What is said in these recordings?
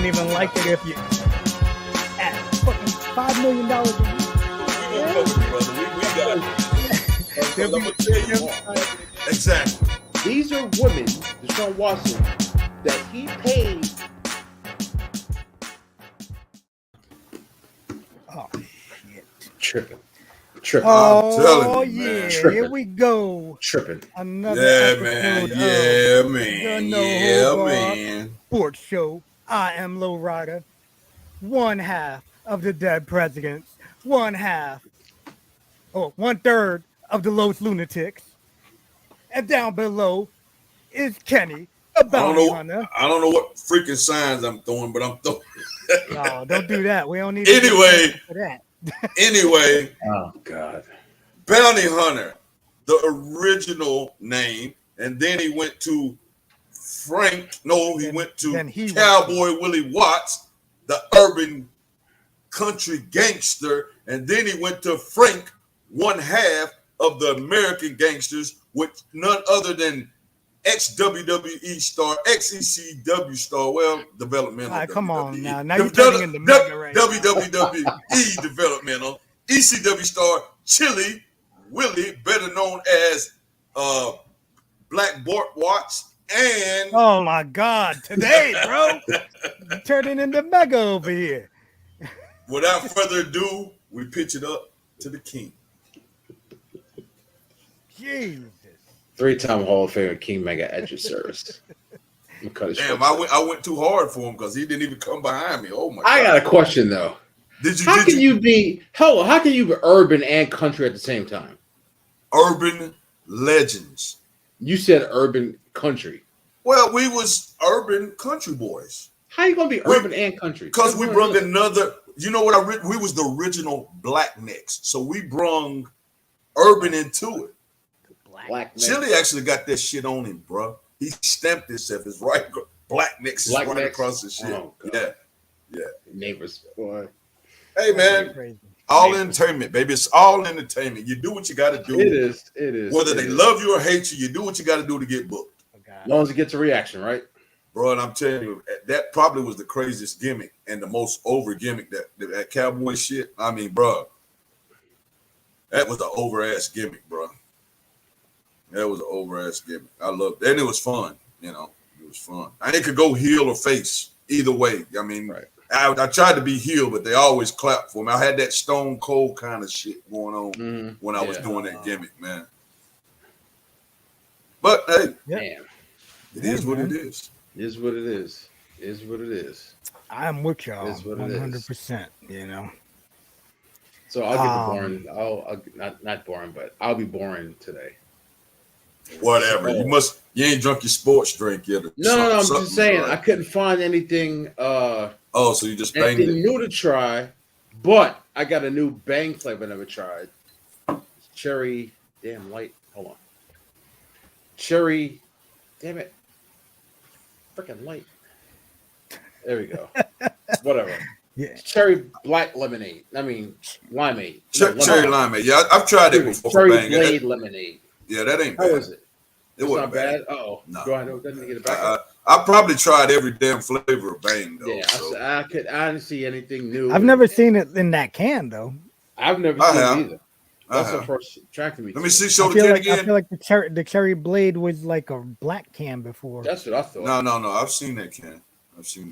don't even like it if you at fucking $5 million a year. We got it. Exactly. These are women, Deshaun Watson, that he paid. Oh shit! Tripping. Oh I'm telling you, yeah, man. here we go. Tripping. Another Man. episode Yeah, of man. the Yeah, No man. Sports Show. I am LowRyda, one half of the dead presidents, one third of the Los Lunatics, and down below is Kenny, the bounty hunter. I don't know what freaking signs I'm throwing, but I'm throwing. No, don't do that. We don't need Anyway, for that. Anyway, oh God, bounty hunter, the original name, and then he went to Frank. No, he went to Cowboy Willie Watts, the urban country gangster, and then he went to Frank, one half of the American gangsters, with none other than ex-WWE star, ex-ECW star, well, developmental. All right, come on WWE. now you're turning into mega right WWE developmental, ECW star, Chili Willie, better known as Black Bart Watts, and... Oh my God, today, bro, you're turning into mega over here. Without further ado, we pitch it up to the king. Jesus. 3-time Hall of Famer King Mega at your service. Damn, I went too hard for him because he didn't even come behind me. Oh my God. I got a question though. How can you be urban and country at the same time? Urban legends. You said urban country. Well, we was urban country boys. How you gonna be urban and country? Because we brung another. You know what we was the original Black Necks, so we brung urban into it. Black Chili actually got that shit on him, bro. He stamped himself. His right Black Necks is running across the shit. Oh, yeah. Neighbors, boy. Hey man, all entertainment, baby. It's all entertainment. You do what you got to do. It is. Whether they love you or hate you, you do what you got to do to get booked. As long as it gets a reaction, right? Bro, and I'm telling you, that probably was the craziest gimmick and the most over gimmick that cowboy shit. I mean, bro, that was an over ass gimmick, bro. That was an over ass gimmick. I loved it. And it was fun, It was fun. And it could go heel or face either way. I mean, right. I tried to be heel, but they always clapped for me. I had that Stone Cold kind of shit going on when I was doing that gimmick, man. But hey, it is what it is. It is what it is. It is what it is. I'm with y'all 100%, So I'll get the boring. I'll not boring, but I'll be boring today. Whatever. You ain't drunk your sports drink yet. No, I'm just saying I couldn't find anything so you just banged anything new to try, but I got a new bang flavor I never tried. Cherry light. Hold on. Cherry, damn it. Freaking light. There we go. Whatever. Yeah. Cherry black lemonade. I mean limeade. Cherry limeade. Yeah, I've tried it before. Cherry blade lemonade. Yeah, that ain't bad. How is it? It's wasn't not bad. Oh, no. Do I know? Doesn't get it back? I probably tried every damn flavor of Bang though. Yeah, so. I didn't see anything new. I've never seen it in that can though. I've never seen it either. That's the first attracted me. Let me see. Show the can again. I feel like the cherry blade was like a black can before. That's what I thought. No. I've seen that can.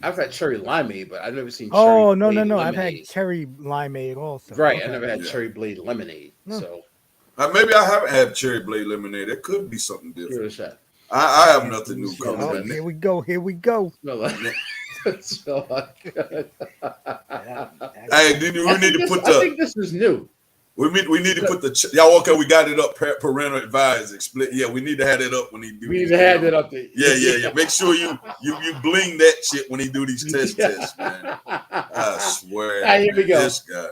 I've had cherry limeade, but I've never seen. Oh cherry no! lemonade. I've had cherry limeade also. Right, okay. I never had cherry blade lemonade. So maybe I haven't had cherry blade lemonade. It could be something different. Give it a shot. I have nothing new coming. Oh, here we go. Smell like good. Hey, we need to put the. I think this is new. We need to put the y'all okay. We got it up. Parental advice. Yeah, we need to have it up when he do. We need to have it up there. Yeah. Make sure you bling that shit when he do these tests, man. I swear. Right, here we go. This guy.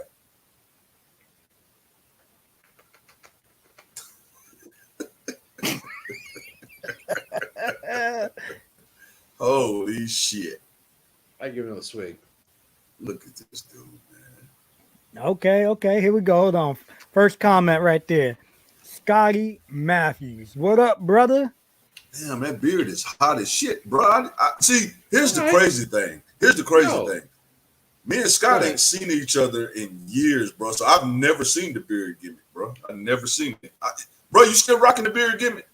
Holy shit! I give it a swig. Look at this dude, man. Okay. Here we go. Hold on. First comment right there. Scotty Matthews. What up, brother? Damn, that beard is hot as shit, bro. See, here's the crazy thing. Here's the crazy No. thing. Me and Scott Right. ain't seen each other in years, bro. So I've never seen the beard gimmick, bro. I've never seen it. Bro, you still rocking the beard gimmick?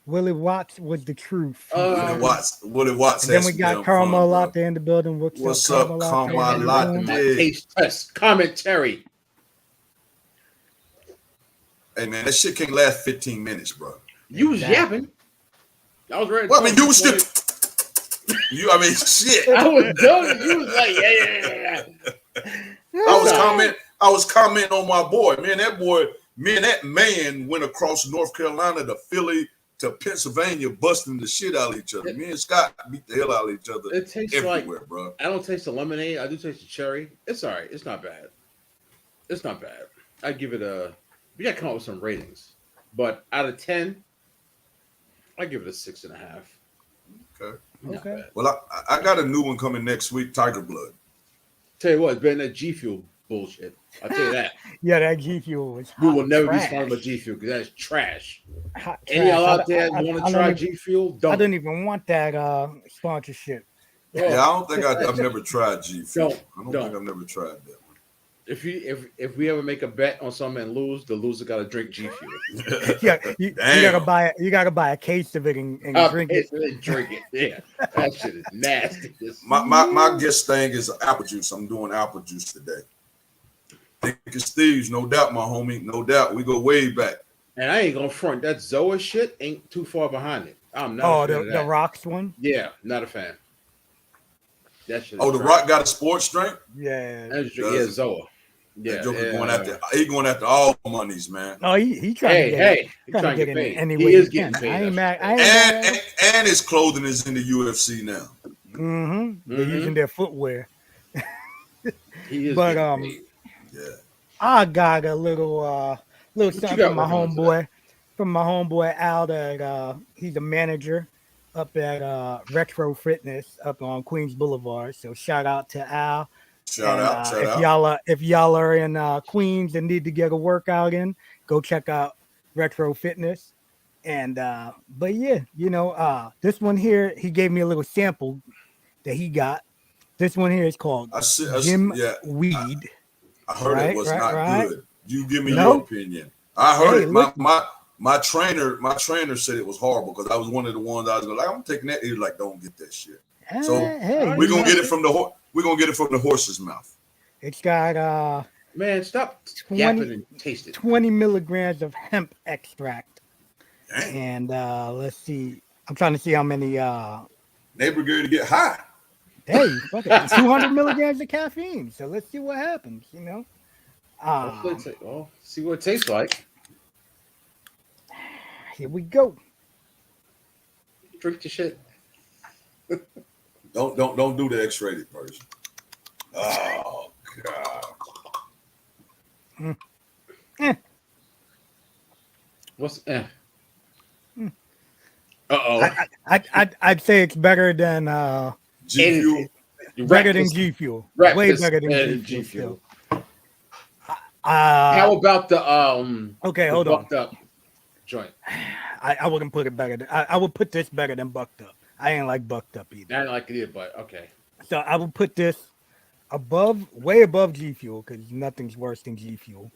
Willie Watts was the truth. Willie Watts And then had we some got damn Carmel fun, out there in the building. What's up, Carmel Carmel? And welcome my taste test commentary. Hey man, that shit can't last 15 minutes, bro. You was yapping. I was ready. Well, I mean, you was still. I mean, shit. I was done. You was like, yeah. I was commenting on my boy. Me and that man went across North Carolina to Philly to Pennsylvania, busting the shit out of each other. Me and Scott beat the hell out of each other. It tastes everywhere, like, bro. I don't taste the lemonade. I do taste the cherry. It's all right. It's not bad. It's not bad. I give it a. We got to come up with some ratings, but out of 10, I give it a 6.5. Okay. Well, I got a new one coming next week. Tiger Blood. Tell you what, it's better than that G Fuel bullshit. I'll tell you that. Yeah, that G Fuel was. We will never trash. be smart about G Fuel because that's trash. Hot Any y'all trash. out there want to try G Fuel? I Don't. didn't even want that sponsorship. Yeah, I don't think I've never tried G Fuel. I don't think I've never tried that. If we ever make a bet on something and lose, the loser got to drink G Fuel. Yeah, you gotta buy a case of it and drink it. Drink it. Yeah, that shit is nasty. My guest thing is apple juice. I'm doing apple juice today. Think it's Steve's, no doubt, my homie, no doubt. We go way back. And I ain't gonna front. That Zoa shit ain't too far behind it. I'm not. The Rocks one. Yeah, not a fan. That shit. The Rock got a sports drink. Yeah, Zoa. Yeah, he going after all monies, man. Oh, he trying he trying to get paid. Anyway, he is getting paid. I ain't mad. And his clothing is in the UFC now. Mm-hmm. They're using their footwear. He is but paid. Yeah. I got a little something from my homeboy. From my homeboy Al, that he's a manager up at Retro Fitness up on Queens Boulevard. So shout out to Al. Shout out. If y'all are in Queens and need to get a workout in, go check out Retro Fitness. And but yeah, this one here, he gave me a little sample that he got. This one here is called Jim Weed. I heard it was not good. You give me your opinion. I heard it. My trainer said it was horrible because I was one of the ones I was like, I'm taking that. He was like, don't get that shit. So we're gonna get it from the horse's mouth. It's got man, stop yapping and taste it. 20 milligrams of hemp extract. Dang. And let's see. I'm trying to see how many neighbor girl to get high. Hey, fuck it. 200 milligrams of caffeine. So let's see what happens, see what it tastes like. Here we go. Drink the shit. Don't do the X-rated version. Oh God. What's Uh-oh. I'd say it's better than G Fuel. Better than G Fuel. Way better than G Fuel. How about the okay, hold on. Bucked up joint. I wouldn't put it better. I would put this better than Bucked Up. I ain't like Bucked Up either. I don't like it either, but okay. So I would put this way above G Fuel, because nothing's worse than G Fuel.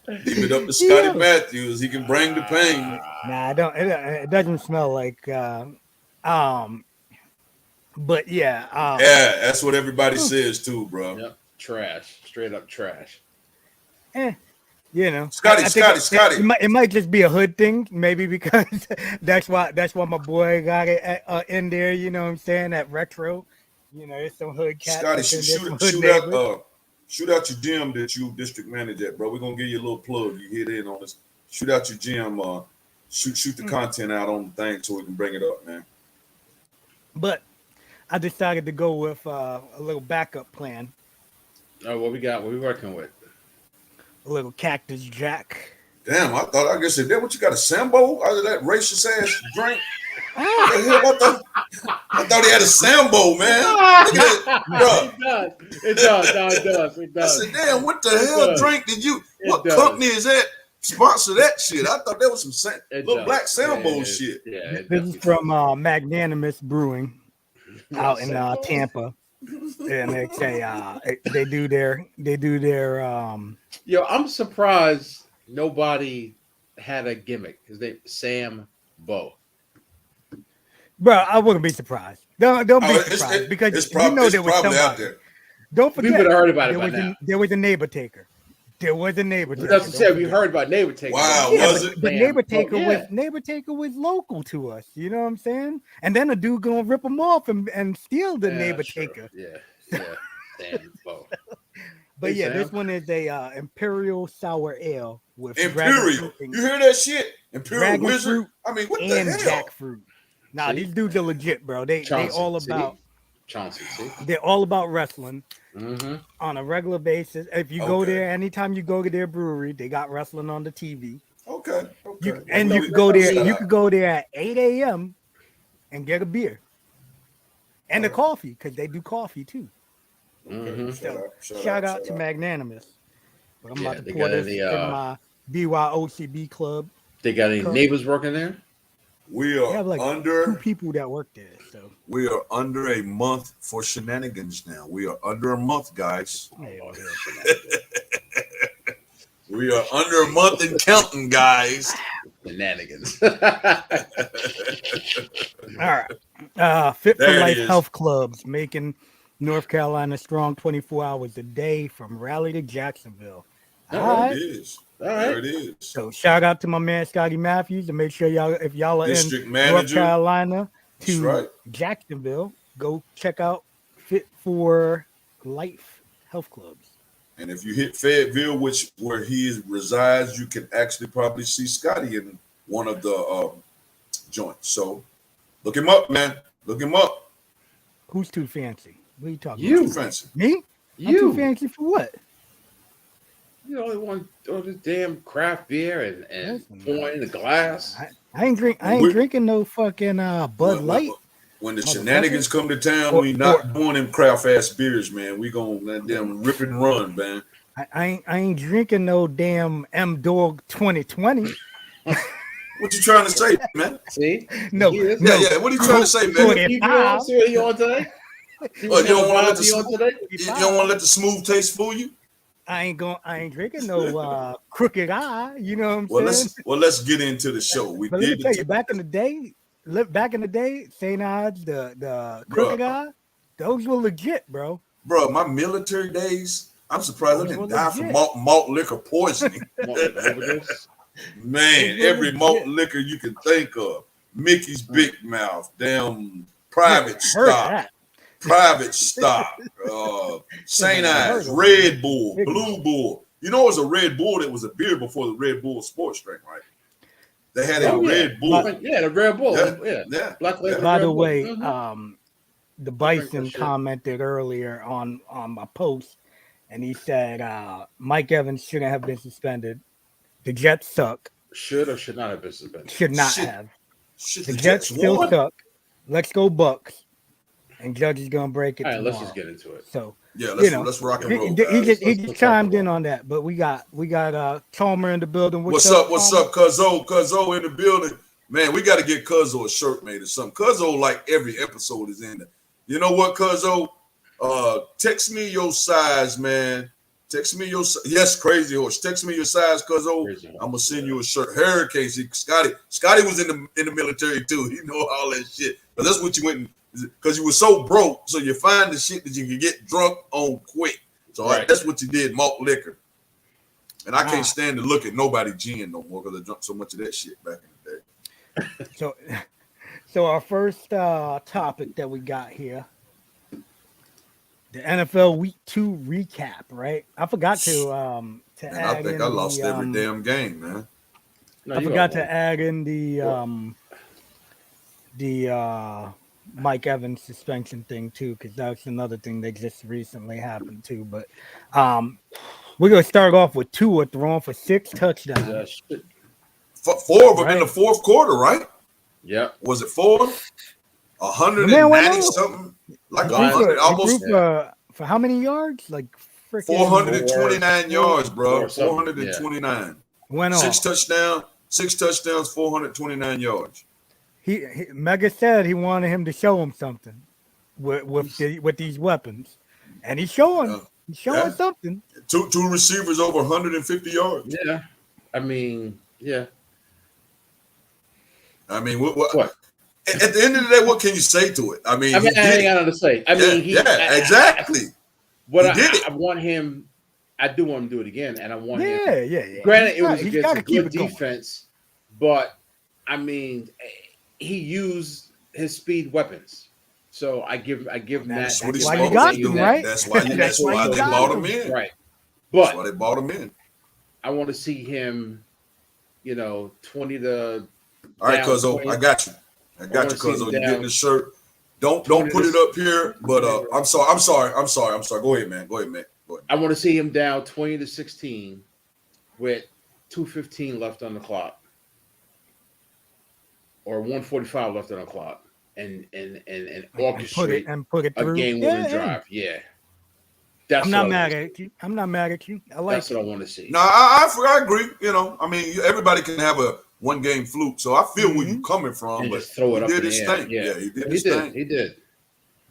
Leave it up to Scotty Matthews. He can bring the pain. Nah, it doesn't smell like. But yeah. Yeah, that's what everybody says too, bro. Yep, trash, straight up trash. Scotty. It might just be a hood thing, maybe, because that's why my boy got it in there. You know what I'm saying? At Retro, there's some hood cats. Scotty, shoot out your gym that you district manage at, bro. We're gonna give you a little plug. You hit in on this. Shoot out your gym. Shoot the content out on the thing so we can bring it up, man. But I decided to go with a little backup plan. Oh, what we got? What we working with? A little Cactus Jack. Damn, I guess is that what you got, a Sambo out of that racist ass drink? I thought he had a Sambo, man. Look at that, bro. It does. I said, damn, what the hell drink did you? What company is that? Sponsor that shit. I thought that was some little black Sambo shit. Yeah, This is from Magnanimous Brewing out in Tampa, and they say they do their Yo, I'm surprised nobody had a gimmick. His name Sam Bo. bro. I wouldn't be surprised. Don't be surprised because you know there was somebody out there. Don't forget, we would have heard about it by now. There was a neighbor taker. There was a neighbor taker. That's what I said. We heard about neighbor taker. Wow, Yeah, was it? but neighbor taker was local to us. You know what I'm saying? And then a dude gonna rip him off and steal the neighbor taker. Yeah. Sam Bo. But Hey, yeah, Sam. this one is a Imperial Sour Ale with Imperial. You hear that shit? Imperial dragon Wizard. fruit I mean, what the and hell? jackfruit. Nah, these dudes are legit, bro. They all about Chauncey. See? they're all about wrestling Mm-hmm. on a regular basis. If you go there, anytime you go to their brewery, they got wrestling on the TV. Okay. You could go there. You could go there at 8 a.m. and get a beer and a coffee because they do coffee too. Mm-hmm. So shout out to Magnanimous. But I'm about to pour this in my BYOCB club. They got any neighbors working there? We are have like under 2 people that work there. So we are under a month for shenanigans now. We are under a month, guys. We are under a month and counting, guys. Shenanigans. all right. Fit for Life Health Clubs making North Carolina strong 24 hours a day from Raleigh to Jacksonville. There it is. All right. There it is. So shout out to my man Scotty Matthews and make sure if y'all are District in manager. North Carolina to right. Jacksonville, go check out Fit for Life Health Clubs. And if you hit Fayetteville, where he resides, you can actually probably see Scotty in one of the joints. So look him up, man. Look him up. Who's too fancy? What are you talking Too about? fancy. Me? I'm too fancy for what? You only want all this damn craft beer and pouring in the glass. I ain't drinking no fucking Bud Light. When the shenanigans come to town, we not doing them craft ass beers, man. We gonna let them rip and run, man. I ain't drinking no damn M Dog 2020. What you trying to say, man? See? No. Yeah. What are you trying to say, man? See what you on today? You don't want to let the smooth taste fool you? I ain't drinking no Crooked Eye. You know what I'm saying? Let's get into the show. But let me tell you, back in the day, St. Ides, the Crooked Eye, those were legit, bro. Bro, my military days, I'm surprised I didn't die from malt liquor poisoning. Man, every malt liquor you can think of. Mickey's Big Mouth, damn Private Stock. St. Ides, Red Bull, Blue Bull. You know, it was a Red Bull that was a beer before the Red Bull sports drink, right? They had a Red Bull. The Red Bull. Yeah. Black Label. By the way, the Bison commented earlier on my post, and he said Mike Evans shouldn't have been suspended. The Jets suck. Should or should not have been suspended? Should not have. The Jets still suck. Let's go Bucks. And Judge is gonna break it. All right, tomorrow. let's just get into it. So yeah, let's rock and roll. He just chimed in on that, but we got Tomer in the building. What's up, Cuzzo in the building. Man, we got to get Cuzzo a shirt made or something. Cuzzo, like every episode is in there. You know what, Cuzzo? Text me your size, man. Text me your yes, Crazy Horse. Text me your size, Cuzzo. I'm gonna send you a shirt. Hurricane. Scotty was in the military too. He know all that shit. But that's what you went. Because you were so broke, so you find the shit that you can get drunk on quick. So that's what you did, malt liquor. And I can't stand to look at nobody gin no more because I drunk so much of that shit back in the day. So our first topic that we got here, the NFL Week 2 recap, right? I forgot to add I think I lost every damn game, man. I forgot to add in the Mike Evans suspension thing too, because that's another thing that just recently happened too. But we're gonna start off with Tua throwing for 6 touchdowns. 4 of them in the fourth quarter, right? Yep. Was it 4? The man went 190 off. something, like He threw 100, almost for how many yards? Like freaking 429 yards, bro. Or something, 429. went Six off. touchdowns, 429 yards. He Mega said he wanted him to show him something with these weapons, and he's showing something. Two receivers over 150 yards. Yeah. I mean, yeah. I mean, what? At the end of the day, what can you say to it? I mean, I ain't got nothing to say. I mean, exactly. I want him. I do want him to do it again, and I want him. Yeah. Granted, it was against a good defense, but I mean, he used his speed weapons. So I give him that. That's what he's why supposed you got to do. him, right? That's why they bought him in. Right. That's But why they bought him in. I want to see him, 20 to. All right, Cuzzo, I got you. Cuzzo. You getting the shirt? Don't put it up here. But I'm sorry. Go ahead, man. I want to see him down 20 to 16 with 2:15 left on the clock, or 1:45 left on the clock, and orchestrate put it a through. game-winning drive. Yeah. I'm not mad at you. I like that's what I want to see. No, I agree. I mean, everybody can have a one-game fluke, so I feel where you're coming from. And But just throw it up he did in his the air. thing. Yeah, he did his thing. He did.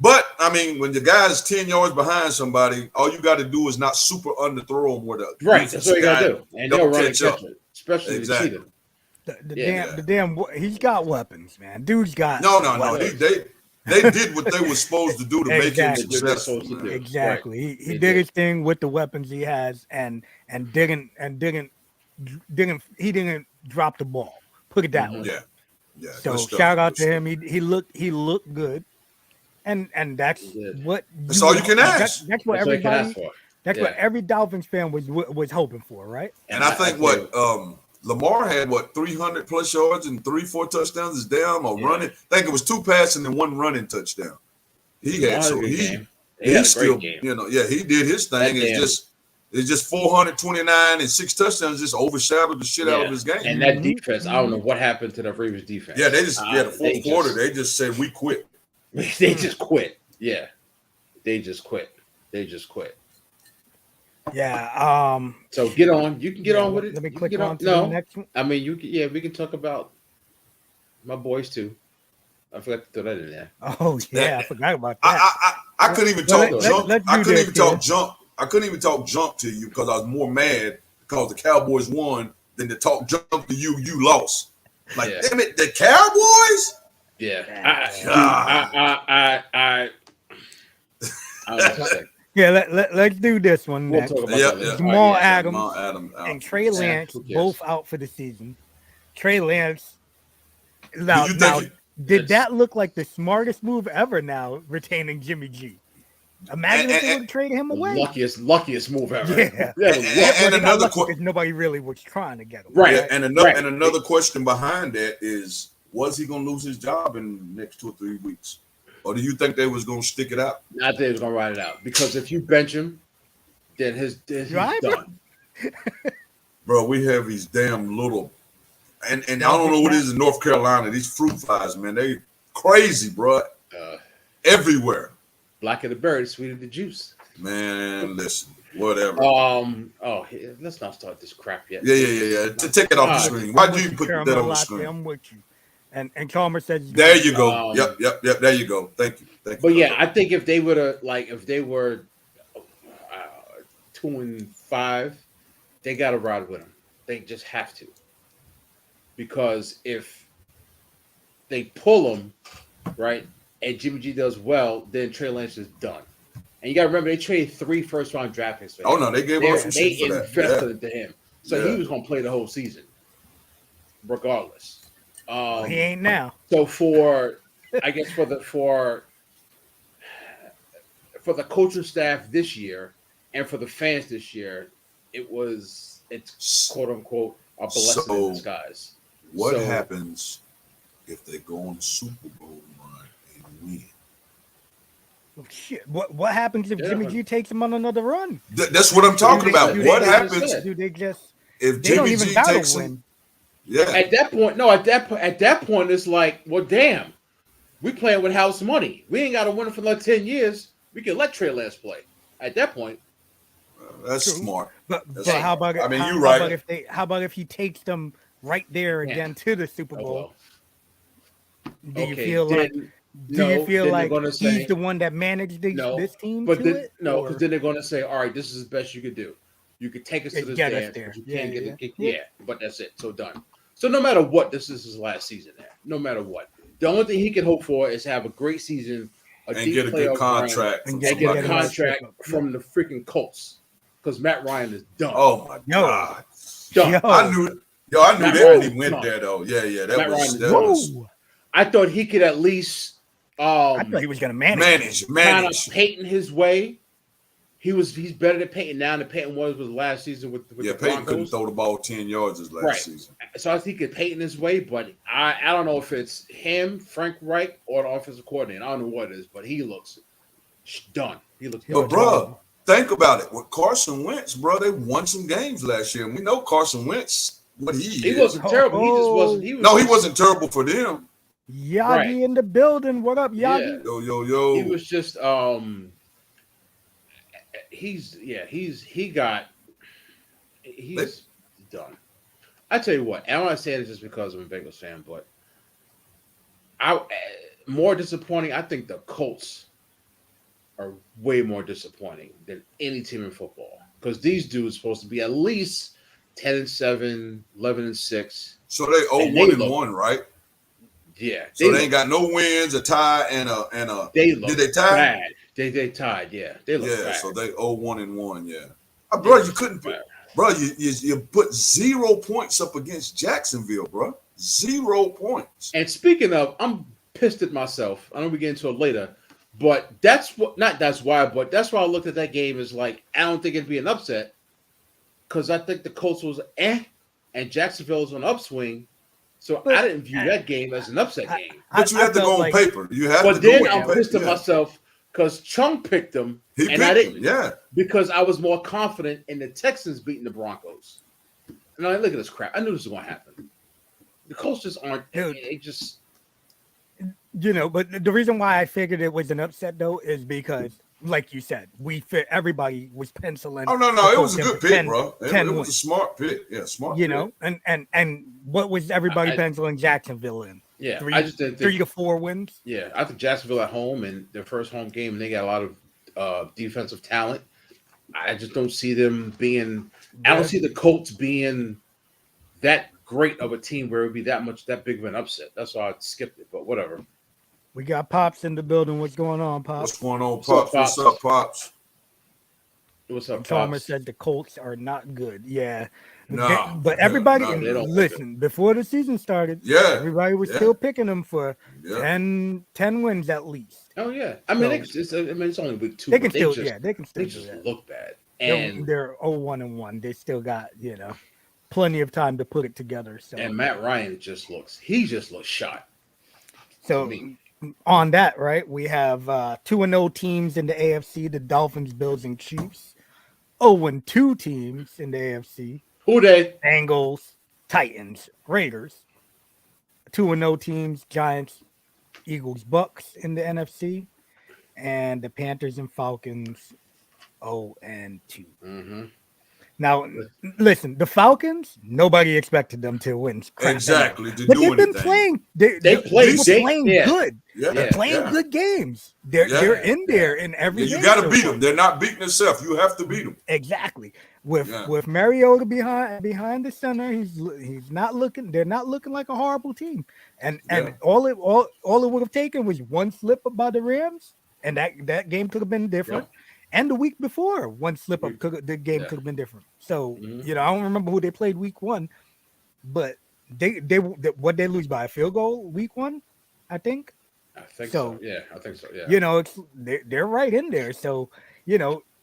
But I mean, when the guy's 10 yards behind somebody, all you got to do is not super underthrow him where the Right. That's what you got to do, and they'll run and catch it, especially exactly. the cheetah. The damn he's got weapons, man. Dude's got No. They did what they were supposed to do to make him successful. Exactly. Right. He did his thing with the weapons he has, and didn't drop the ball. Put it that way. Yeah. So shout out to him. He looked good, and that's what. That's all you can ask. That's what everybody. That's what every Dolphins fan was hoping for, right? And I think Lamar had 300 plus yards and 3-4 touchdowns is down or running. I think it was 2 passing and 1 running touchdown. He had he's still he did his thing. It's just 429 and 6 touchdowns just overshadowed the shit out of his game. And that defense, I don't know what happened to the Ravens defense. Yeah, they just the fourth quarter they just said we quit. They just quit. Yeah, they just quit. Yeah. So get on. You can get on with it. Let me click on to the next one. I mean, you can. Yeah, we can talk about my boys too. I forgot to throw that in there. Oh yeah, I forgot about that. I couldn't even talk jump. I couldn't even talk jump. I couldn't even talk jump to you because I was more mad because the Cowboys won than to talk jump to you. You lost. Like damn it, the Cowboys. Yeah. Yeah, let's do this one next. We'll talk about that. Jamal Adams and Trey Lance both out for the season. Trey Lance. Now, did that look like the smartest move ever? Now retaining Jimmy G. Imagine if they would have traded him away. Luckiest move ever. Yeah. And another question. Nobody really was trying to get him. Right. Yeah, and another question behind that is, was he going to lose his job in the next 2 or 3 weeks? Or do you think they was going to stick it out? I think they was going to ride it out. Because if you bench him, then he's done. Bro, we have these damn little and I don't know what it is in North Carolina. These fruit flies, man, they crazy, bro. Everywhere. Blacker the bird, sweeter the juice. Man, listen, whatever. Let's not start this crap yet. Yeah. To take it off the screen. Why do you put that on the screen? I'm with you. And Chalmers says, there you go. Yep. There you go. Thank you. But yeah, I think if they would have, if they were 2-5, they got to ride with them. They just have to. Because if they pull them, right, and Jimmy G does well, then Trey Lance is done. And you got to remember, they traded 3 first-round draft picks for him. Oh, no, they gave up some shit for that. They invested into him. So he was going to play the whole season, regardless. He ain't now. So for the coaching staff this year and for the fans this year, it's quote unquote a blessing in disguise. What happens if they go on the Super Bowl run and win? Shit. What happens if Jimmy G takes him on another run? That's what I'm talking about. What happens if Jimmy G takes him? Yeah. At that point, no. At that point, it's like, well, damn, we playing with house money. We ain't got to win it for like 10 years. We can let Trey Lance play. At that point, That's True. smart. But That's but how smart. about I mean, you're how about right. if he takes them right there Yeah. again to the Super oh Bowl? well. Do you Okay, feel like then do you no. feel Then they're like gonna he's say the one that managed no. this team But to then it? no, because Or then they're gonna say, all right, this is the best you could do. You could take us to it's this get us dance, but there. you Yeah, can't get yeah, the kick. yeah. Yeah, but that's it. So done. So no matter what, this is his last season there. No matter what. The only thing he can hope for is have a great season, a And deep get a good playoff run, contract from And and get a somebody else. contract Yeah. from the freaking Colts. Because Matt Ryan is done. Oh my Yo. God. Done. I knew that Matt when he Ryan went done. there though. Yeah. Matt Ryan is That done. was Whoa. I thought he could at least I thought he was gonna manage. kind of Peyton his way. He's better than Peyton now than Peyton was last season with the Peyton Broncos. couldn't throw the ball 10 yards his last season. So I think he could Peyton his way, but I don't know if it's him, Frank Reich, or the offensive coordinator. I don't know what it is, but he looks done. He looks But done. bro, think about it. With Carson Wentz, bro, they won some games last year. And we know Carson Wentz, what he is. wasn't terrible. He just wasn't. He wasn't terrible for them. Yagi Right. in the building. What up, Yagi? Yo. He was just he's done. I tell you what, I don't want to say it just because I'm a Bengals fan, but more disappointing. I think the Colts are way more disappointing than any team in football because these dudes are supposed to be at least 10-7, 11-6. So they 0-1-1, right? Yeah. So they ain't got no wins, a tie, and a. They look did they tie? bad. They tied. Yeah, they look bad. So they 0-1-1. Yeah, bro, you couldn't put, bro. You put 0 points up against Jacksonville, bro. 0 points. And speaking of, I'm pissed at myself. I know we get into it later, but that's why I looked at that game as like I don't think it'd be an upset because I think the Colts was and Jacksonville was on upswing. So I didn't view that game as an upset game. But you have to go on paper. You have but to then go I'm pissed at myself because Chung picked them and I didn't. Yeah. Because I was more confident in the Texans beating the Broncos. And I look at this crap. I knew this was going to happen. The Colts just aren't. It just. But the reason why I figured it was an upset though is because, like you said, everybody was penciling. Oh no, it was a good pick, bro. It was a smart pick. Yeah, smart. And what was everybody penciling Jacksonville in? Yeah, I just didn't think 3 to 4 wins. Yeah, I think Jacksonville at home and their first home game, and they got a lot of defensive talent. I just don't see them being. I don't see the Colts being that great of a team where it would be that big of an upset. That's why I skipped it. But whatever. We got Pops in the building. What's going on, Pops? What's going on, Pops? What's up, Pops? What's up, Pops? Thomas said the Colts are not good. Yeah. No, but everybody, no, listen, before the season started, everybody was still picking them for 10 wins at least. Oh, yeah. I mean, it's only week 2. They can still look bad. And they're 0-1-1. They still got, plenty of time to put it together. So and Matt Ryan just looks shot. So on that, right, we have 2-0 teams in the AFC, the Dolphins, Bills, and Chiefs. 0-2 teams in the AFC. Who they? Bengals, Titans, Raiders. 2-0 teams, Giants, Eagles, Bucks in the NFC. And the Panthers and Falcons, 0-2. Mm-hmm. Now, listen, the Falcons, nobody expected them to win. Exactly. But they've been playing. They playing good. Yeah. They're playing good games. They're in there in every game. You got to beat them. They're not beating themselves. You have to beat them. Exactly. With Mariota behind the center, he's not looking. They're not looking like a horrible team. And all it would have taken was one slip up by the Rams, and that game could have been different. Yeah. And the week before, one slip up, the game could have been different. So I don't remember who they played week 1, but they what they lose by a field goal week 1, I think. I think so. Yeah, I think so. Yeah. It's they're right in there. So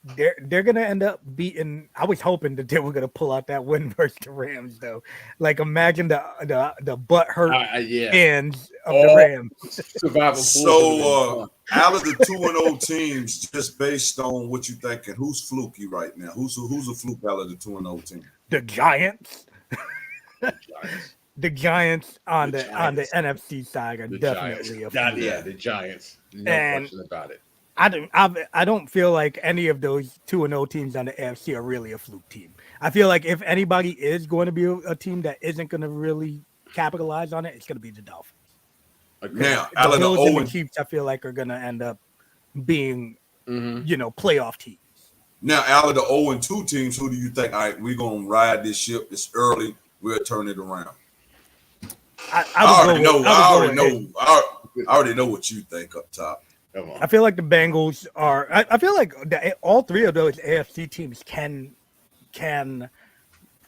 they're gonna end up beating. I was hoping that they were gonna pull out that win versus the Rams, though. Like imagine the butt hurt fans of the Rams. So out of the 2-0 teams, just based on what you thinking, who's fluky right now? Who's a fluke out of the 2-0 team? The Giants. the Giants on The the Giants. NFC side are The definitely Giants. a fluke. Yeah, the Giants. No And question about it. I don't feel like any of those 2-0 teams on the AFC are really a fluke team. I feel like if anybody is going to be a team that isn't going to really capitalize on it, it's going to be the Dolphins. Okay. Now, The out of the Bills and the 0 Chiefs, I feel like are going to end up being, Mm-hmm. playoff teams. Now, out of the 0-2 teams, who do you think? All right, we're gonna ride this ship. It's early. We'll turn it around. I already know what you think up top. Come on. I feel like the Bengals are. I feel like all three of those AFC teams can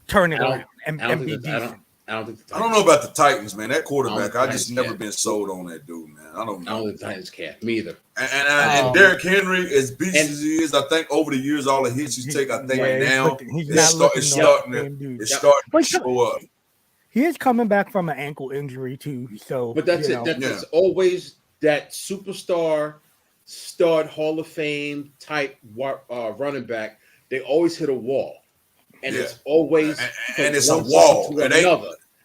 turn it around and be decent. I don't think the Titans. I don't know about the Titans, man. That quarterback, I Titans just never can't. been sold on that dude, man. I don't I know. don't think the Titans can. Me either. And Derrick Henry, as beast as he is, I think over the years, all the hits he's taken, I think now it's starting to show up. He is coming back from an ankle injury too, so. But that's it. That's always that superstar, stud, Hall of Fame type running back. They always hit a wall, and it's always and it's a wall.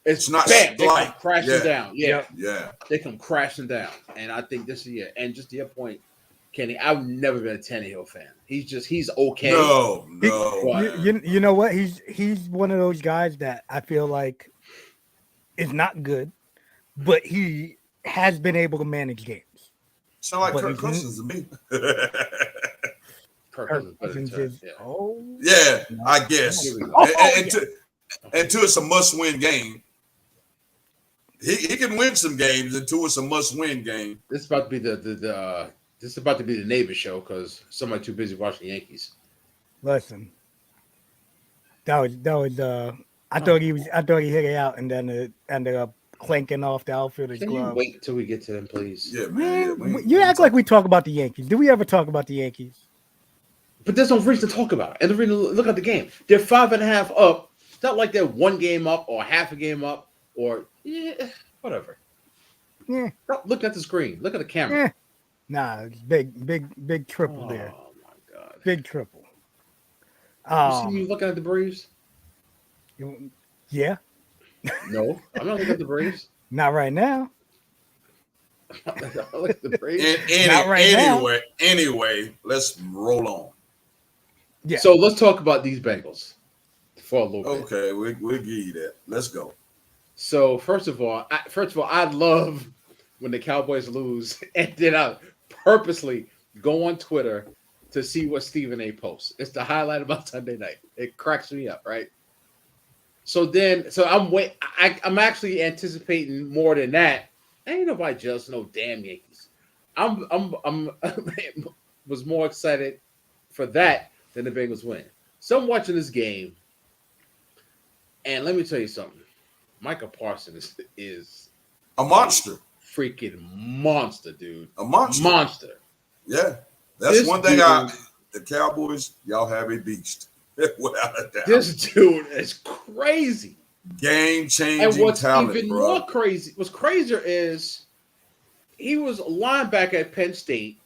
It's not bam, they slight. come crashing down. Yeah, they come crashing down. And I think this year, and just to your point, Kenny, I've never been a Tannehill fan. He's okay. No. You know what? He's one of those guys that I feel like is not good, but he has been able to manage games. Sound like Kirk Cousins to me. Kirk Cousins is, I guess. Until it's a must-win game. He can win some games until it's a must-win game. This is about to be the neighbor show because somebody too busy watching the Yankees. Listen, that was I thought he hit it out and then it ended up clanking off the outfielder's glove. Can you wait until we get to them, please? Yeah, man. You act like we talk about the Yankees. Do we ever talk about the Yankees? But there's no reason to talk about it. And the reason to look at the game. They're 5.5 up. It's not like they're 1 game up or half a game up or whatever. Yeah. Stop looking at the screen. Look at the camera. Yeah. Nah, it's big triple there. Oh my god. Big triple. You see me looking at the Braves? Yeah. No, I'm not looking at the Braves. Not right now. I'm not looking at the Braves. Anyway, let's roll on. Yeah. So let's talk about these Bengals for a little bit. Okay, we'll give you that. Let's go. So first of all, I love when the Cowboys lose, and then I purposely go on Twitter to see what Stephen A posts. It's the highlight about Sunday night. It cracks me up, right? So I'm actually anticipating more than that. Ain't nobody just no damn Yankees. I'm was more excited for that than the Bengals win. So I'm watching this game, and let me tell you something. Micah Parsons is a monster. Freaking monster, dude. A monster. Yeah. That's one thing the Cowboys, y'all have a beast. Without a doubt. This dude is crazy. Game-changing and what's talent, even bro. More crazy, what's crazier is he was a linebacker at Penn State.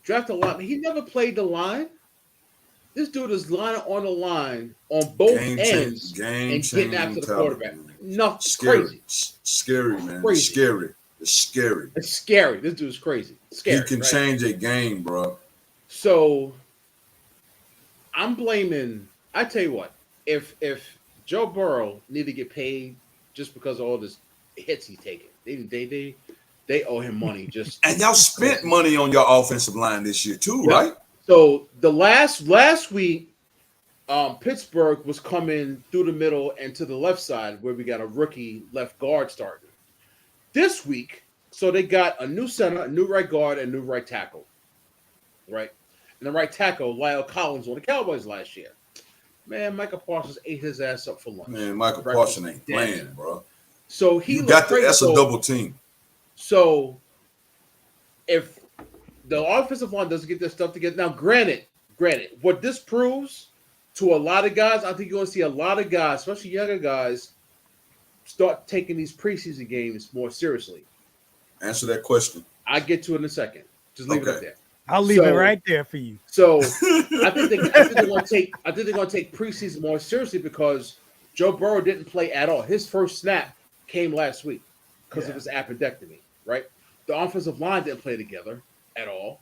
Drafted a line. He never played the line. This dude is lining on the line on both ends and getting after the quarterback. Nothing. Crazy. Scary, man. Crazy. Scary. It's scary. It's scary. This dude is crazy. Scary. He can change a game, bro. So I'm blaming. I tell you what, if Joe Burrow need to get paid just because of all this hits he's taking, they owe him money. Just and y'all spent money on your offensive line this year too, right? So the last week, Pittsburgh was coming through the middle and to the left side where we got a rookie left guard starting. This week, so they got a new center, a new right guard, and a new right tackle, right? And the right tackle, Lyle Collins, on the Cowboys last year. Man, Micah Parsons ate his ass up for lunch. Man, Micah Parsons ain't playing, bro. So that's a double team. So if the offensive line doesn't get their stuff together, now granted, what this proves to a lot of guys, I think you're going to see a lot of guys, especially younger guys, start taking these preseason games more seriously. Answer that question. I get to it in a second. Just leave it up there. I'll leave it right there for you. So I think they're going to take preseason more seriously because Joe Burrow didn't play at all. His first snap came last week because of Yeah. his appendectomy, right? The offensive line didn't play together at all.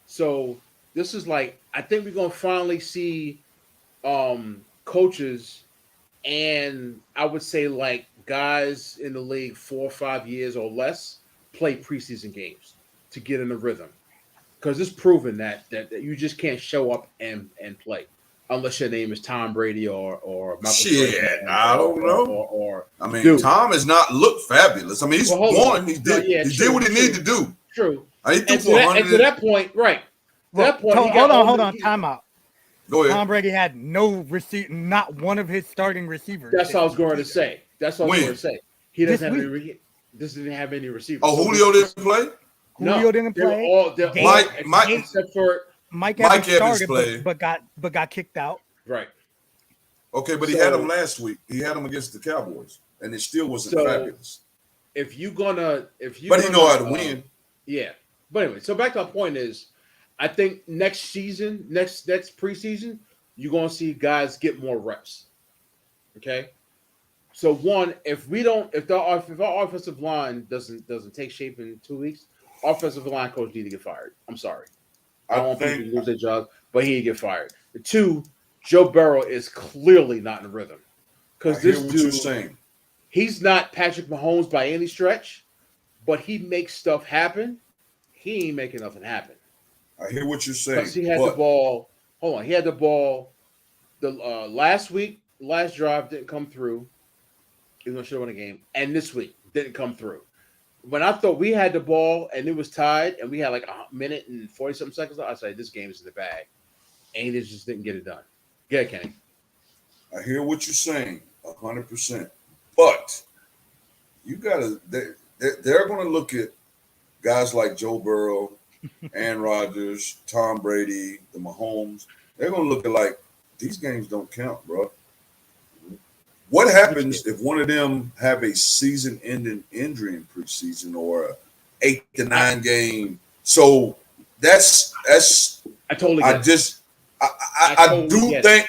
So this is like, I think we're gonna finally see coaches, and I would say like guys in the league 4 or 5 years or less play preseason games to get in the rhythm, because it's proven that you just can't show up and play unless your name is Tom Brady or Michael Shit, Jordan I don't know. or I mean, dude. Tom has not looked fabulous. I mean, he's Well, hold won. on. He No, did. yeah, he true, did what he true, needed to do. True. He threw And for to 100. that point, right? To that point, he got hold on, timeout. Go ahead. Tom Brady had no receiver, not one of his starting receivers. That's what I was going to say. That's what I was When? going to say. He doesn't This have any. This didn't have any receivers. Oh, So Julio this- didn't play. Julio didn't They were play. all, they're Dave- all Mike- except for Mike Mike Evans Evans started, played. but got kicked out. right. Okay, but he So- had him last week. He had him against the Cowboys, and it still wasn't So- fabulous. But he know how to win. Yeah. But anyway, so back to our point is, I think next season, next preseason, you're gonna see guys get more reps. Okay. So one, if our offensive line doesn't take shape in 2 weeks, offensive line coach need to get fired. I'm sorry. I don't want people to lose their jobs, but he need to get fired. The two, Joe Burrow is clearly not in rhythm. I Because hear this what you're dude, saying. he's not Patrick Mahomes by any stretch, but he makes stuff happen. He ain't making nothing happen. I hear what you're saying. Because he had but the ball. Hold on, he had the ball. The last week, last drive didn't come through. He was gonna should have won the game, and this week didn't come through. When I thought we had the ball and it was tied, and we had like a minute and 40-something seconds left, I said this game is in the bag, and he just didn't get it done. Yeah, Kenny. I hear what you're saying, 100%. But you gotta. They're going to look at guys like Joe Burrow, Aaron Rodgers, Tom Brady, the Mahomes. They're going to look at like these games don't count, bro. What happens if one of them have a season-ending injury in preseason or a 8 to 9 game? So that's I totally get it.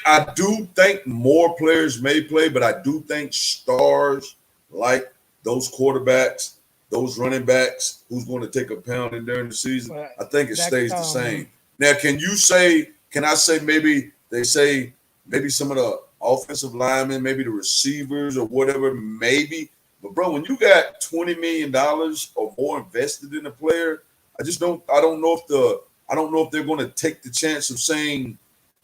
I do think more players may play, but I do think stars like those quarterbacks, those running backs, who's going to take a pounding during the season, Well, I think it stays the same. Now, can I say maybe some of the offensive linemen, maybe the receivers or whatever, maybe. But bro, when you got $20 million or more invested in a player, I don't know if they're going to take the chance of saying,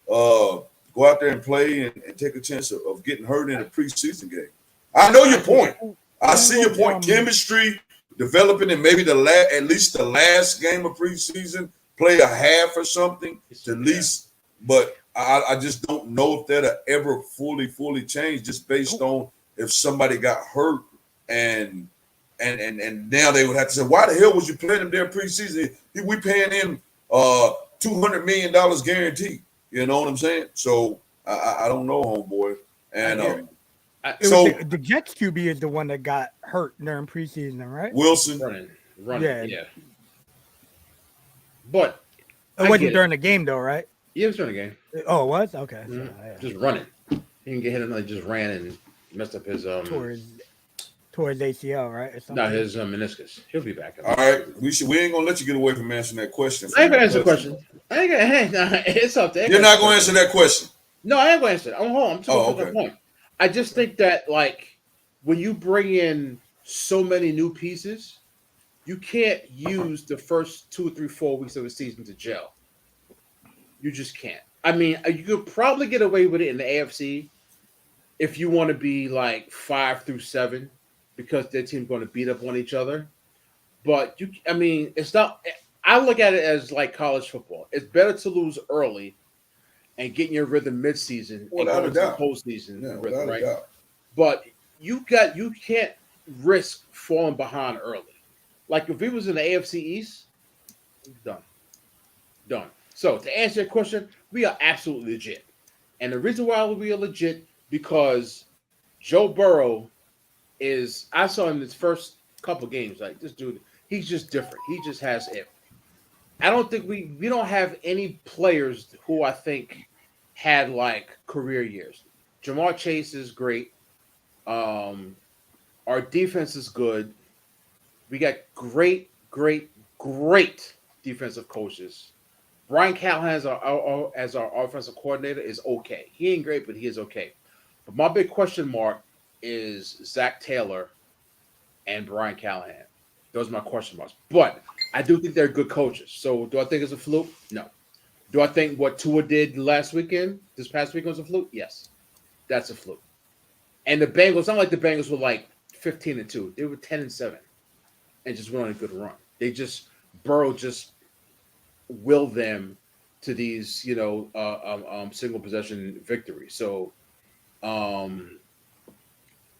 go out there and play and take a chance of getting hurt in a preseason game. I know your point. I see your point. Chemistry developing, and maybe at least the last game of preseason, play a half or something to at least. But I just don't know if that'll ever fully change, just based on if somebody got hurt and now they would have to say, why the hell was you playing him there preseason? We paying him $200 million guaranteed. You know what I'm saying? So I don't know, homeboy. And the Jets QB is the one that got hurt during preseason, right? Wilson running, yeah. But it wasn't during the game though, right? Yeah, it was during the game. Oh, it was? Okay. Mm-hmm. So, yeah. Just running. He didn't get hit another, just ran and messed up his towards ACL, right? No, his meniscus. He'll be back. All right. We ain't gonna let you get away from answering that question. I ain't gonna answer the question. It's up there. You're not gonna answer that question. No, I ain't gonna answer it. I'm talking okay. the point. I just think that like when you bring in so many new pieces, you can't use the first 2 or 3, 4 weeks of the season to gel. You just can't. I mean, you could probably get away with it in the AFC if you want to be like 5 through 7 because their team's going to beat up on each other. But it's not. I look at it as like college football. It's better to lose early and get in your rhythm mid-season and go into the postseason rhythm, right? But you can't risk falling behind early. Like if we was in the AFC East, done. So to answer your question, we are absolutely legit. And the reason why we are legit because Joe Burrow I saw him in his first couple games, like this dude, he's just different. He just has it. I don't think we don't have any players who I think had like career years. Jamar Chase is great. Our defense is good. We got great defensive coaches. Brian Callahan as our offensive coordinator is okay. He ain't great, but he is okay. But my big question mark is Zach Taylor and Brian Callahan. Those are my question marks. But I do think they're good coaches. So do I think it's a fluke? No. Do I think what Tua did this past weekend was a fluke? Yes. That's a fluke. And the Bengals, not like the Bengals were like 15-2. They were 10-7 and just went on a good run. Burrow just willed them to these, single possession victories. So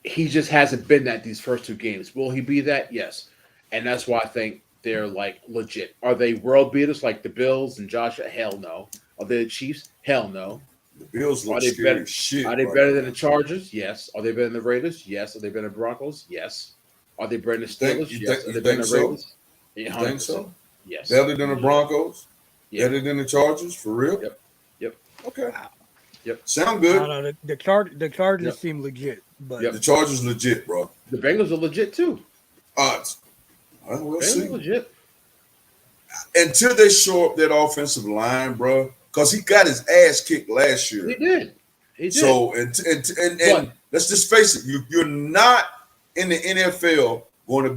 he just hasn't been that these first two games. Will he be that? Yes. And that's why I think they're like legit. Are they world beaters like the Bills and Joshua? Hell no. Are they the Chiefs? Hell no. The Bills look scary as shit. Are they better than the Chargers? Yes. Are they better than the Raiders? Yes. Are they better than the Broncos? Yes. Are they better than the Steelers? Yes. Are they better than the Raiders? You think so? Yes. Better than the Broncos? Yeah. Better than the Chargers? For real? Yep. Okay. Wow. Yep. Sound good. No, the Chargers seem legit, but The Chargers legit, bro. The Bengals are legit too. Odds. We'll see. Legit. Until they show up that offensive line, bro, because he got his ass kicked last year. He did. So and let's just face it, you're not in the NFL going to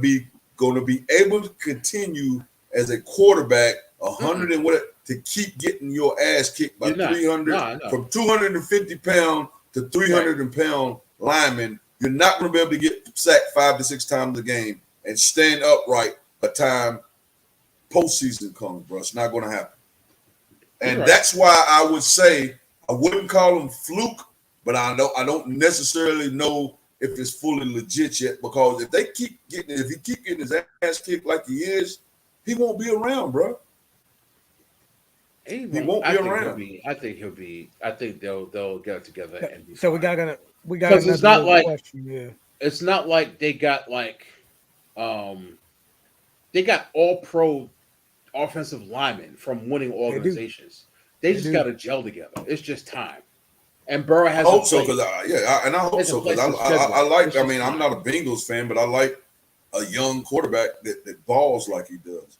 be able to continue as a quarterback 100 and what to keep getting your ass kicked by 300 from 250 pound to 300 pound linemen. You're not going to be able to get sacked 5 to 6 times a game and stand upright by the time postseason comes, bro. It's not going to happen. And that's why I would say I wouldn't call him fluke, but I don't necessarily know if it's fully legit yet, because if he keep getting his ass kicked like he is, he won't be around, bro. He won't be around. I think they'll get it together and be so fine. we got it's not like question, yeah. It's not like they got they got all pro offensive linemen from winning organizations. They just got to gel together. It's just time. And Burrow has. I hope so, because I hope so, because I like. I mean, I'm not a Bengals fan, but I like a young quarterback that balls like he does.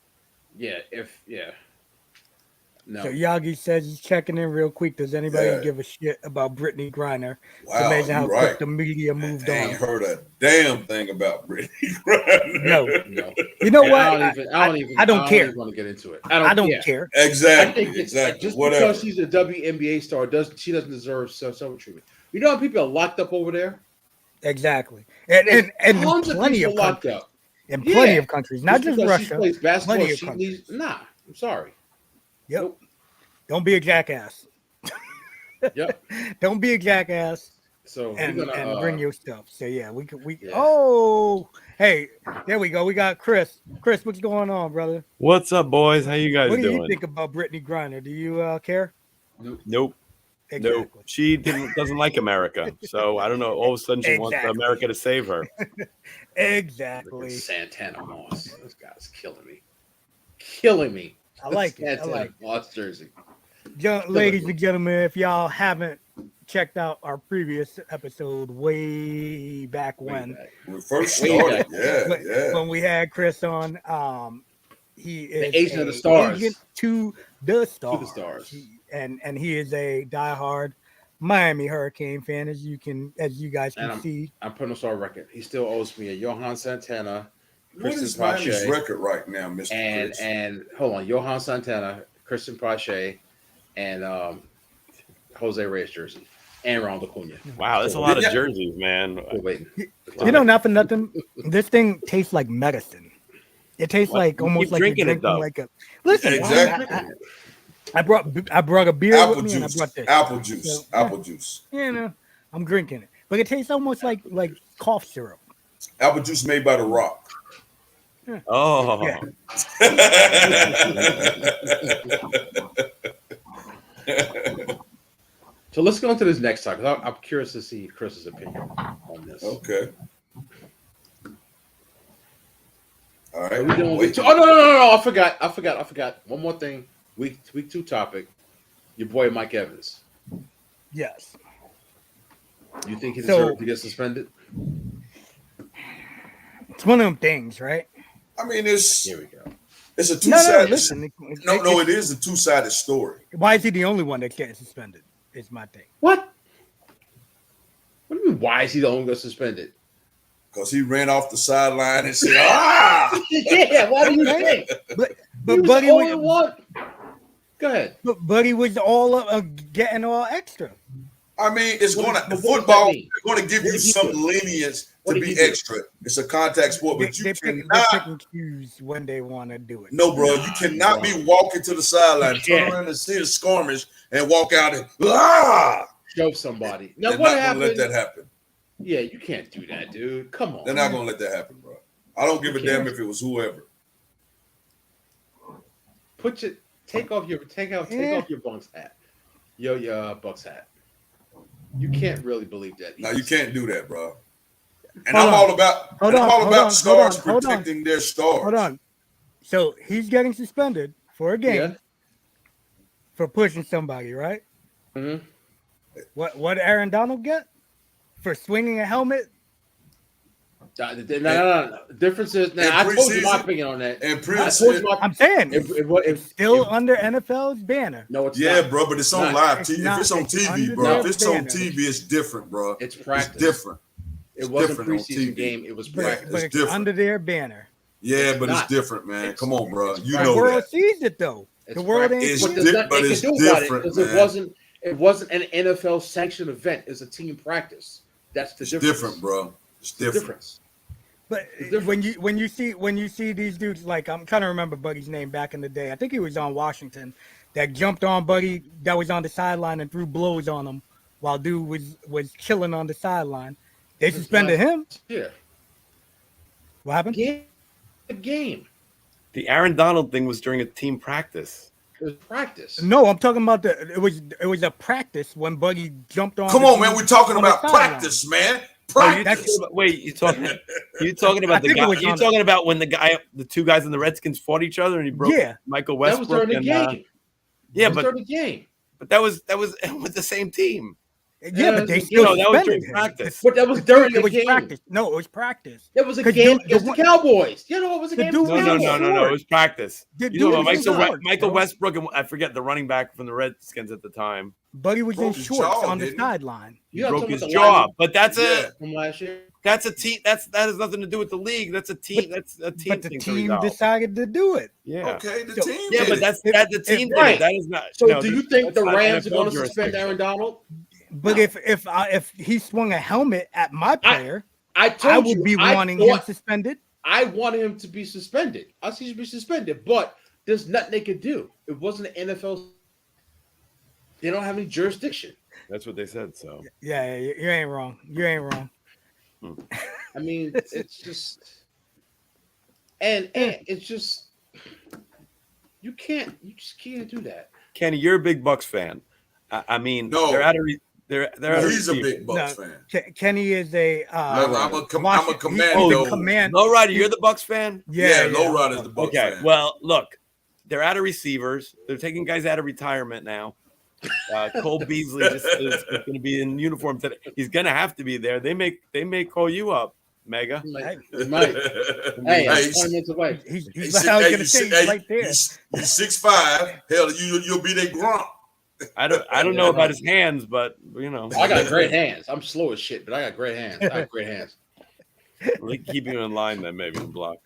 No. So Yagi says he's checking in real quick. Does anybody give a shit about Brittany Griner? Wow, it's amazing how quick the media moved on. I ain't heard a damn thing about Brittany Griner. No. You know what? I don't care. Even want to get into it. I don't care. Exactly. I think exactly. Just Whatever. because she's a WNBA star, she doesn't deserve so treatment. You know how people are locked up over there? Exactly. And plenty of locked countries. up. In plenty of countries, not just Russia. She plays basketball. Plenty of countries. I'm sorry. Yep. Nope. Don't be a jackass. Yep. Don't be a jackass. So and bring your stuff. So Yeah. Oh, hey, there we go. We got Chris. Chris, what's going on, brother? What's up, boys? How you guys doing? What do you think about Brittany Griner? Do you care? Nope. Exactly. Nope. She doesn't like America, so I don't know. All of a sudden, she wants America to save her. Exactly. Santana Moss. This guy's killing me. I like it. Santana Moss jersey. Ladies and gentlemen, if y'all haven't checked out our previous episode way back when we first started, when we had Chris on, he is the agent of the stars. Agent to the stars. And he is a diehard Miami Hurricane fan, as you guys can see. I'm putting this on record. He still owes me a Johan Santana. What is Miami's record right now, Mr. Chris? And hold on, Johan Santana, Christian Pache, and Jose Reyes jersey, and Ronald Acuna. Wow, that's a lot of jerseys, man. Not for nothing. This thing tastes like medicine. It tastes like almost like drinking you're it though. Like a listen. Exactly. I brought a beer with me, and I brought this apple juice. Apple juice. I'm drinking it, but it tastes almost like cough syrup. Apple juice made by The Rock. Oh. Yeah. So let's go into this next topic. I'm curious to see Chris's opinion on this. Okay. All right. No! I forgot. One more thing. Week 2 topic. Your boy Mike Evans. Yes. You think he So- deserved to get suspended? It's one of them things, right? I mean, Here we go. it's a No, two-sided. listen. It is a two-sided story. Why is he the only one that's getting suspended? Is my thing. What? What do you mean? Why is he the only one suspended? Because he ran off the sideline and said, "Ah!" Yeah, why do you think? But He was Buddy the only was, one. Go ahead. but Buddy was all getting all extra. I mean, it's What gonna does that football. mean? They're going to give What you did he some do? lenience What to did be he do? extra. It's a contact sport, but you They cannot. pick and choose when they want to do it. No, bro, you cannot be walking to the sideline, You turn can't. around and see a skirmish, and walk out and ah. Show somebody. Now They're what not gonna happened? let that happen. Yeah, you can't do that, dude. Come on. They're not gonna let that happen, bro. I don't give a You damn can't. if it was whoever. Take off your Bucks hat. Your Bucks hat. You can't really believe that. No, you can't do that, bro. And Hold I'm on. all about Hold on, stars hold on. protecting their stars. Hold on. So he's getting suspended for a game Yeah. for pushing somebody, right? Mm-hmm. What did Aaron Donald get for swinging a helmet? No. The difference is now. In I told you my preseason- opinion on that. And I Prince told you said, my. I'm saying It's still under NFL's banner. No, it's yeah, not. bro, but it's on Not- live it's TV. If not- it's on it's TV, under bro, their if it's on banner. TV, it's different, bro. It's practice. It's different. It It's wasn't different on preseason TV. game. It was But, practice. but it's different. under their banner. Yeah, It's but not. it's different, man. It's- Come on, bro. it's You The know world that. sees it though. It's The world ain't It's What seeing there's it. nothing but they it's can do about it different, because man. it wasn't an NFL sanctioned event. It's a team practice. That's the It's difference. different, bro. It's The different. difference. But It's different. when you see these dudes, like I'm trying to remember Buddy's name back in the day. I think he was on Washington that jumped on Buddy that was on the sideline and threw blows on him while dude was chilling on the sideline. They suspended him. Yeah. What happened? Game. The Aaron Donald thing was during a team practice. It was practice. No, I'm talking about it was a practice when Buddy jumped on. Come the on, man. dude We're talking on the about sideline. practice, man. Oh, you Practice. talking about, wait, you talking about I the think it guy? was You on talking about when the two guys in the Redskins fought each other and he broke Yeah. Michael That was Westbrook during the and game. yeah, That was but during the game. that was with the same team. Yeah, but they No, still that was suspended during him. practice. But that was during It the was game. practice. No, it was practice. That was a 'Cause game the against the one- Cowboys. You know, it was a The game. dude against the was No, Cowboys. it was practice. The You dude know was in Michael shorts, Michael bro. Westbrook and I forget the running back from the Redskins at the time. Buddy was in Broke his shorts jaw, on the didn't he? sideline. You know, Broke talking his about the jaw, lineman but that's Yeah. from last year. That's a team. That has nothing to do with the league. That's a team. That's a team But the thing to team resolve. decided to do it. Yeah. Okay, the So- team. Yeah, did but it. that's the team did Right. it. That is not. So, no, do you that's think the not Rams are NFL going to suspend jurisdiction. Aaron Donald? But No. if he swung a helmet at my player, I told I you. would be I wanting him thought- suspended. I wanted him to be suspended. I see he should be suspended, but there's nothing they could do. It wasn't an NFL. They don't have any jurisdiction. That's what they said. So Yeah, you ain't wrong. You ain't wrong. I mean, it's just, and it's just, you just can't do that. Kenny, you're a big Bucks fan. I mean, No. they're at a they're at a He's a receiver. big Bucks No. fan. Kenny is a I'm a Washington- commando. he's a command. LowRyda, you're the Bucks fan. Yeah, LowRyda is the Bucks Okay, fan. well, look, they're out of receivers. They're taking guys out of retirement now. Cole Beasley just is going to be in uniform today. He's going to have to be there. They may call you up, Mega. He might. Hey, I'm 20 minutes away. He's He's like, I was gonna say he's right there. He's 6'5". Hell, you'll be their grunt. I don't know about his hands, but you know, I got great hands. I'm slow as shit, but I got great hands. I have great hands. like keeping him in line then maybe in block.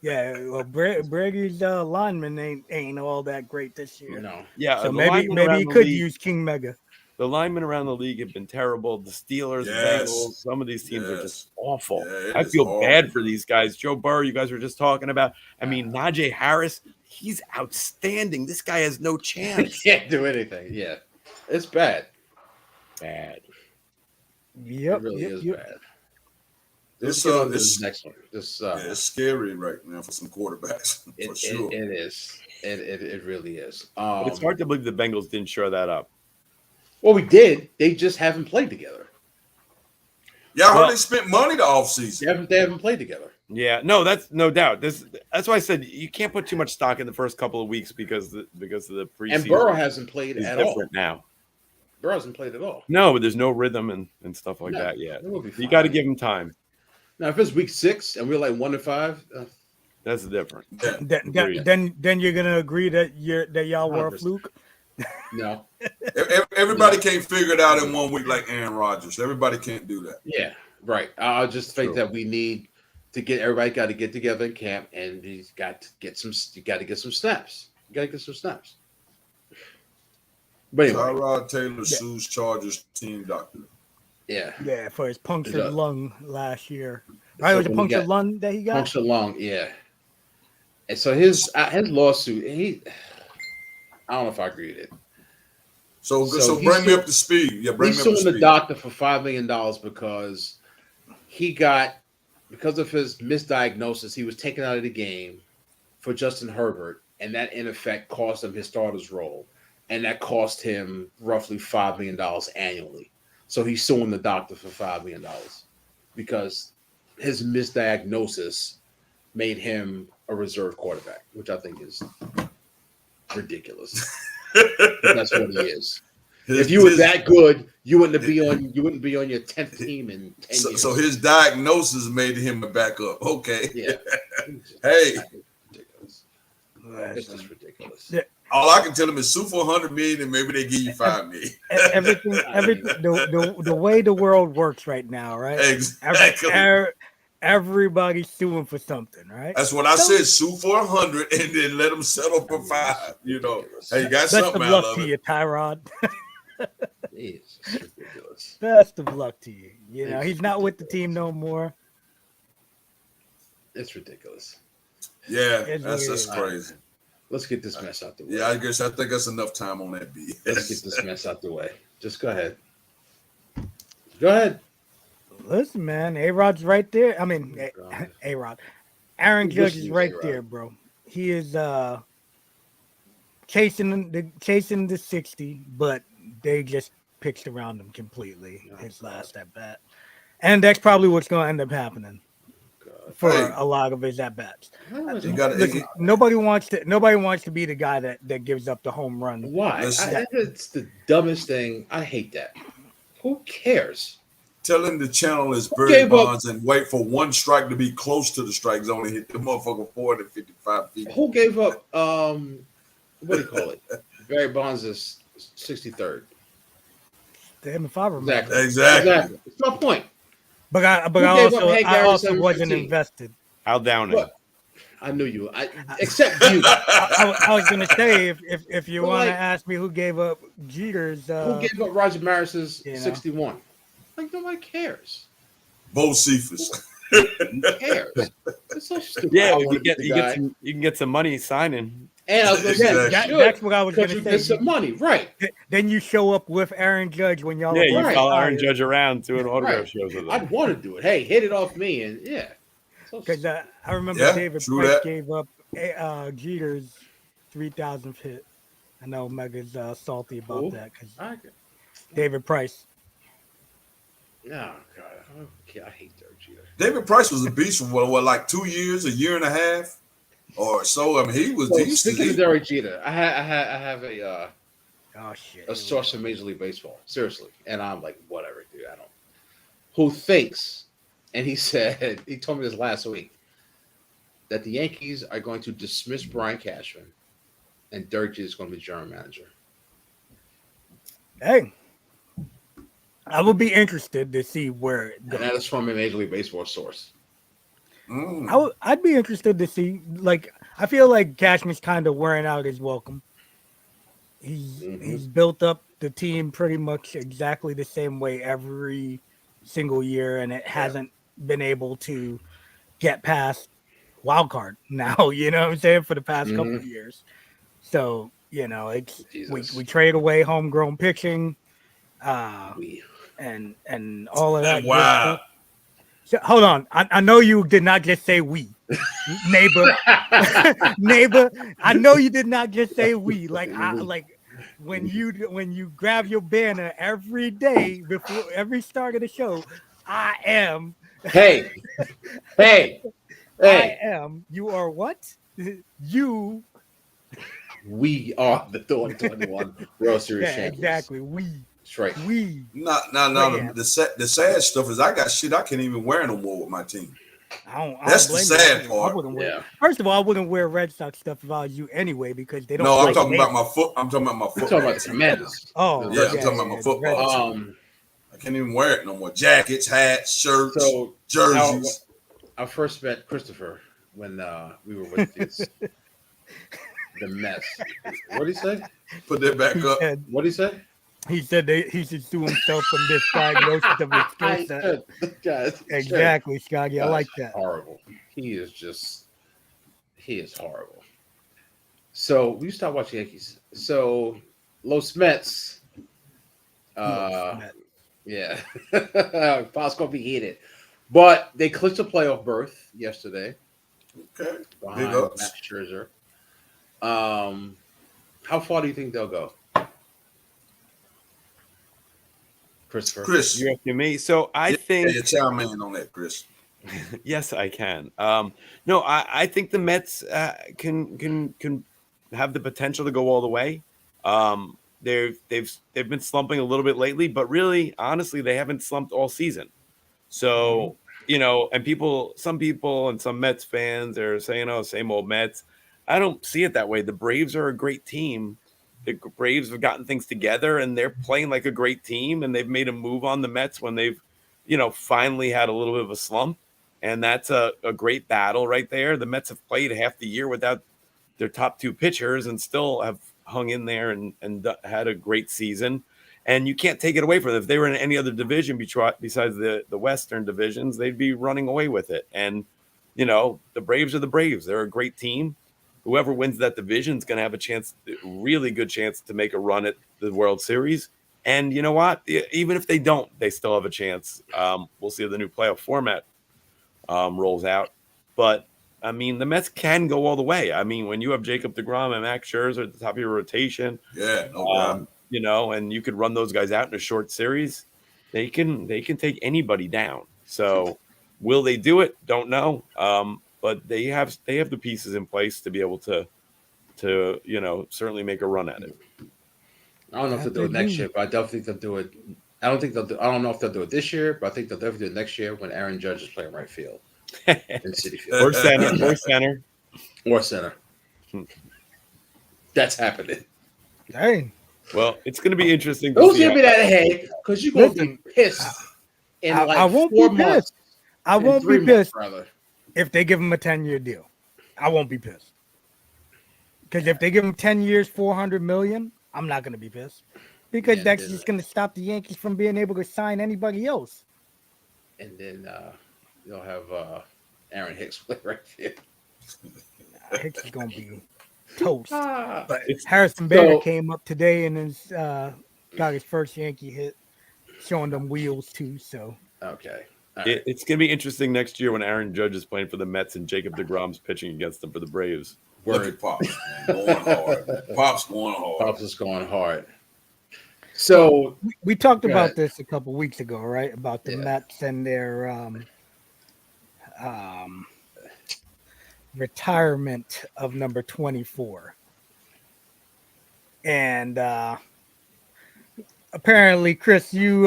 Yeah, well, Brady's lineman ain't all that great this year. No. Yeah, So the maybe linemen around he the could league- use King Mega. The linemen around the league have been terrible. The Steelers, Yes. the Bengals, some of these teams are Yes. just awful. Yeah, it I is feel horrible. bad for these guys. Joe Burrow, you guys were just talking about. I mean, Najee Harris, he's outstanding. This guy has no chance. Can't do anything. Yeah. It's bad. Bad. Yep. It really yep, is yep. bad. It's, Let's get on to it's- this next one. This Yeah, it's scary right now for some quarterbacks, for it, sure. it is. It really is. But it's hard to believe the Bengals didn't shore that up. Well, we did. They just haven't played together. Yeah, I heard Well- they spent money the offseason. They haven't played together. Yeah, no, that's no doubt. That's why I said you can't put too much stock in the first couple of weeks because of the preseason And Burrow hasn't played is at all. different now. Burrow hasn't played at all. No, but there's no rhythm and stuff like No, that yet. it will be You got to fine. give him time. Now, if it's week 6 and we're like 1-5, That's different. Yeah. Then you're gonna agree that y'all were a 100%. fluke. no. Everybody can't figure it out in 1 week like Aaron Rodgers. Everybody can't do that. Yeah, right. I just think True. that we need to get everybody got to get together in camp, and he's got to get some. You got to get some snaps. You got to get some snaps. But anyway, Tyrod Taylor sues Chargers team doctor. yeah, Yeah, for his punctured Yeah. lung last year. Right, So it was a when he punctured got lung that he got. punctured lung. Yeah, and so his lawsuit. I don't know if I agree with it. So So bring me he's up to speed. Yeah, bring He's me up to suing the speed. doctor for $5 million because because of his misdiagnosis, he was taken out of the game for Justin Herbert, and that in effect cost him his starter's role, and that cost him roughly $5 million annually. So he's suing the doctor for $5 million because his misdiagnosis made him a reserve quarterback, which I think is ridiculous. But that's what he is. If you were that good, you wouldn't be on your 10th team in 10 years. So his diagnosis made him a backup. Okay. Yeah. Hey, Ridiculous. It's just ridiculous. Yeah. all I can tell him is sue for $100 million and maybe they give you $5 million. Everything, the way the world works right now, right? Exactly. Everybody's suing for something, right? That's what I said. Sue for 100 and then let them settle for 5. You know, hey, you got Best of something out luck of to it. you, Tyrod. It's ridiculous. Best of luck to you. You know, he's not with the team no more. It's ridiculous. Yeah, It's that's weird. crazy. Let's get this mess out the way. Yeah, I think that's enough time on that beat. Let's get this mess out the way. Just go ahead. Go ahead. Listen, man, A-Rod's right there. I mean, God. A-Rod. Aaron Who Judge wishes is he right was there, A-Rod? bro. He is chasing the 60, but they just pitched around him completely his last at bat. And that's probably what's going to end up happening God. for Hey. a lot of his at bats. You gotta- Listen, nobody wants to be the guy that gives up the home run. Why? Listen. It's the dumbest thing. I hate that. Who cares? Tell him to channel his Who Barry gave up- Bonds and wait for one strike to be close to the strike zone and hit the motherfucker 455 feet. Who gave up? What do you call it? Barry Bonds is 63rd. Damn, if I remember. Exactly. Exactly. It's my point. But I Who gave up Hank I Aaron also wasn't 715? invested. How down it? What? I knew you. Except you. I was gonna say if you But want to like- ask me who gave up Jeter's, Who gave up Roger Maris's you know. 61? Like nobody cares. Bo Cephas. Who cares? It's so stupid. Yeah, I you wanna get be you the get guy. some, you can get some money signing. And I was going to say, Exactly. you that's should, what I was because gonna you say. get some money, right? Then you show up with Aaron Judge when y'all Yeah, you Right. follow Aaron Judge around doing autograph Right. shows with him. I'd want to do it. Hey, hit it off me, and yeah. So Because I remember Yeah, David true Price that. gave up Jeter's 3,000th hit. I know Mega's salty about Who? that because I, David Price. oh God, I hate Derek Jeter. David Price was a beast for what, like 2 years, a year and a half, or so. I mean, he was So, decent. speaking of Derek Jeter, I have a Oh shit! source from Major League Baseball, seriously, and I'm like, whatever, dude. I don't. Who thinks? And he said he told me this last week that the Yankees are going to dismiss Brian Cashman, and Derek Jeter is going to be general manager. Hey, I would be interested to see where. And that is from a Major League Baseball source. I'd be interested to see. Like, I feel like Cashman's kind of wearing out his welcome. He's built up the team pretty much exactly the same way every single year, and it hasn't been able to get past wild card now. You know what I'm saying, for the past couple of years. So you know, it's we trade away homegrown pitching, and all of that. Wow. Good stuff. So, hold on, I know you did not just say we, neighbor. Neighbor, I know you did not just say we. Like when you grab your banner every day before every start of the show, I am. Hey. I am. You are what? You. We are the 2021 World Series Yeah, champions. exactly. We That's right. We No. Yeah. The sad stuff is I got shit I can't even wear no more with my team. I don't That's the blame sad you. part. I wouldn't wear. Yeah. First of all, I wouldn't wear Red Sox stuff if I was you anyway because they don't. No, I'm play talking about games. my foot. I'm talking about my We're foot. talking about the Commanders. Oh, Yeah, I'm talking about my the football Red team. I can't even wear it no more. Jackets, hats, shirts, So jerseys. I first met Christopher when we were with the Mets. What did he say? Put that back up. What did he say? He said he should sue himself for misdiagnosis of his skill set. Guys, Exactly, Scotty. I like that. Horrible. He is horrible. So we stopped watching Yankees. So Los Mets. Yeah. Pascal be heated. But they clinched a playoff berth yesterday. Okay. Behind Big ups. Max Scherzer. How far do you think they'll go? Christopher. Chris. You asking me? So I think you chime in on that, Chris. yes, I can. No, I think the Mets can have the potential to go all the way. They've been slumping a little bit lately, but really, honestly, they haven't slumped all season. So and some people and some Mets fans are saying, "Oh, same old Mets." I don't see it that way. The Braves are a great team. The Braves have gotten things together, and they're playing like a great team. And they've made a move on the Mets when they've, finally had a little bit of a slump. And that's a great battle right there. The Mets have played half the year without their top two pitchers and still have hung in there and had a great season. And you can't take it away from them. If they were in any other division besides the Western divisions, they'd be running away with it. And, the Braves are the Braves. They're a great team. Whoever wins that division is going to have really good chance to make a run at the World Series. And you know what? Even if they don't, they still have a chance. We'll see if the new playoff format rolls out. But, I mean, the Mets can go all the way. I mean, when you have Jacob deGrom and Max Scherzer at the top of your rotation, yeah, no doubt. And you could run those guys out in a short series, they can take anybody down. So will they do it? Don't know. But they have the pieces in place to be able to certainly make a run at it. I don't know if they'll do it next year, but I definitely think they'll do it. I don't know if they'll do it this year, but I think they'll definitely do it next year when Aaron Judge is playing right field in City Field or center. That's happening. Hey, well, it's going to be interesting. Don't give me that head because you're going to be pissed in I won't 4 be months. pissed. I won't be 3 pissed months, if they give him a 10-year deal. I won't be pissed. Because if they give him 10 years, $400 million, I'm not going to be pissed. Because that's just going to stop the Yankees from being able to sign anybody else. And then you'll have Aaron Hicks play right field. Hicks is going to be toast. But Harrison Bader came up today and got his first Yankee hit, showing them wheels too. So okay. It's going to be interesting next year when Aaron Judge is playing for the Mets and Jacob deGrom's pitching against them for the Braves. Look at Pops, man, going hard. Pops going hard. Pops is going hard. So we talked about this a couple weeks ago, right? About the Mets and their retirement of number 24. And apparently, Chris, you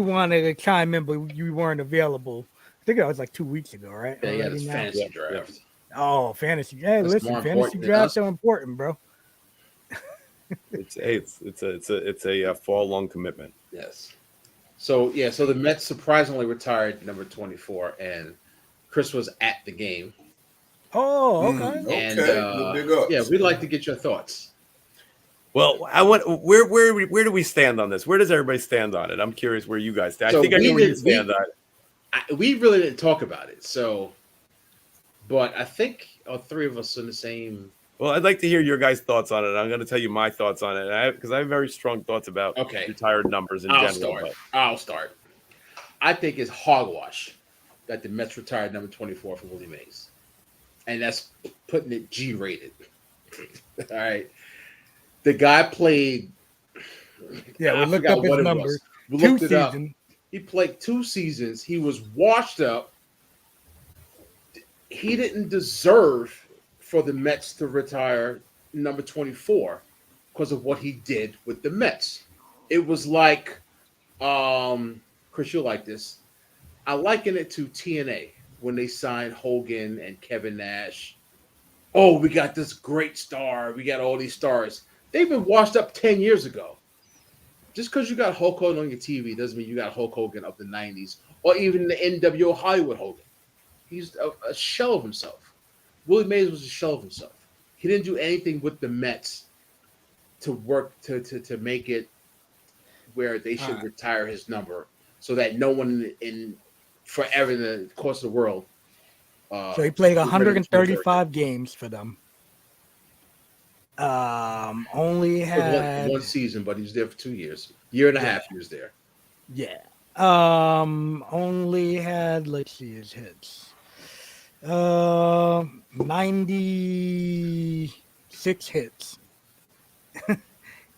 wanted to chime in, but you weren't available. I think that was like 2 weeks ago, right? Yeah, this fantasy draft. Oh, fantasy! Hey, That's listen, fantasy drafts are important, bro. It's a fall long commitment. Yes. So the Mets surprisingly retired number 24, and Chris was at the game. Oh, okay. And we'd like to get your thoughts. Well, where do we stand on this? Where does everybody stand on it? I'm curious where you guys stand. I think I know where you stand on it. We really didn't talk about it, but I think all three of us are in the same. Well, I'd like to hear your guys' thoughts on it. I'm going to tell you my thoughts on it because I have very strong thoughts about retired numbers in general. I'll start. I think it's hogwash that the Mets retired number 24 for Willie Mays, and that's putting it G-rated. All right, the guy played. Yeah, we looked up his numbers. We looked it up. He played 2 seasons. He was washed up. He didn't deserve for the Mets to retire number 24 because of what he did with the Mets. It was like, Chris, you'll like this. I liken it to TNA when they signed Hogan and Kevin Nash. Oh, we got this great star. We got all these stars. They've been washed up 10 years ago. Just because you got Hulk Hogan on your TV doesn't mean you got Hulk Hogan of the 90s or even the NWO Hollywood Hogan. He's a shell of himself. Willie Mays was a shell of himself. He didn't do anything with the Mets to work to make it where they should retire his number so that no one in forever in the course of the world. So he played 135 games for them. Only had one season, but he was there for 2 years. Year and a half he was there. Yeah. Only had, let's see his hits. 96 hits.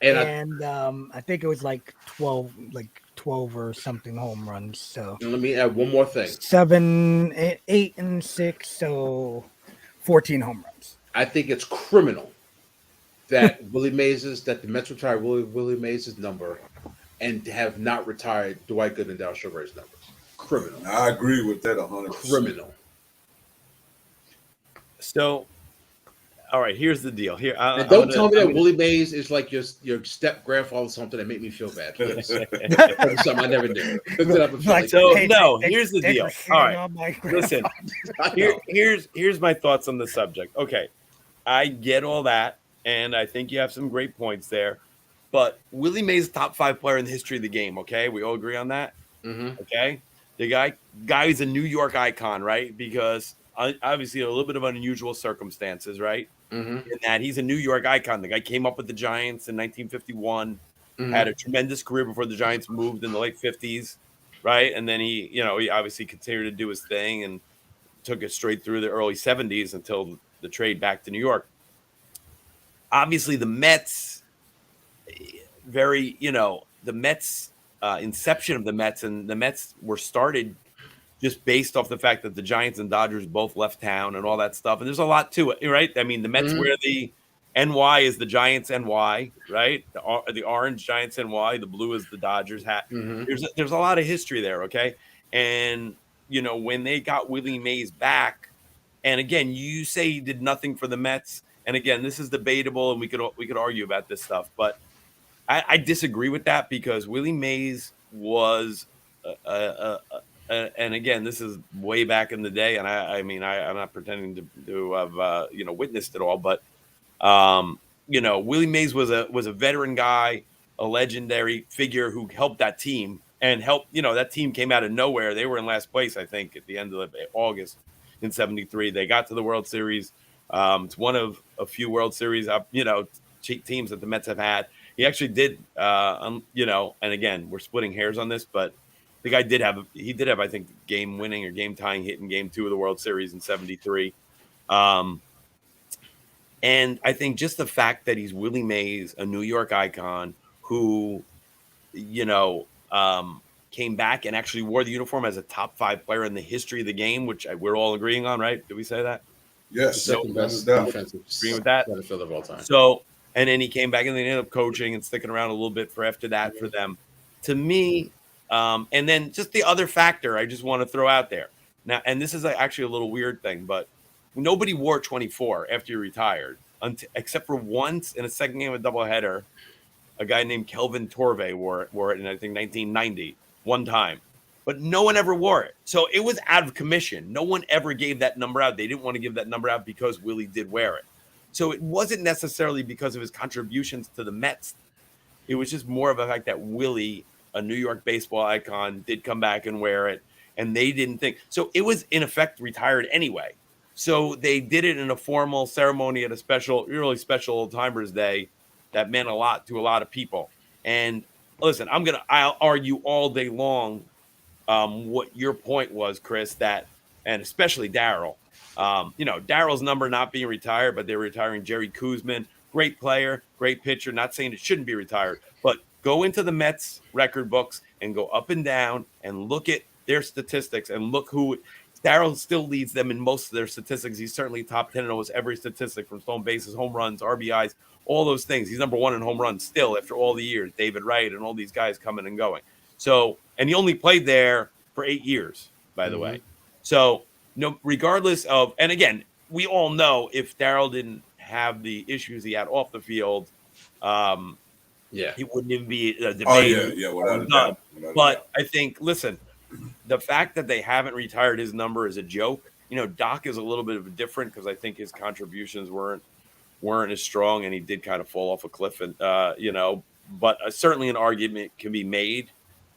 And I think it was like 12 or something home runs. So let me add one more thing. 7, 8, and 6, so 14 home runs. I think it's criminal that that the Mets retired Willie Mays' number and have not retired Dwight Gooden and Darryl Sugar's numbers. Criminal. I agree with that 100%. Criminal. So, all right, here's the deal. Here, and don't tell me that Willie Mays is like your step grandfather, something that made me feel bad. Something I never did. Here's the deal. All right, listen. Here's my thoughts on the subject. Okay, I get all that, and I think you have some great points there. But Willie Mays is top 5 player in the history of the game. Okay, we all agree on that. Mm-hmm. Okay, the guy is a New York icon, right? Because obviously a little bit of unusual circumstances, right? Mm-hmm. In that he's a New York icon. The guy came up with the Giants in 1951, had a tremendous career before the Giants moved in the late 50s, right? And then he obviously continued to do his thing and took it straight through the early 70s until the trade back to New York. Obviously, the Mets, inception of the Mets, and the Mets were started just based off the fact that the Giants and Dodgers both left town and all that stuff. And there's a lot to it, right? I mean, the Mets wear the NY is the Giants NY, right? The orange Giants NY, the blue is the Dodgers hat. Mm-hmm. There's a lot of history there, okay? And, when they got Willie Mays back, and again, you say he did nothing for the Mets. And again, this is debatable, and we could argue about this stuff. But I disagree with that because Willie Mays was and again, this is way back in the day, and I'm not pretending to have witnessed it all, but Willie Mays was a veteran guy, a legendary figure who helped that team and helped. That team came out of nowhere. They were in last place, I think, at the end of August in '73. They got to the World Series. It's one of a few World Series teams that the Mets have had. He actually did, and again, we're splitting hairs on this, but the guy did have, I think, game winning or game tying hit in Game 2 of the World Series in '73. And I think just the fact that he's Willie Mays, a New York icon who, came back and actually wore the uniform as a top 5 player in the history of the game, which we're all agreeing on, right? Did we say that? Yes. Second best agreeing with that. Of all time. So, and then he came back and they ended up coaching and sticking around a little bit for after that for them. To me, and then just the other factor I just want to throw out there now, and this is actually a little weird thing, but nobody wore 24 after he retired, except for once in a second game of doubleheader, a guy named Kelvin Torvey wore it in, I think, 1990, one time. But no one ever wore it. So it was out of commission. No one ever gave that number out. They didn't want to give that number out because Willie did wear it. So it wasn't necessarily because of his contributions to the Mets. It was just more of a fact that Willie, a New York baseball icon, did come back and wear it. And they didn't think. So it was, in effect, retired anyway. So they did it in a formal ceremony at a really special Old Timers Day that meant a lot to a lot of people. And listen, I'll argue all day long what your point was, Chris, and especially Darryl. Darryl's number not being retired, but they're retiring Jerry Koosman. Great player, great pitcher. Not saying it shouldn't be retired, but go into the Mets record books and go up and down and look at their statistics and look who Darryl still leads them in most of their statistics. He's certainly top 10 in almost every statistic, from stolen bases, home runs, RBIs, all those things. He's number one in home runs still after all the years. David Wright and all these guys coming and going. So, and he only played there for 8 years, by the way. So, no, regardless of, and again, we all know if Darryl didn't have the issues he had off the field, he wouldn't even be a debate. Oh yeah, without a doubt. But I think, listen, the fact that they haven't retired his number is a joke. You know, Doc is a little bit of a different because I think his contributions weren't as strong, and he did kind of fall off a cliff. And you know, but certainly an argument can be made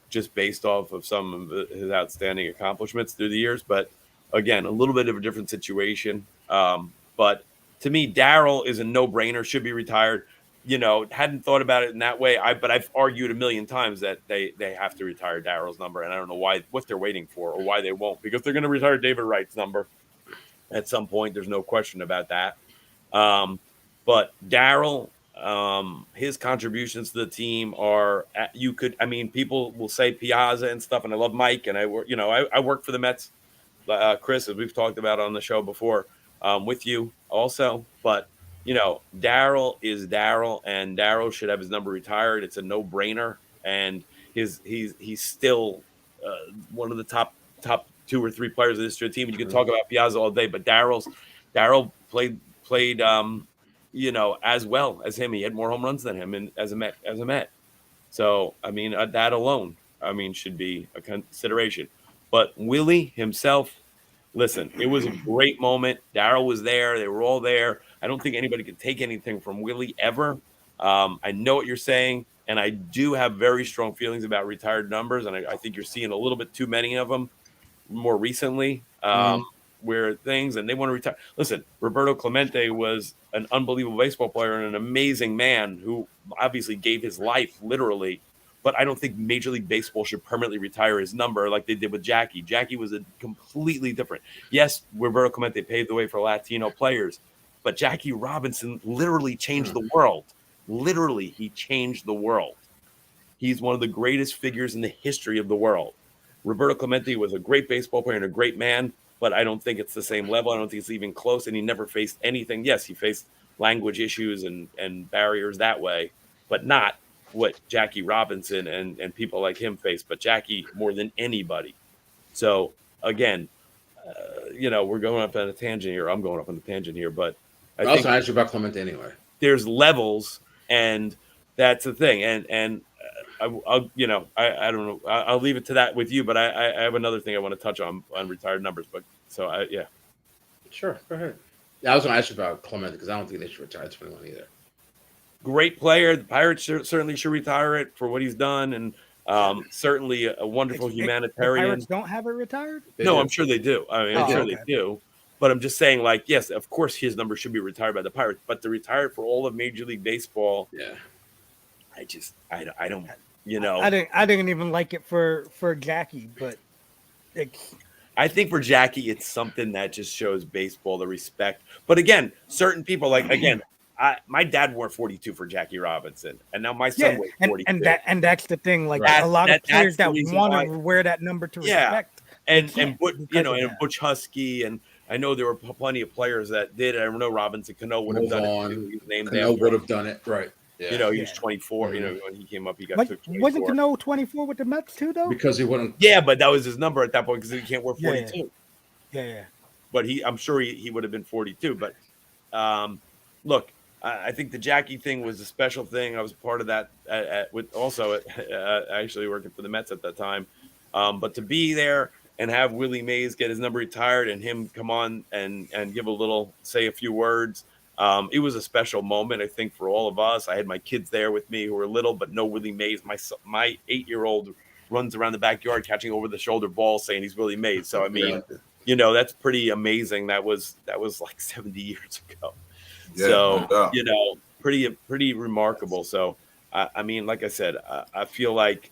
just based off of some of his outstanding accomplishments through the years. But again, a little bit of a different situation. But to me, Darryl is a no-brainer. Should be retired. You know, hadn't thought about it in that way. But I've argued a million times that they have to retire Darryl's number, and I don't know what they're waiting for or why they won't, because they're going to retire David Wright's number at some point. There's no question about that. But Darryl, his contributions to the team are people will say Piazza and stuff, and I love Mike, and I work for the Mets, Chris, as we've talked about on the show before, with you also, but. You know, Darryl is Darryl, and Darryl should have his number retired. It's a no-brainer, and he's still one of the top 2 or 3 players of this team. And you can talk about Piazza all day, but Darryl played as well as him. He had more home runs than him, and as a Met. So I mean, that alone, should be a consideration. But Willie himself. Listen, it was a great moment. Darryl was there. They were all there. I don't think anybody could take anything from Willie ever. I know what you're saying, and I do have very strong feelings about retired numbers, and I think you're seeing a little bit too many of them more recently, where things, and they want to retire. Listen, Roberto Clemente was an unbelievable baseball player and an amazing man who obviously gave his life literally. But I don't think Major League Baseball should permanently retire his number like they did with Jackie. Jackie was a completely different. Yes, Roberto Clemente paved the way for Latino players, but Jackie Robinson literally changed the world. Literally, he changed the world. He's one of the greatest figures in the history of the world. Roberto Clemente was a great baseball player and a great man, but I don't think it's the same level. I don't think it's even close, and he never faced anything. Yes, he faced language issues and barriers that way, but not what Jackie Robinson and people like him face, but Jackie more than anybody. So again, we're going up on a tangent here. I'm going up on a tangent here, but I also asked you about Clemente anyway. There's levels, and that's the thing. And I don't know. I'll leave it to that with you, but I have another thing I want to touch on retired numbers. But Sure, go ahead. Yeah, I was going to ask you about Clemente because I don't think they should retire 21 either. Great player. The Pirates certainly should retire it for what he's done, and certainly a wonderful humanitarian. The Pirates don't have it retired? I'm sure they do. I'm sure they do. But I'm just saying, like, yes, of course his number should be retired by the Pirates, but to retire it for all of Major League Baseball, I don't. I didn't even like it for Jackie, but I think for Jackie, it's something that just shows baseball the respect. But again, certain people my dad wore 42 for Jackie Robinson, and now my son wears 42. And that's the thing. Like a lot of players that want to wear that number to respect. And Butch Husky, and I know there were plenty of players that did. I know Robinson Cano would have done it. Cano would have done it, right? Yeah. He was 24. When he came up, he got took 24. Wasn't Cano 24 with the Mets too, though? Because he wouldn't. Yeah, but that was his number at that point because he can't wear 42. Yeah. But I'm sure he would have been 42. But look. I think the Jackie thing was a special thing. I was part of that actually working for the Mets at that time. But to be there and have Willie Mays get his number retired and him come on and give say a few words, it was a special moment, I think, for all of us. I had my kids there with me who were little, but no Willie Mays. My 8-year-old runs around the backyard catching over the shoulder balls saying he's Willie Mays. So, that's pretty amazing. That was like 70 years ago. Pretty remarkable. So, like I said, I feel like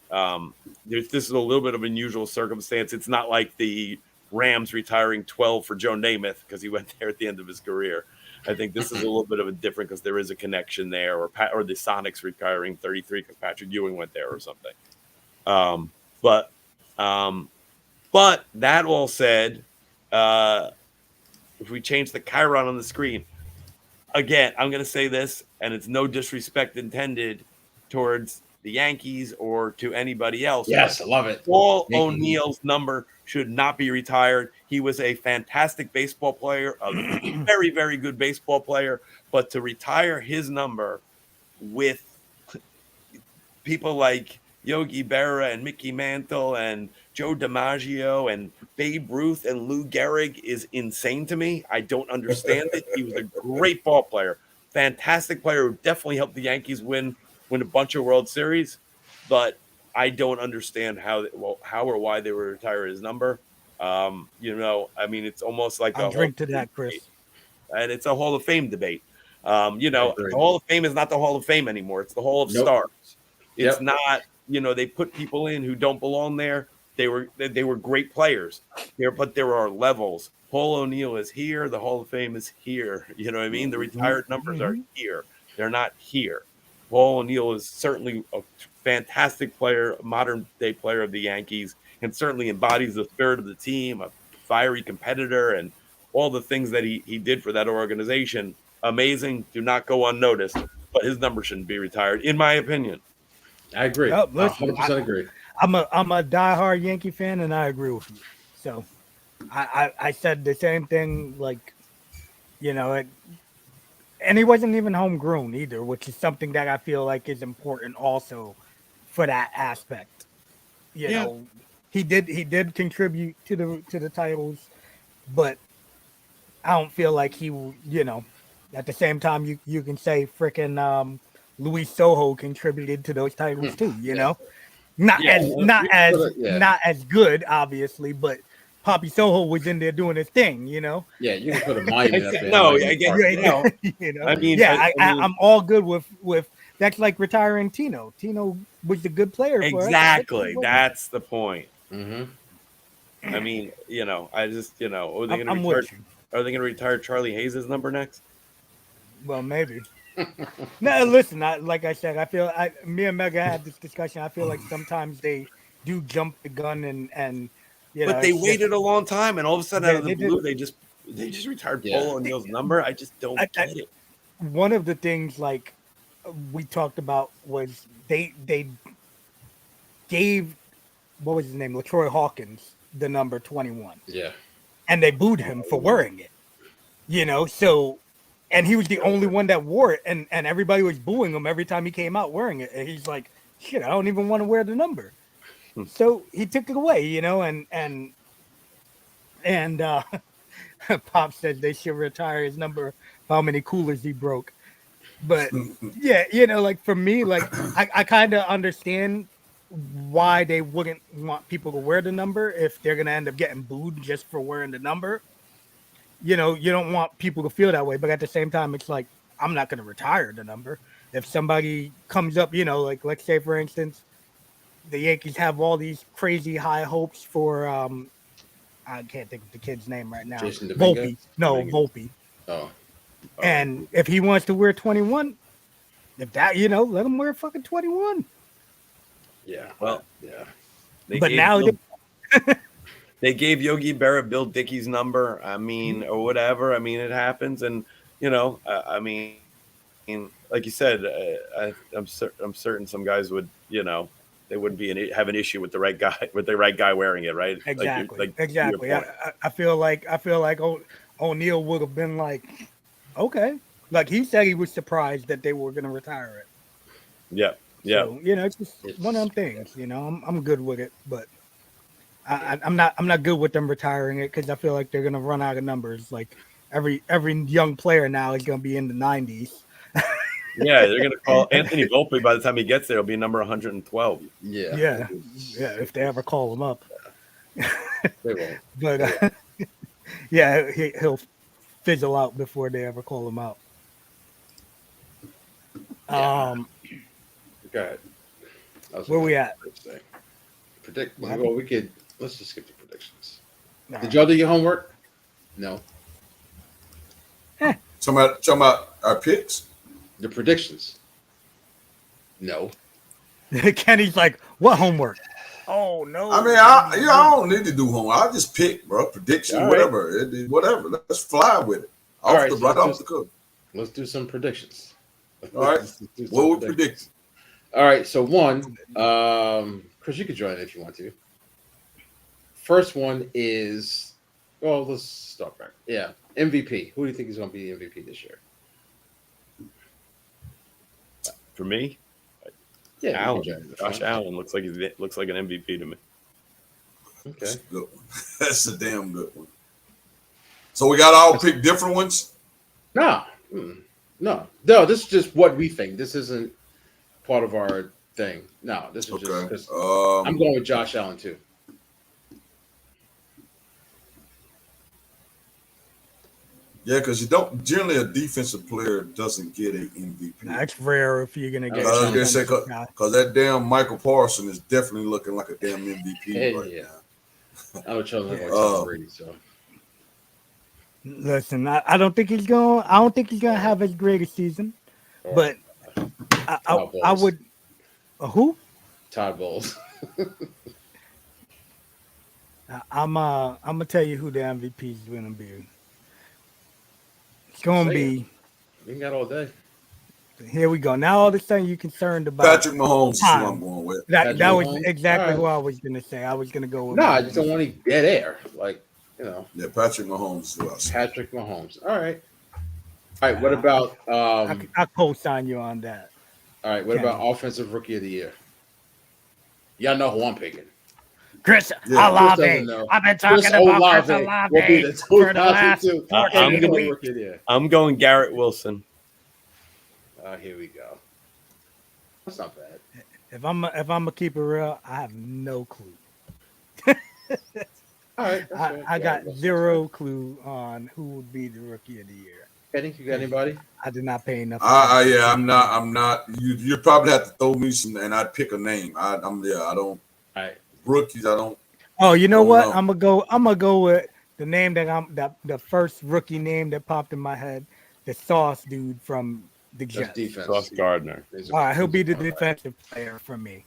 this is a little bit of an unusual circumstance. It's not like the Rams retiring 12 for Joe Namath because he went there at the end of his career. I think this is a little bit of a different because there is a connection there, or the Sonics retiring 33 because Patrick Ewing went there or something. But that all said, if we change the Chiron on the screen, again, I'm going to say this, and it's no disrespect intended towards the Yankees or to anybody else. Yes, I love it. Paul Thank you. O'Neill's number should not be retired. He was a fantastic baseball player, a very, very good baseball player. But to retire his number with people like Yogi Berra and Mickey Mantle and Joe DiMaggio and Babe Ruth and Lou Gehrig is insane to me. I don't understand it. He was a great ball player, fantastic player who definitely helped the Yankees win a bunch of World Series. But I don't understand how or why they would retire his number. You know, I mean, it's almost like I'll drink to that, Chris. And it's a Hall of Fame debate. You know, the Hall of Fame is not the Hall of Fame anymore. It's the Hall of Stars. It's not, you know, they put people in who don't belong there. They were great players there, but there are levels. Paul O'Neill is here. The Hall of Fame is here. You know what I mean? The retired numbers are here. They're not here. Paul O'Neill is certainly a fantastic player, modern day player of the Yankees, and certainly embodies the spirit of the team, a fiery competitor, and all the things that he did for that organization. Amazing. Do not go unnoticed, but his number shouldn't be retired, in my opinion. I agree. Oh, listen, 100% agree. I'm a diehard Yankee fan, and I agree with you. So, I said the same thing. Like, you know, and he wasn't even homegrown either, which is something that I feel like is important also for that aspect. You know, he did contribute to the titles, but I don't feel like he, you know, at the same time you can say freaking Luis Sojo contributed to those titles too, you know. Not as good, obviously, but Poppy Soho was in there doing his thing, you know. Yeah, you can put a monument up there. No, I get you know. I mean, I'm all good with that's like retiring Tino. Tino was a good player. Exactly, that's the point. Mm-hmm. I mean, you know, I just, you know, are they I'm going with to you. Are they going to retire Charlie Hayes' number next? Well, maybe. No, listen. Like I said, I feel me and Mega had this discussion. I feel like sometimes they do jump the gun and you know. But they waited a long time, and all of a sudden, out of the blue, they just retired Paul O'Neill's number. I just don't get it. One of the things like we talked about was they gave, what was his name, LaTroy Hawkins, the number 21. Yeah. And they booed him for wearing it. You know, so. And he was the only one that wore it, and everybody was booing him every time he came out wearing it. And he's like, shit, I don't even want to wear the number. So he took it away, you know, and Pop said they should retire his number for how many coolers he broke. But yeah, you know, like for me, like I kind of understand why they wouldn't want people to wear the number if they're gonna end up getting booed just for wearing the number. You know, you don't want people to feel that way, but at the same time, it's like, I'm not going to retire the number. If somebody comes up, you know, like, let's say, for instance, the Yankees have all these crazy high hopes for, I can't think of the kid's name right now. Jason Dominguez? Volpe. No, Volpe. Oh. And if he wants to wear 21, if that, you know, let him wear fucking 21. Yeah. Well, yeah. But now they gave Yogi Berra Bill Dickey's number. I mean, or whatever. I mean, it happens, and you know, I mean, like you said, I'm certain some guys would, you know, they wouldn't have an issue with the right guy wearing it, right? Exactly. Exactly. I feel like O'Neill would have been like, okay, like he said he was surprised that they were going to retire it. Yeah. Yeah. So, you know, it's just one of them things. You know, I'm good with it, but. I'm not good with them retiring it because I feel like they're gonna run out of numbers. Like every young player now is gonna be in the 90s. Yeah, they're gonna call Anthony Volpe by the time he gets there. He'll be number 112. Yeah. If they ever call him up, they won't. But yeah, he'll fizzle out before they ever call him out. Go ahead. Where we at? Well, we could. Let's just skip the predictions. Did y'all do your homework? No. Talking about our picks? The predictions. No. Kenny's like, what homework? Oh no! I mean, I don't need to do homework. I just pick, bro. Prediction, All right. whatever, whatever. Let's fly with it. All right, Right off the cuff. Let's do some predictions. All right. Let's do some What we predictions. predict? All right, so one, Chris, you can join if you want to. First one is, well, let's start back. Yeah, MVP. Who do you think is going to be the MVP this year? For me, Yeah, Allen. you can join. Josh Allen looks like an MVP to me. Okay. That's a good one. That's a damn good one. So we got all pick different ones. No, no. This is just what we think. This isn't part of our thing. No, this is Okay. just. I'm going with Josh Allen too. Yeah, because you don't generally a defensive player doesn't get an MVP. That's rare if you're gonna get. I was gonna say because that damn Michael Parsons is definitely looking like a damn MVP right now. I was trying to like Tom Brady, so. Listen, I don't think he's going. I don't think he's gonna have as great a season, but I would. Who? Todd Bowles. I'm gonna tell you who the MVP is gonna be. It's gonna be. We got all day. Here we go. Now all of a sudden you're concerned about Patrick Mahomes is who I'm going with. That was Mahomes? exactly Right. who I was gonna say. I was gonna go with. No, I just don't want any dead air. Like, you know. Yeah, Patrick Mahomes is who I say. Patrick Mahomes. All right. All right. What about I co-sign you on that. all right, what about offensive rookie of the year? Y'all know who I'm picking. Chris Yeah. Olave. Chris doesn't know. I've been Chris talking about Olave Chris Olave will be the for the last 2002 I'm NFL gonna- rookie of the year. I'm going Garrett Wilson. Here we go. That's not bad. If I'm gonna keep it real, I have no clue. All right. that's fair. I got That's zero clue on who would be the rookie of the year. Kenny, you got anybody? I did not pay enough. Yeah, I'm not. You probably have to throw me some, and I'd pick a name. I don't. All right. Rookies, I don't. Oh, you know Oh, what? no. I'm gonna go with the name that the first rookie name that popped in my head, the Sauce dude from the That's Jets. defense. Sauce Gardner. All right, he'll be the defensive player for me.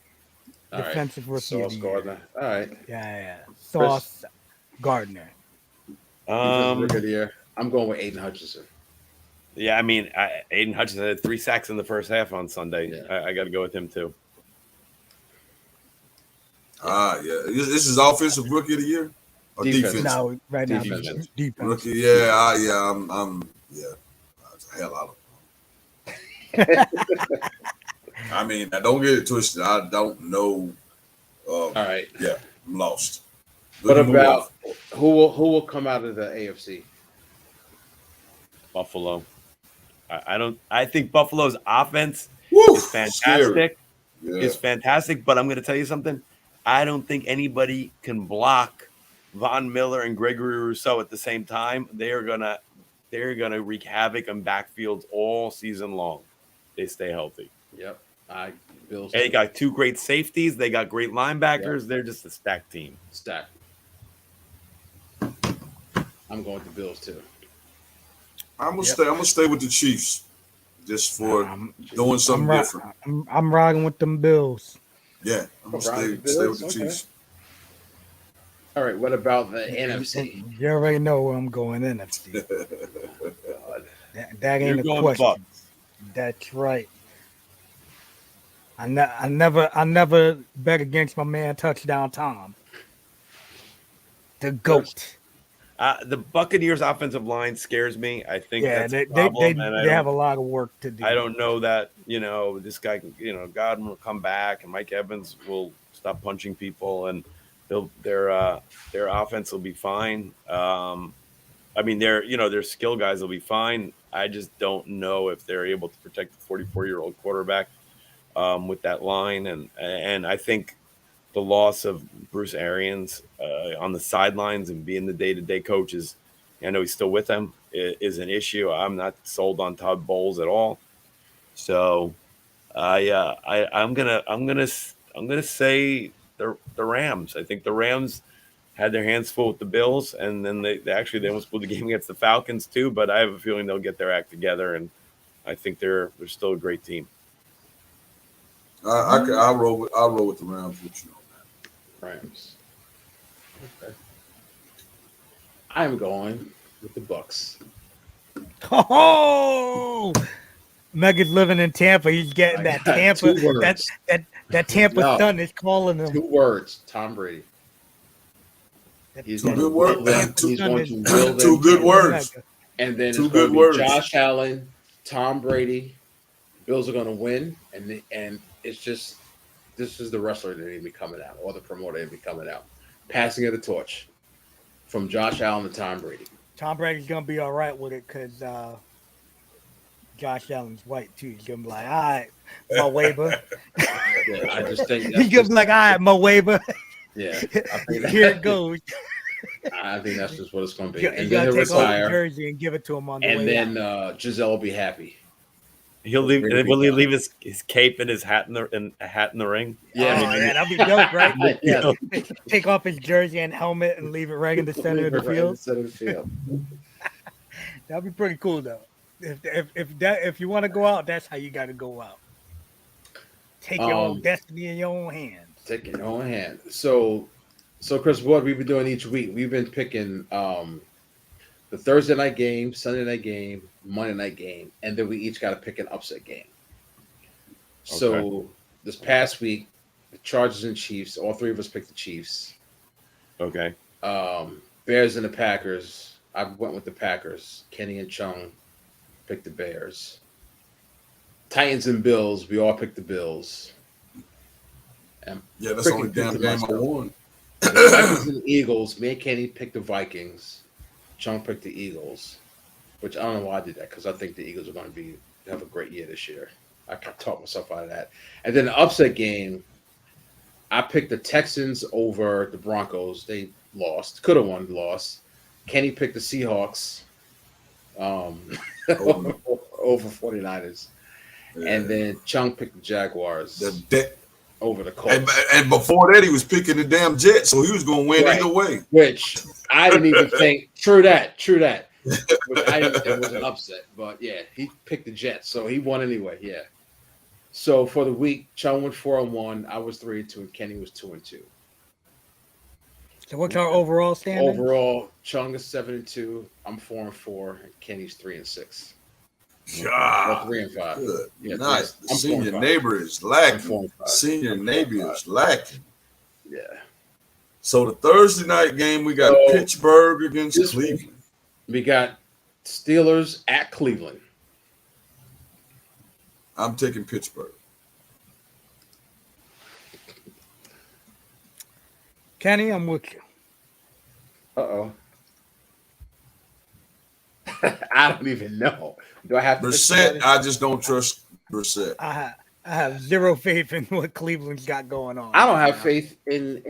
All right. Defensive rookie of Sauce the year. Gardner. All right. Yeah. Sauce Gardner. Defensive rookie of the year. I'm going with Aiden Hutchinson. Yeah, I mean, Aiden Hutchinson had 3 sacks in the first half on Sunday. Yeah. I got to go with him too. Yeah. This is offensive rookie of the year or Defense. defense? No, right now Defense. defense. Rookie. Yeah. I'm. Yeah. Hell, I don't. I mean, I don't get it twisted. I don't know. All right. Yeah, I'm lost. What Let me move about who will come out of the AFC? Buffalo. I think Buffalo's offense on. is fantastic. Yeah. Is fantastic, but I'm going to tell you something. I don't think anybody can block Von Miller and Gregory Rousseau at the same time. They're gonna wreak havoc on backfields all season long. They stay healthy. Yep. Bills. They got 2 great safeties. They got great linebackers. Yep. They're just a stacked team. Stack. I'm going with the Bills too. I'm gonna stay with the Chiefs, just for doing something different. I'm riding with them Bills. Yeah, I'm gonna Ride the stay with Bills, the okay. Chiefs. All right. What about the NFC? You already know where I'm going, NFC. God. That You're ain't a going question. Bucks. That's right. I never bet against my man Touchdown Tom. The GOAT. The Buccaneers' offensive line scares me. I think that's a they problem. and I have don't- a lot of work to do. I don't know that, this guy, Godwin will come back and Mike Evans will stop punching people and their offense will be fine. I mean, their skill guys will be fine. I just don't know if they're able to protect the 44-year-old quarterback with that line. And I think the loss of Bruce Arians on the sidelines and being the day-to-day coach is, I know he's still with them, is an issue. I'm not sold on Todd Bowles at all. So I'm gonna say the Rams. I think the Rams had their hands full with the Bills, and then they almost blew the game against the Falcons too. But I have a feeling they'll get their act together, and I think they're still a great team. I'll roll with the Rams with you on that. Rams. Okay. I'm going with the Bucks. Oh, Mega's living in Tampa. He's getting I that got Tampa. two words. That Tampa No. sun is calling him. 2 words. Tom Brady. He's going to will them. He's going to will them. 2 good words. And then 2 it's going good to be words. Josh Allen, Tom Brady. Bills are going to win, and it's just this is the wrestler that need to be coming out, or the promoter that need to be coming out, passing of the torch from Josh Allen to Tom Brady. Tom Brady's gonna be all right with it because Josh Allen's white too. He's gonna be like, all right, my waiver. Yeah, I just think He's gonna be like, all right, my waiver. Yeah, I think Here it goes. I think that's just what it's going to be. You And then gotta he'll take off the retire, jersey and give it to him on the and way then out. Giselle will be happy. He'll leave. Will he leave his cape and his hat in the ring? Yeah, Oh, yeah, that'd be dope, right? Yeah. Take off his jersey and helmet and leave it right in the center of the field. That'd be pretty cool, though. If you want to go out, that's how you got to go out. Take your own destiny in your own hands. Take it in your own hand. So Chris, what we've been doing each week, we've been picking the Thursday night game, Sunday night game, Monday night game, and then we each got to pick an upset game. So this past week, the Chargers and Chiefs, all 3 of us picked the Chiefs. Okay. Bears and the Packers. I went with the Packers. Kenny and Chung picked the Bears. Titans and Bills, we all picked the Bills. Yeah, that's the only damn game I won. The Vikings and the Eagles, me and Kenny picked the Vikings. Chung picked the Eagles, which I don't know why I did that because I think the Eagles are going to have a great year this year. I can talk myself out of that. And then the upset game, I picked the Texans over the Broncos. They lost. Could have won, lost. Kenny picked the Seahawks over 49ers. Yeah. And then Chung picked the Jaguars over the Colts. And before that, he was picking the damn Jets, so he was going to win either way. Which I didn't even think. True that. Which I didn't think was an upset. But, yeah, he picked the Jets, so he won anyway, yeah. So, for the week, Chung went 4-1. I was 3-2, and Kenny was 2-2. So what's our overall standing? Overall, Chung is 7-2. I'm 4-4, and Kenny's 3-6. Yeah, 3-5. Good. Yeah, nice. The senior 4-5. neighbor is lacking. Senior neighbor is lacking. Yeah. So the Thursday night game, we got Pittsburgh against Cleveland. We got Steelers at Cleveland. I'm taking Pittsburgh. Kenny, I'm with you. Uh-oh. I don't even know. Do I have to? Brissett, I just don't trust Brissett. I have zero faith in what Cleveland's got going on. I don't have faith in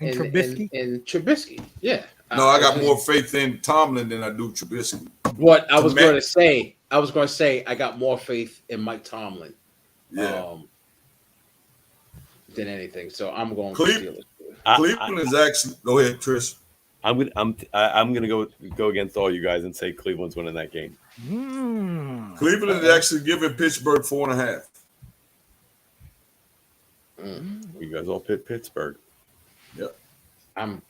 Trubisky. In Trubisky, yeah. No, I got more faith in Tomlin than I do Trubisky. What I was going to say, I got more faith in Mike Tomlin, than anything. So I'm going Cleveland. Cleveland is actually. Go ahead, Trish. I'm gonna go against all you guys and say Cleveland's winning that game. Cleveland is actually giving Pittsburgh 4.5. You guys all pick Pittsburgh. Yep. I'm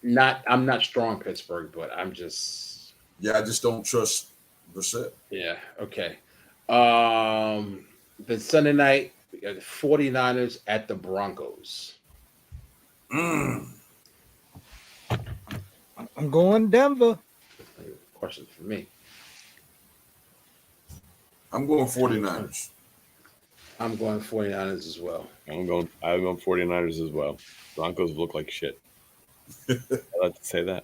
not strong Pittsburgh, but I'm just. Yeah, I just don't trust Brissett. Yeah. Okay. Then Sunday night, we got the 49ers at the Broncos. I'm going Denver. Question for me. I'm going 49ers. I'm going 49ers as well. I'm going 49ers as well. Broncos look like shit. I like to say that.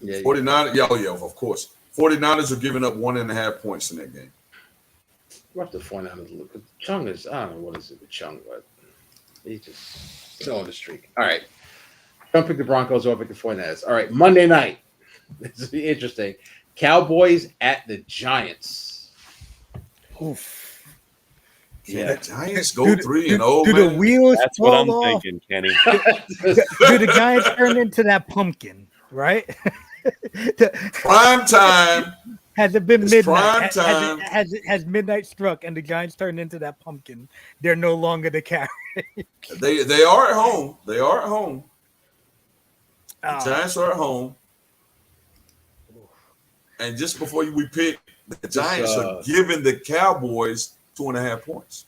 Yeah, 49ers, yeah, of course. 49ers are giving up 1.5 points in that game. We'll have to 49ers look. Chung is, I don't know what is it with Chung, but he's just still on the streak. All right. Don't pick the Broncos or pick the 49ers. All right, Monday night. This is interesting. Cowboys at the Giants. Oof. Yeah, the Giants go 3-0. Do the wheels That's what I'm fall off? thinking, Kenny. Do the Giants turn into that pumpkin, right? Prime time. Has it been It's midnight? prime time. Has midnight struck and the Giants turned into that pumpkin? They're no longer the carrot. They are at home. They are at home. The Oh, Giants are at home. And just before we pick, the Giants are giving the Cowboys 2.5 points.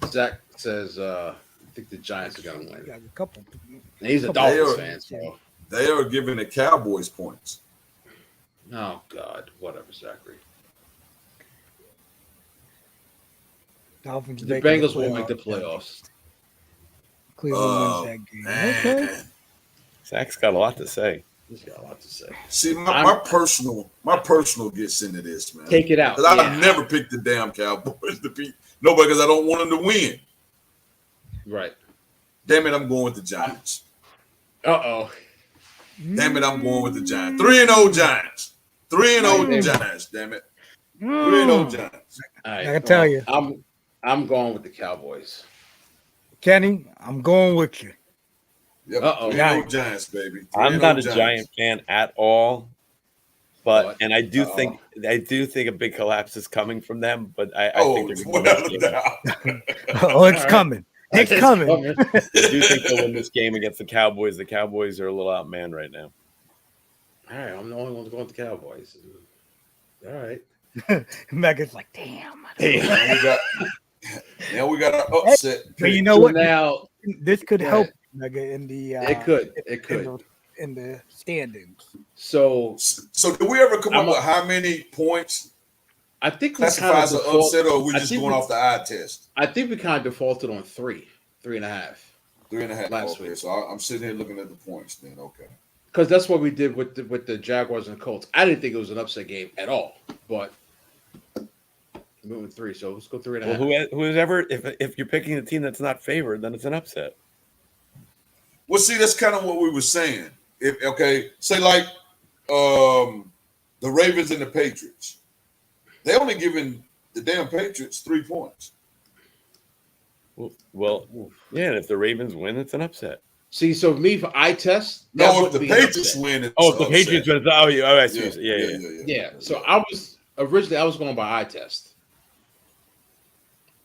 Zach says, I think the Giants are going to win. got a couple. And he's a Dolphins fan, so. They are giving the Cowboys points. Oh, God. Whatever, Zachary. Dolphins. The Bengals won't make the playoffs. Cleveland wins that game. Okay. Zach's got a lot to say. He's got a lot to say. See, my personal gets into this, man. Take it out. Because I've never picked the damn Cowboys to beat nobody because I don't want them to win. Right. Damn it, I'm going with the Giants. Uh-oh. Damn it, I'm going with the Giants. 3-0 Giants. 3-0 Giants, damn it. 3-0 Giants. All right, I can tell you. I'm going with the Cowboys. Kenny, I'm going with you. Yep. 3-0 Giants, baby. I'm not a Giant fan at all. But and I do think a big collapse is coming from them, but I think they're going to win this game. It's coming. It's coming. I do think they'll win this game against the Cowboys. The Cowboys are a little outmanned right now. All right, I'm the only one going with the Cowboys. All right. Megan's like, damn. Now we got an upset. But you know what? Now this could help Mega in the. It could. In the standings. So do we ever come up with how many points? I think classifies an upset, or are we just going off the eye test? I think we kind of defaulted on 3.5. 3.5 last week. week. So I'm sitting here looking at the points. Then okay. Because that's what we did with the Jaguars and Colts. I didn't think it was an upset game at all, but we went 3. So let's go 3.5. Well, whoever, if you're picking a team that's not favored, then it's an upset. Well, see, that's kind of what we were saying. Say like the Ravens and the Patriots. They only given the damn Patriots 3 points. Well, yeah, and if the Ravens win, it's an upset. See, so me for eye test. No, if the Patriots win, it's if the Patriots win, I see. Yeah. So I was going by eye test.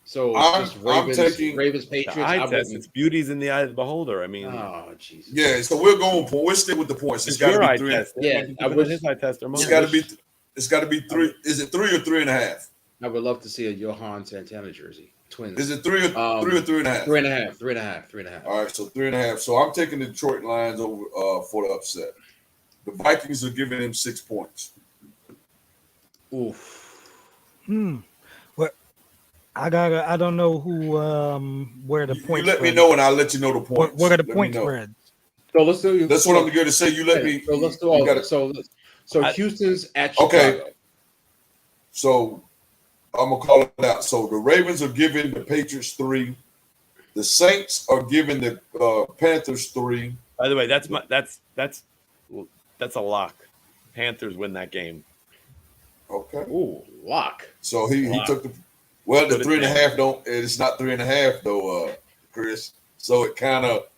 So I'm taking Ravens Patriots. The eye test. It's beauty's in the eye of the beholder. I mean, oh Jesus. Yeah, so we're stick with the points. It's got to be 3. Test. Yeah, I wish his eye test or mine. It's got to be 3. Is it 3 or 3.5? I would love to see a Johan Santana jersey. Twins. Is it 3 or 3.5? 3.5. All right, so 3.5. So I'm taking the Detroit Lions over for the upset. The Vikings are giving them 6 points. Oof. What? I don't know who where the points. You let me know and I'll let you know the points. What are the point spreads? So let's do. That's what I'm going to say. You let me. So let's do all. So Houston's at Chicago. Okay. So I'm gonna call it out. So the Ravens are giving the Patriots 3. The Saints are giving the Panthers 3. By the way, that's a lock. Panthers win that game. Okay. Ooh, lock. So he took the 3.5 don't. It's not 3.5 though, Chris. So it kind of.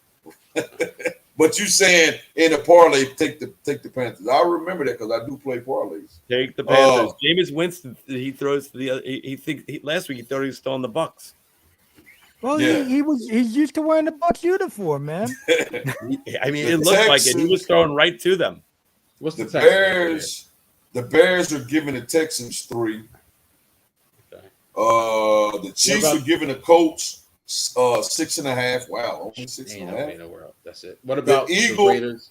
But you saying in a parlay, take the Panthers. I remember that because I do play parlays. Take the Panthers. Jameis Winston, he throws to the other. Last week he thought he was still in the Bucks. Well, yeah. he's used to wearing the Bucks uniform, man. I mean, it looked like it. He was throwing right to them. What's the Bears? The Bears are giving the Texans 3. Okay. The Chiefs are giving the Colts 6.5. Wow, only 6.5. Nowhere else. That's it. What about the Raiders?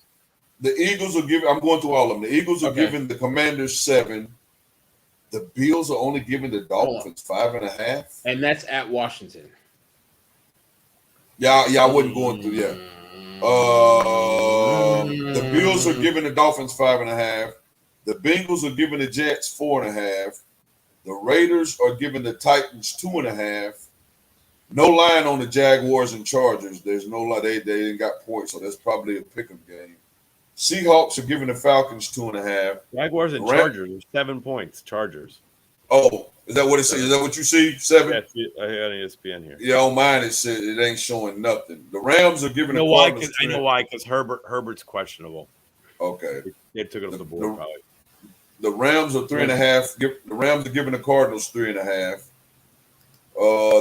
The Eagles are giving. I'm going through all of them. The Eagles are giving the Commanders 7. The Bills are only giving the Dolphins 5.5. And that's at Washington. Yeah, I wasn't going through. Yeah. The Bills are giving the Dolphins 5.5. The Bengals are giving the Jets 4.5. The Raiders are giving the Titans 2.5. No line on the Jaguars and Chargers. There's no line. They didn't got points, so that's probably a pick'em game. Seahawks are giving the Falcons 2.5. Jaguars and Chargers are 7 points. Chargers. Oh, is that what it says? Is that what you see? 7? Yeah, I got an ESPN here. Yeah, on mine it says it ain't showing nothing. The Rams are giving the Cardinals. I know why, because Herbert's questionable. Okay. They took it off the board probably. The Rams are 3.5. The Rams are giving the Cardinals 3.5.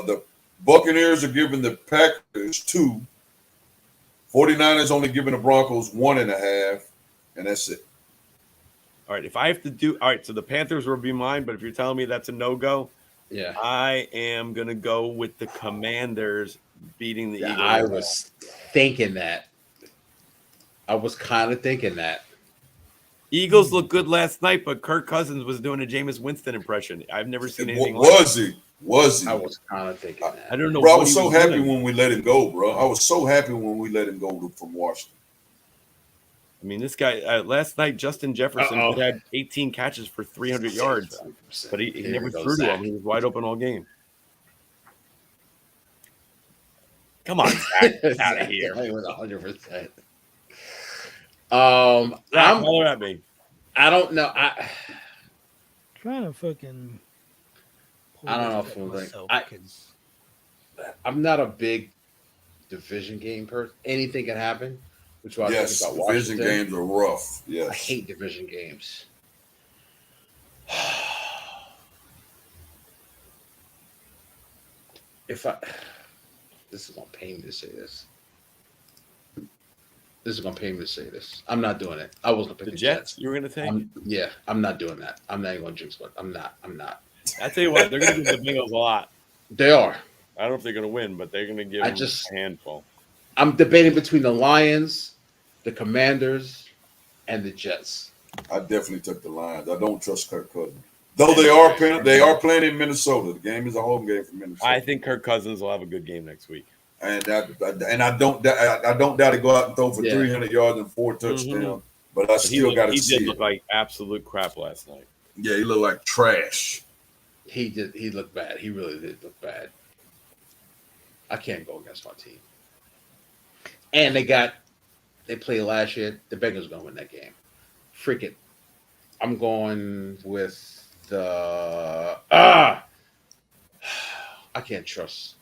The Buccaneers are giving the Packers 2. 49ers only giving the Broncos 1.5, and that's it. All right, if I have to do all right, so the Panthers will be mine, but if you're telling me that's a no-go, Yeah. I am gonna go with the Commanders beating the Eagles. I was thinking that. I was kind of thinking that. Eagles looked good last night, but Kirk Cousins was doing a Jameis Winston impression. I've never seen anything like Was he? Was he? I was kind of thinking that. I don't know. Bro, I what was he so happy doing. when we let him go, bro. I was so happy when we let him go from Washington. I mean, this guy last night, Justin Jefferson had 18 catches for 300 yards, but he never threw to him. He was wide open all game. Come on, Zach, out of here. He was 100%. Zach, holler at me. I don't know. Trying to fucking. I don't know if I'm like, I'm not a big division game person. Anything can happen. Which is why I think about division Washington. games are rough. Yes. I hate division games. This is gonna pain me to say this. This is gonna pain me to say this. I'm not doing it. I wasn't picking The Jets. You were gonna take? I'm not doing that. I'm not even gonna jinx it. I'm not. I tell you what, they're gonna give the Bengals a lot. They are. I don't know if they're gonna win, but they're gonna give them a handful. I'm debating between the Lions, the Commanders, and the Jets. I definitely took the Lions. I don't trust Kirk Cousins. Though they are playing in Minnesota. The game is a home game for Minnesota. I think Kirk Cousins will have a good game next week. And I don't doubt he go out and throw for 300 yards and 4 touchdowns. But I still got to see. He did look like absolute crap last night. Yeah, he looked like trash. He did. He looked bad. He really did look bad. I can't go against my team. And they played last year. The Bengals going to win that game. Freak it. I'm going with the I can't trust.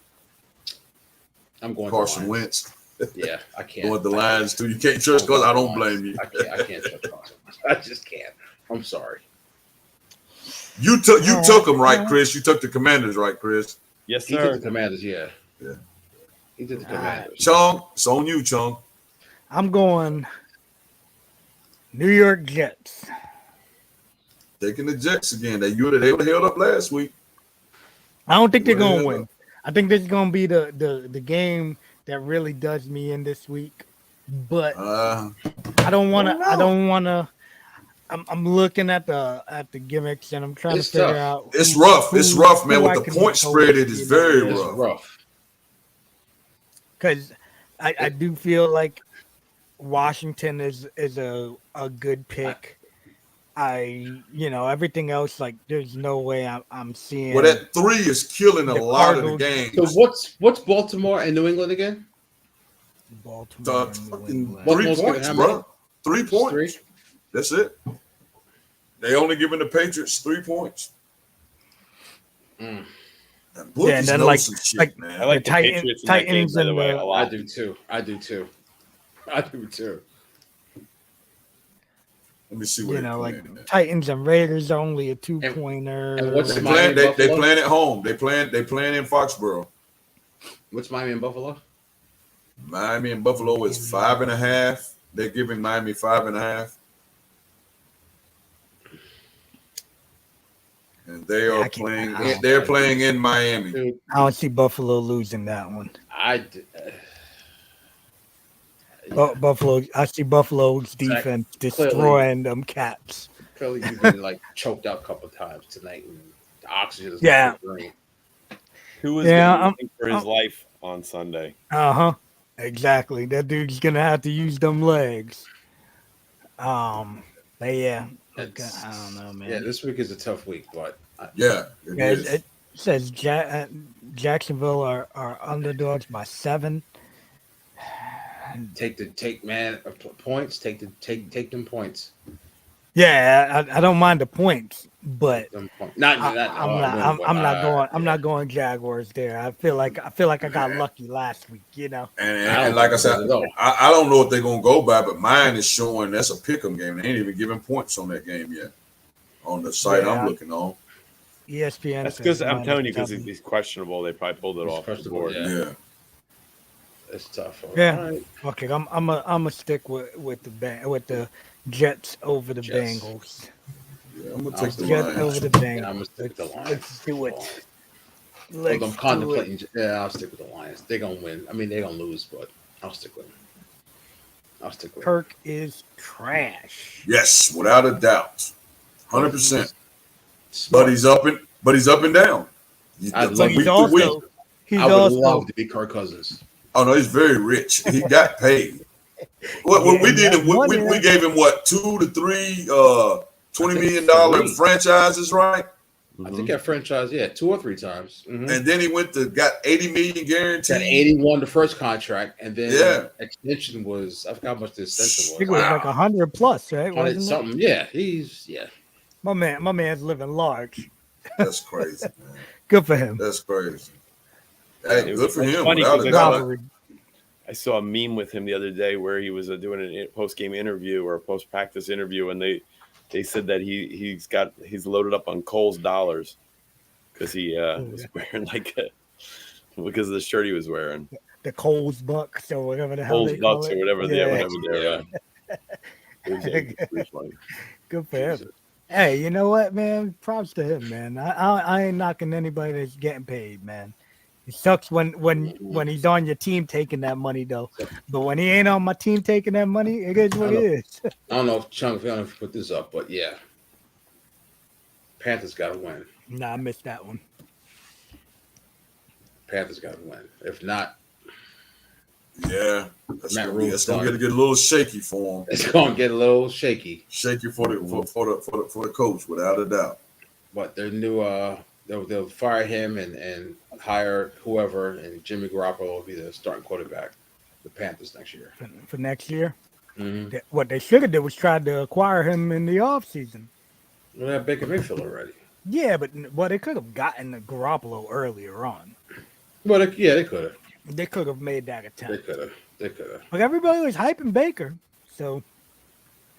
I'm going Carson Wentz. Yeah, I can't. Going with the Lions too. You can't trust because I don't blame you. I can't trust Carson Wentz. I just can't. I'm sorry. You took them right, Chris. You took the Commanders right, Chris. Yes, He sir. did the Commanders, yeah. He did the Commanders. Chung, it's on you, Chung. I'm going New York Jets. Taking the Jets again. They would have held up last week. I don't think they're gonna win. I think this is gonna be the game that really does me in this week. But I don't wanna. I'm looking at the gimmicks and I'm trying to figure out. It's rough. It's rough, man. With the point spread, it is very rough. Because I do feel like Washington is a good pick. Everything else, like there's no way I'm seeing. Well, that 3 is killing a lot of the games. So what's Baltimore and New England again? Baltimore. 3 points, bro. 3 points. 3? That's it. They only giving the Patriots 3 points. Mm. And then shit, man. I like the Titans game, by the way, a lot. I do too. Let me see what Titans and Raiders are only a 2-pointer. And what's they playing at home. They playing in Foxborough. What's Miami and Buffalo? Miami and Buffalo is 5.5. They're giving Miami 5.5. And they are playing. They're playing in Miami. I don't see Buffalo losing that one. Buffalo. I see Buffalo's defense destroying them Cats. Clearly, you've been choked out a couple of times tonight, and the oxygen is green. Who was going for his life on Sunday? Exactly. That dude's gonna have to use them legs. But yeah. I don't know, man. Yeah, this week is a tough week, but it says Jacksonville are underdogs by 7. Take points. Take them points. Yeah, I don't mind the points, but I'm not going Jaguars there. I feel like I got lucky last week, And like I said, I don't know what they're gonna go by, but mine is showing that's a pick'em game. They ain't even giving points on that game yet. on the site Yeah. I'm looking on. ESPN. That's says because I'm telling you, because -7. he's questionable. They probably pulled it He's off the questionable, board. yeah. Yeah. It's tough. Yeah. All right. Okay, I'm stick with the Jets over the Jets. Bengals. Yeah, I'm gonna I'll take the stick Jets with Lions. over the Bengals. Yeah, I'm gonna stick with the Lions. Let's do it. Well, Let's I'm do it. contemplating. Yeah, I'll stick with the Lions. They're gonna win. I mean, they're gonna lose, but I'll stick with them. I'll stick with them. Kirk is trash. Yes, without a doubt, 100%. Smart. But he's up and down. I'd From love But he's week to also week. he's I would also love to be Kirk Cousins. Oh no, he's very rich. He got paid. What Yeah, we did, that money, we gave him what, 2 to 3 $20 million $3. franchises, right? I think that franchise, 2 or 3 times. Mhm. And then he got 80 million guaranteed. Got 81 the first contract, and then Yeah. extension was, I forgot how much the extension I was. think it was like 100 plus, right? 100 Wasn't it? something. Yeah, he's My man's living large. That's crazy, man. Good for him. That's crazy. Hey, good for It's him. funny Without a because doubt. Robbery. I saw a meme with him the other day where he was doing a post game interview or a post practice interview, and they said that he's loaded up on Cole's dollars because he was wearing because of the shirt he was wearing, The Coles Bucks or whatever the hell Cole's they call Bucks it. or whatever. Yeah. Whatever they're. It was pretty funny. Good for him. Hey, you know what, man? Props to him, man. I ain't knocking anybody that's getting paid, man. It sucks when he's on your team taking that money though. But when he ain't on my team taking that money, it is what it is. I don't know if Chunk put this up, but yeah, Panthers got to win. Nah, I missed that one. Panthers got to win. If not, Yeah. That's Matt gonna Rule's get done. a little shaky for him. it's going to get a little shaky. Shaky for the coach, without a doubt. But their new they'll fire him and hire whoever, and Jimmy Garoppolo will be the starting quarterback for the Panthers next year. For next year. Mm-hmm. What they should have did was try to acquire him in the offseason. We have Baker Mayfield already. Yeah, but they could have gotten the Garoppolo earlier on. Well, they could have. They could have made that attempt. They could have. But everybody was hyping Baker, so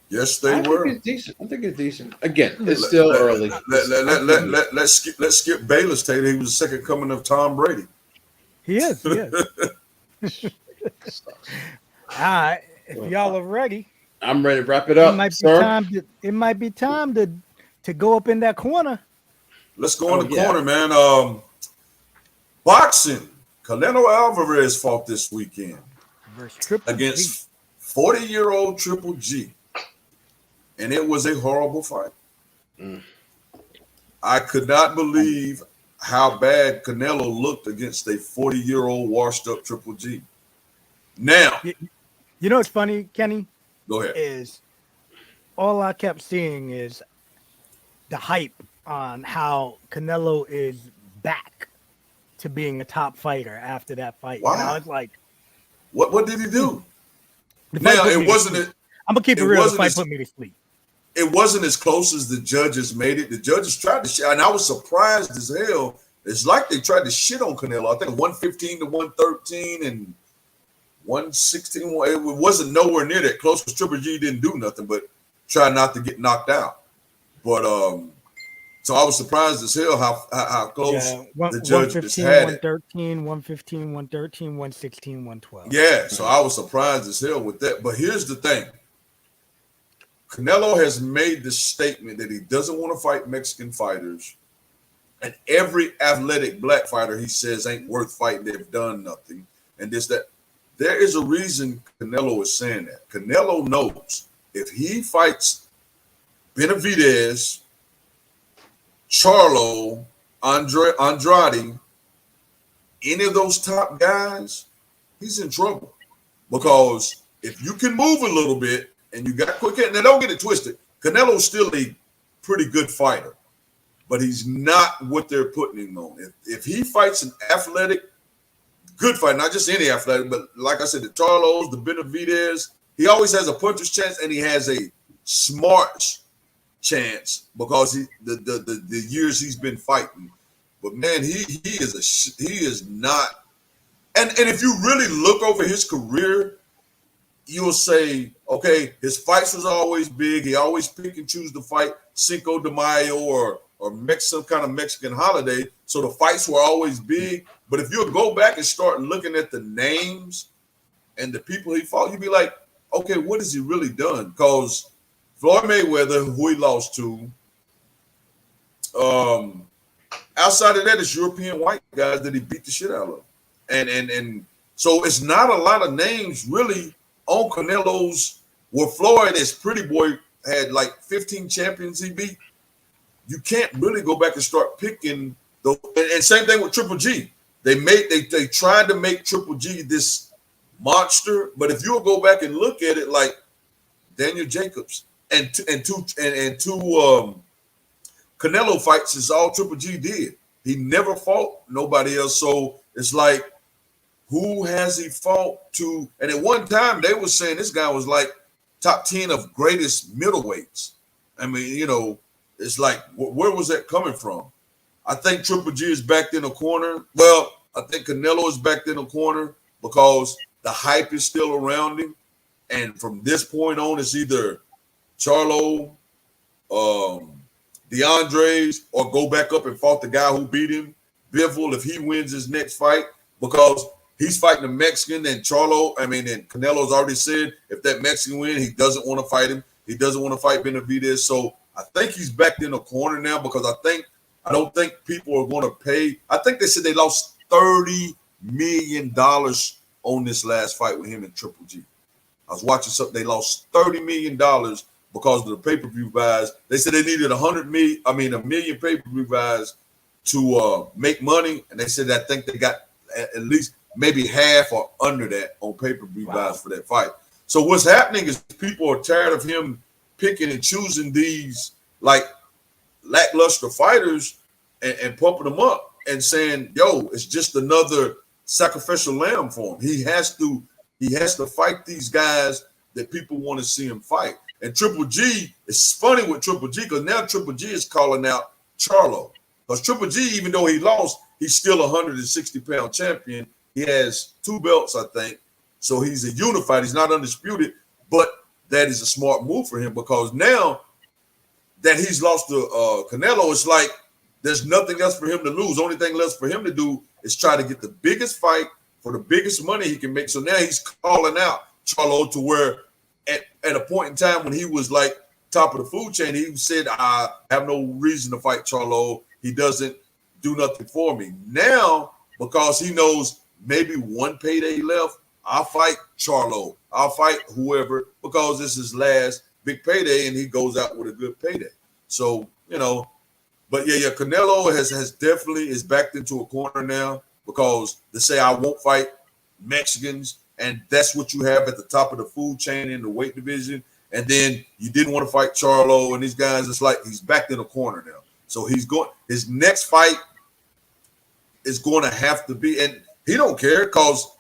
Yes, they I were. think it's decent. I think it's decent. Again, it's still early. Let's skip Bayless Taylor. He was the second coming of Tom Brady. he is. He is. All right, if y'all are ready, I'm ready to wrap it up, sir. It might be time to go up in that corner. Let's go in the corner, man. Boxing. Canelo Alvarez fought this weekend Versus Triple G. against 40-year-old Triple G. And it was a horrible fight. Mm. I could not believe how bad Canelo looked against a 40-year-old washed-up Triple G. Now, You know what's funny, Kenny? go ahead. Is all I kept seeing is the hype on how Canelo is back to being a top fighter after that fight. Wow. And I was like, What did he do? the fight Now, put me it to wasn't sleep. it. I'm gonna keep it it real. The wasn't fight as- put me to sleep. It wasn't as close as the judges made it. The judges tried to shit, and I was surprised as hell. It's like they tried to shit on Canelo. I think 115 to 113 and 116. It wasn't nowhere near that close because Triple G didn't do nothing but try not to get knocked out. But so I was surprised as hell how close the judges 115, had it. 113, 115, 113, 116, 112. Yeah, so I was surprised as hell with that. But here's the thing. Canelo has made the statement that he doesn't want to fight Mexican fighters. And every athletic black fighter he says ain't worth fighting. They've done nothing. And this, that. There is a reason Canelo is saying that. Canelo knows if he fights Benavidez, Charlo, Andrade, any of those top guys, he's in trouble. Because if you can move a little bit and you got quick hit, now don't get it twisted. Canelo's still a pretty good fighter, but he's not what they're putting him on. If he fights an athletic, good fight, not just any athletic, but like I said, the Charlos, the Benavidez, he always has a puncher's chance and he has a smart chance because the years he's been fighting. But man, he is not. And if you really look over his career, you'll say, okay, his fights was always big. He always pick and choose the fight. Cinco de Mayo or some kind of Mexican holiday. So the fights were always big. But if you go back and start looking at the names and the people he fought, you'd be like, okay, what has he really done? Because Floyd Mayweather, who he lost to, outside of that, it's European white guys that he beat the shit out of. And so it's not a lot of names really on Canelo's, where Floyd, as Pretty Boy, had like 15 champions he beat. You can't really go back and start picking those. And same thing with Triple G. They tried to make Triple G this monster, but if you'll go back and look at it, like Daniel Jacobs and two Canelo fights is all Triple G did. He never fought nobody else. So it's like, who has he fought to? And at one time they were saying this guy was like top 10 of greatest middleweights. I mean, you know, it's like, where was that coming from? I think Triple G is backed in a corner. Well, I think Canelo is backed in a corner because the hype is still around him. And from this point on, it's either Charlo, DeAndre's, or go back up and fought the guy who beat him, Bivol, if he wins his next fight, because he's fighting a Mexican, and and Canelo's already said if that Mexican win, he doesn't want to fight him. He doesn't want to fight Benavidez. So I think he's backed in a corner now because I don't think people are going to pay. I think they said they lost $30 million on this last fight with him and Triple G. I was watching something. They lost $30 million because of the pay-per-view buys. They said they needed a million pay-per-view buys to make money. And they said, I think they got at least maybe half or under that on pay-per-view buys for that fight. So what's happening is people are tired of him picking and choosing these like lackluster fighters and pumping them up and saying, yo, it's just another sacrificial lamb for him. He has to fight these guys that people want to see him fight. And Triple G, it's funny with Triple G because now Triple G is calling out Charlo. Because Triple G, even though he lost, he's still a 160-pound champion. He has 2 belts, I think. So he's a unified. He's not undisputed. But that is a smart move for him because now that he's lost to Canelo, it's like there's nothing else for him to lose. Only thing left for him to do is try to get the biggest fight for the biggest money he can make. So now he's calling out Charlo to where at a point in time when he was like top of the food chain, he said, I have no reason to fight Charlo. He doesn't do nothing for me. Now, because he knows maybe one payday left, I'll fight Charlo. I'll fight whoever because this is his last big payday and he goes out with a good payday. So, you know, but yeah, Canelo has definitely is backed into a corner now because they say I won't fight Mexicans, and that's what you have at the top of the food chain in the weight division. And then you didn't want to fight Charlo and these guys. It's like he's backed in a corner now. So his next fight is going to have to be, and he don't care because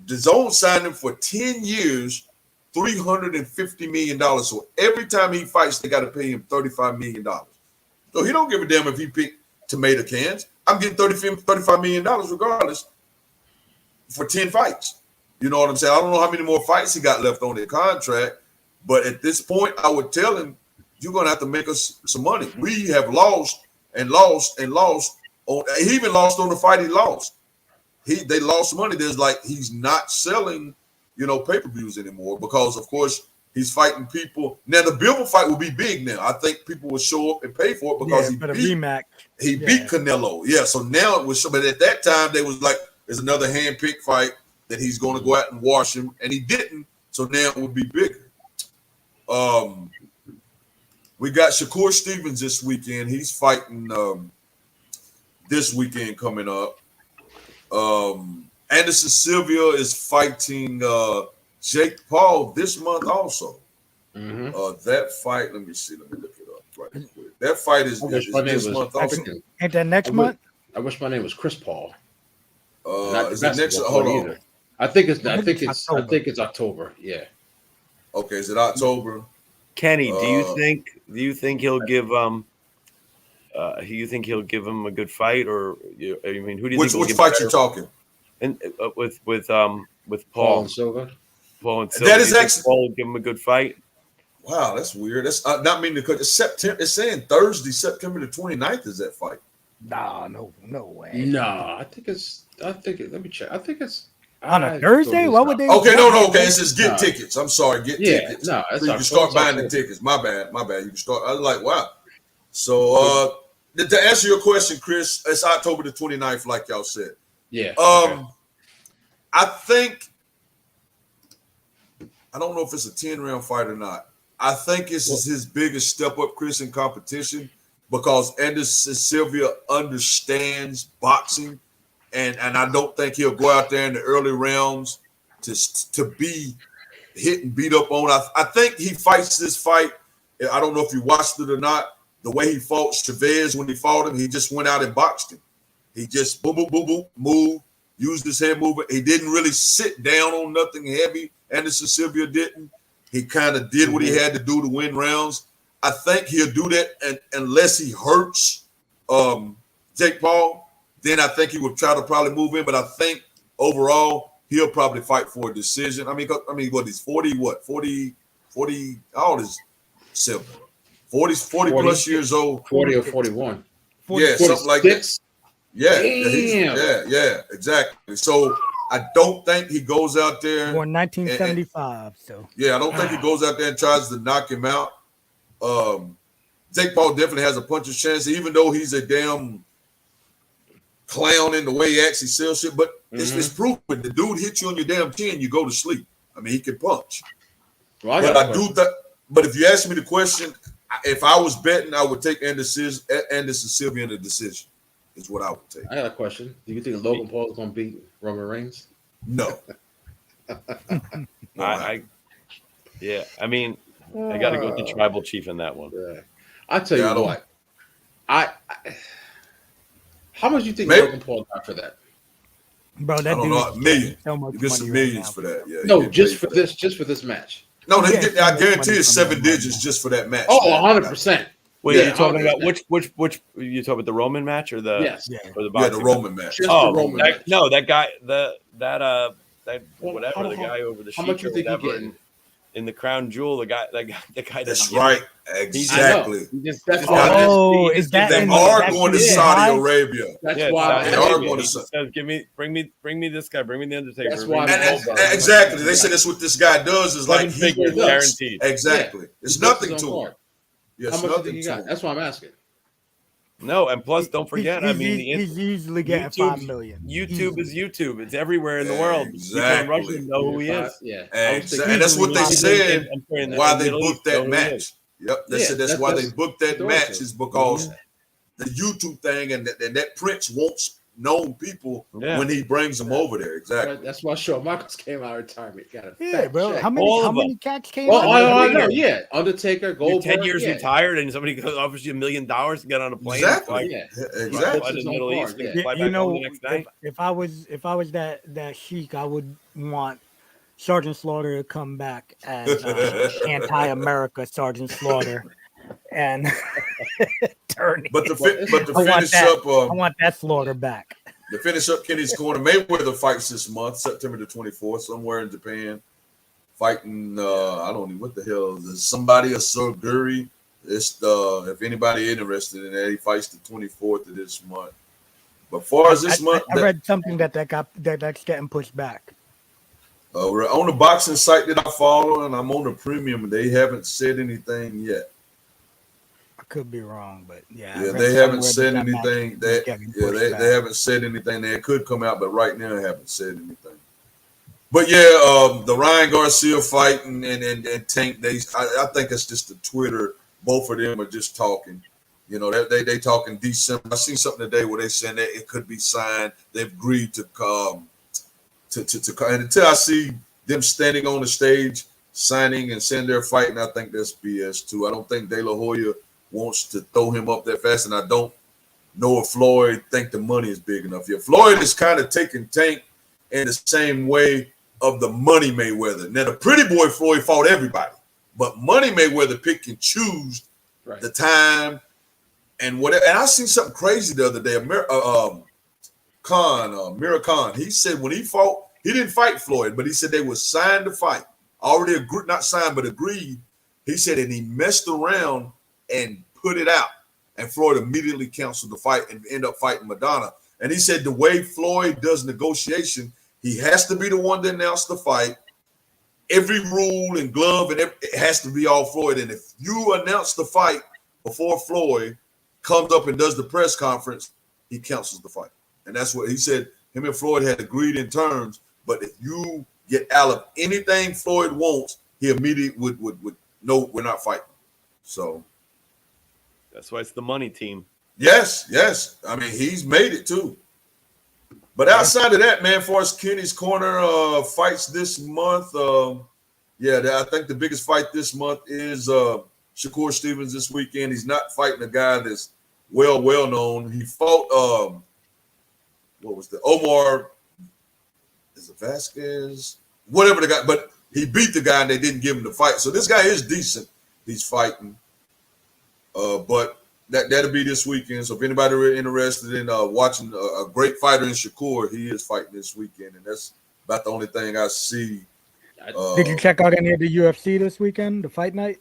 DAZN signed him for 10 years, $350 million. So every time he fights, they got to pay him $35 million. So he don't give a damn if he picked tomato cans. I'm getting $35 million regardless for 10 fights. You know what I'm saying? I don't know how many more fights he got left on their contract, but at this point, I would tell him, you're going to have to make us some money. We have lost and lost and lost. He even lost on the fight he lost. They lost money. There's like he's not selling, pay-per-views anymore because, of course, he's fighting people. Now, the Bivol fight will be big now. I think people will show up and pay for it because he beat Canelo. Yeah, so now it was – but at that time, they was like, there's another hand-picked fight that he's going to go out and wash him, and he didn't, so now it would be bigger. We got Shakur Stevens this weekend. He's fighting this weekend coming up. Anderson Silva is fighting Jake Paul this month also. Mm-hmm. That fight, let me look it up right quick. That fight is this month also. Ain't that next month? I wish my name was Chris Paul. Is it next? Hold on. Either. I think it's October. Yeah. Okay, is it October? Kenny, do you think he'll give him a good fight, or who do you which fight you talking? And with Paul and Silva. Paul and Silva. That is actually Paul will give him a good fight. Wow, that's weird. That's not meaning because it's September. It's saying Thursday, September the 29th is that fight. Nah, no way. No, I think it's. Let me check. I think it's On a Thursday? Why would they? Okay, why- no. Okay, it says get No. tickets. I'm sorry, get Yeah, tickets. no, So it's you our- can start it's our buying the fault. tickets. My bad. You can start. I was like, wow. So to answer your question, Chris, it's October the 29th, like y'all said. Yeah. Okay. I think I don't know if it's a 10-round fight or not. I think this is his biggest step up, Chris, in competition because Anderson Silva understands boxing, and I don't think he'll go out there in the early rounds to be hit and beat up on. I think he fights this fight. I don't know if you watched it or not. The way he fought Chavez when he fought him, he just went out and boxed him. He just boom, boom, boom, boom, move, used his head movement. He didn't really sit down on nothing heavy. Anderson Silva didn't. He kind of did what he had to do to win rounds. I think he'll do that, and unless he hurts Jake Paul, then I think he would try to probably move in. But I think overall he'll probably fight for a decision. I mean, what he's 40, what 40, how old is Silva? 40 plus years old. 40 or 41. Yeah, something like that. Yeah, Damn. yeah, exactly. So I don't think he goes out there. Born 1975. So yeah, I don't think he goes out there and tries to knock him out. Jake Paul definitely has a puncher's chance, even though he's a damn clown in the way he actually sells shit. But it's proven. The dude hits you on your damn chin, you go to sleep. I mean, he can punch. Well, But I do think. But if you ask me the question, if I was betting, I would take Anderson Silva in a decision. Is what I would take. I got a question. Do you think Logan Paul is going to beat Roman Reigns? No. Yeah. I mean, I got to go with the tribal chief in that one. Yeah. I tell you what. How much do you think Logan Paul got for that? bro, that I don't know, million. So much You get some money right millions now. for that. Yeah. No, just for this match. No, Yeah, I guarantee money it's coming 7 in digits right just for that match. Oh, man. 100%. Wait, Yeah, you're talking okay. about which you talking about the Roman match or the Yes. or the Yeah, boxing the Roman match. Just Oh, the Roman that, match. no, that guy, that Well, whatever, the guy over the how sheet much or you think he whatever getting? in the crown jewel, the guy That's doesn't right. I know. Exactly. That's why- why. Oh, He is just that They in are that's going to in Saudi Dubai? Arabia. That's Yeah, why. They are Saudi going Arabia. to He says, bring me this guy, bring me the Undertaker. That's bring why me I'm And asking. Goldberg. exactly. They said that's what this guy does is like 7 he figures works. guaranteed. Exactly. It's He books nothing his to own him. card. Yeah, How it's much do you nothing think you to got? him. That's what I'm asking. No, and plus, don't forget. I mean, he's usually getting YouTube- 5 million. YouTube is YouTube. It's everywhere in the world. People in Russia Exactly. know who he is. Yeah. Exactly. And that's what they Usually said I'm sorry, in the why they Middle booked East, know that who he is. match. Yep. They Yeah, said that's that's- why they that's booked that historical. match is because the YouTube thing and that Prince wants known people Yeah. when he brings them over there. Exactly. That's why Shawn Michaels came out of retirement. Got a Yeah, fat bro. check. How many All how of many cats came Oh, out? I Undertaker. know. Yeah, Undertaker, You're Goldberg. 10 years yeah. retired and somebody offers you $1 million to get on a plane. Exactly. Yeah. Exactly. Fly to His the own Middle card, East yeah. and fly You back home know, the next night. if I was that chic, I would want Sergeant Slaughter to come back as anti-America Sergeant Slaughter and turn. But to I want finish that. up, I want that Slaughter back. to finish up Kenny's corner, Mayweather fights this month, September the 24th, somewhere in Japan. Fighting, I don't know what the hell is this? Somebody, a Surgery. It's if anybody interested in that, he fights the 24th of this month. But far as this month, I read something that's getting pushed back. on the boxing site that I follow, and I'm on the premium, they haven't said anything yet. I could be wrong, but yeah. I Yeah, read they haven't somewhere said that match anything. was They getting pushed back. they haven't said anything. They could come out, but right now they haven't said anything. But yeah, the Ryan Garcia fight and Tank. I think it's just the Twitter. Both of them are just talking. You know, they talking December. I seen something today where they saying that it could be signed. They've agreed to come and until I see them standing on the stage signing and saying they're fighting, I think that's BS too. I don't think De La Hoya wants to throw him up that fast, and I don't know if Floyd think the money is big enough. Yeah, Floyd is kind of taking Tank in the same way of the Money Mayweather. Now the Pretty Boy Floyd fought everybody, but Money Mayweather pick and choose the time and whatever. And I seen something crazy the other day. Mira Khan, he said when he fought, he didn't fight Floyd, but he said they were signed to fight. Already agreed, not signed, but agreed He said, and he messed around and put it out. And Floyd immediately canceled the fight and ended up fighting Madonna. And he said the way Floyd does negotiation, he has to be the one to announce the fight. Every rule and glove and it has to be all Floyd. And if you announce the fight before Floyd comes up and does the press conference, he cancels the fight. And that's what he said. Him and Floyd had agreed in terms. But if you get out of anything Floyd wants, he immediately would no, we're not fighting. So that's why it's the money team. yes. I mean, he's made it too. But outside of that, man, for us Kenny's Corner fights this month, I think the biggest fight this month is Shakur Stevens this weekend. He's not fighting a guy that's well known. He fought what was the Omar? Is it Vasquez? Whatever the guy, but he beat the guy and they didn't give him the fight. So this guy is decent. He's fighting. But that'll be this weekend. So if anybody are interested in watching a great fighter in Shakur, he is fighting this weekend. And that's about the only thing I see. Did you check out any of the UFC this weekend, the fight night?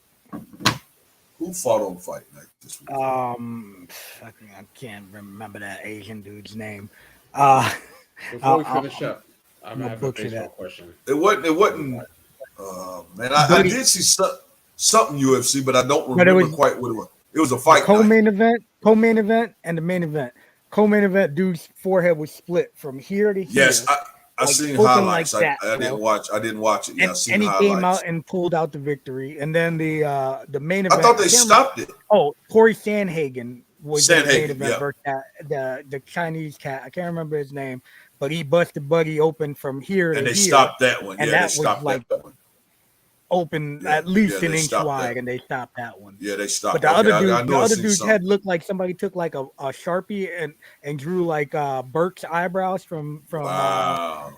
Who fought on fight night this weekend? I can't remember that Asian dude's name. Before we finish up, I'm gonna have a baseball question. It wasn't. Man, I did see something UFC, but I don't remember quite what it was. It was a fight. Co-main event, and the main event. Co-main event, dude's forehead was split from here to here. Yes, I seen highlights. Like that, I didn't watch it. Yeah, and he came out and pulled out the victory. And then the main event. I thought they stopped it. Oh, Corey Sandhagen was the main event yeah. versus the Chinese cat. I can't remember his name, but he busted Buddy open from here and to they here. Stopped that one. And yeah, that they stopped was like that one. Open at least an inch wide, and they stopped that one. Yeah, they stopped. But the other dude's head looked like somebody took like a Sharpie and drew like Burke's eyebrows from. Wow.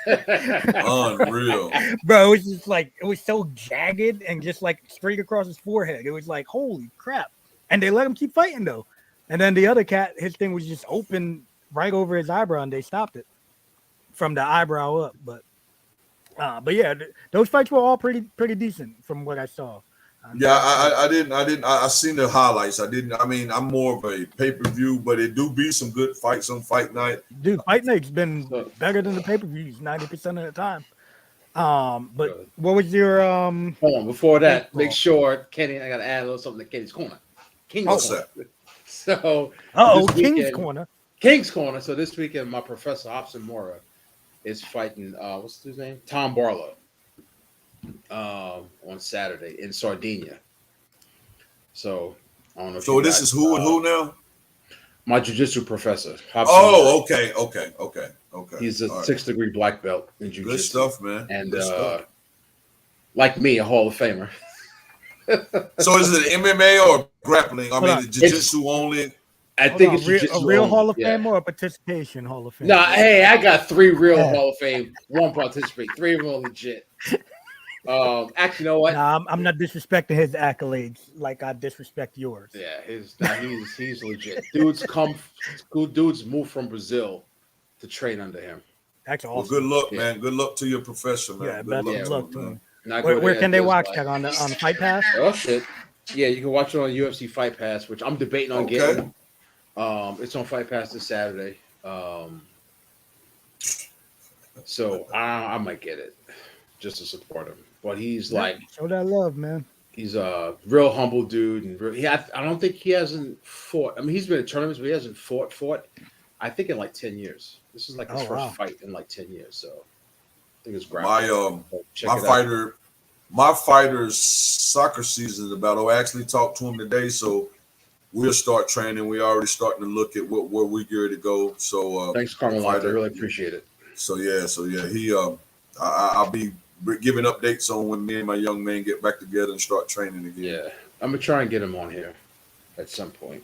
Unreal. Bro, it was just like it was so jagged and just like straight across his forehead. It was like holy crap. And they let him keep fighting though. And then the other cat, his thing was just open right over his eyebrow, and they stopped it from the eyebrow up. But yeah, those fights were all pretty decent from what I saw. I seen the highlights. I mean, I'm more of a pay-per-view, but it do be some good fights on fight night. Dude, fight night's been better than the pay-per-views 90% of the time. But what was your Hold on, before that, make sure Kenny, I gotta add a little something to Kenny's Corner. What's that? So King's Corner. King's Corner. So this weekend, my professor Hobson Mora is fighting what's his name? Tom Barlow. On Saturday in Sardinia. So I don't know. So this is who and who now? My jiu-jitsu professor. Hobson Mora. Okay. He's a 6th degree black belt in jiu-jitsu. Good stuff, man. And like me, a Hall of Famer. So is it MMA or grappling? I mean, jiu-jitsu only. I think it's a real Hall of Fame or a participation Hall of Fame? No, hey, I got 3 real Hall of Fame, 1 participate, 3 of them are legit. Actually, you know what? Nah, I'm not disrespecting his accolades like I disrespect yours. Yeah, he's legit. Dudes move from Brazil to train under him. That's awesome. Well, good luck, man. Good luck to your professor, man. Yeah, good luck to him. Where can they watch that on the Fight Pass? Oh shit! Yeah, you can watch it on UFC Fight Pass, which I'm debating on getting. It's on Fight Pass this Saturday. So I might get it just to support him. But he's show that love, man. He's a real humble dude, and I don't think he hasn't fought. I mean, he's been in tournaments, but he hasn't fought. I think in like 10 years. This is like his first fight in like 10 years. So I think it's great. My fighter's soccer season is about. I actually talked to him today, so we'll start training. We're already starting to look at where we're geared to go. So thanks, Carmelo. I really appreciate it. So yeah. He I'll be giving updates on when me and my young man get back together and start training again. Yeah, I'm gonna try and get him on here at some point.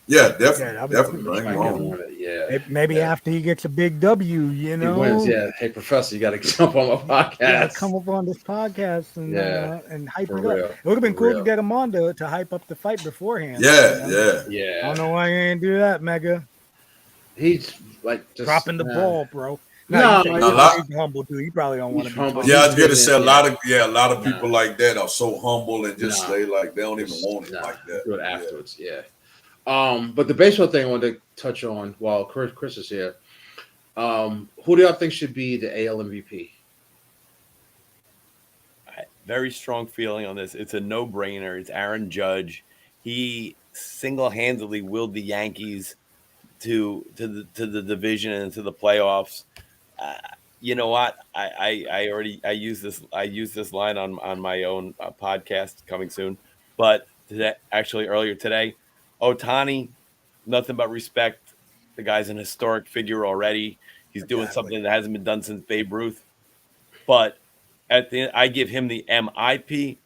Yeah, definitely. Yeah, maybe after he gets a big W, you know. He wins, yeah. Hey, Professor, you got to jump on my podcast. Yeah, come up on this podcast and hype it up. It would have been cool to get him on to hype up the fight beforehand. Yeah. I don't know why you ain't do that, Mega. He's like just dropping the ball, bro. No, you No, say no, he's humble dude. You probably don't want to He's be humble. talking. Yeah, I He's was gonna good say in- a lot of Nah. people like that are so humble and just Nah. they don't even want it Nah, like that. do it Yeah. afterwards. Yeah. But the baseball thing I wanted to touch on while Chris is here. Who do y'all think should be the AL MVP? Very strong feeling on this. It's a no-brainer. It's Aaron Judge. He single-handedly willed the Yankees to the division and to the playoffs. You know what? I use this line on my own podcast coming soon. But today, actually earlier today, Ohtani, nothing but respect. The guy's an historic figure already. He's doing Exactly. something that hasn't been done since Babe Ruth. But at the end, I give him the MIP,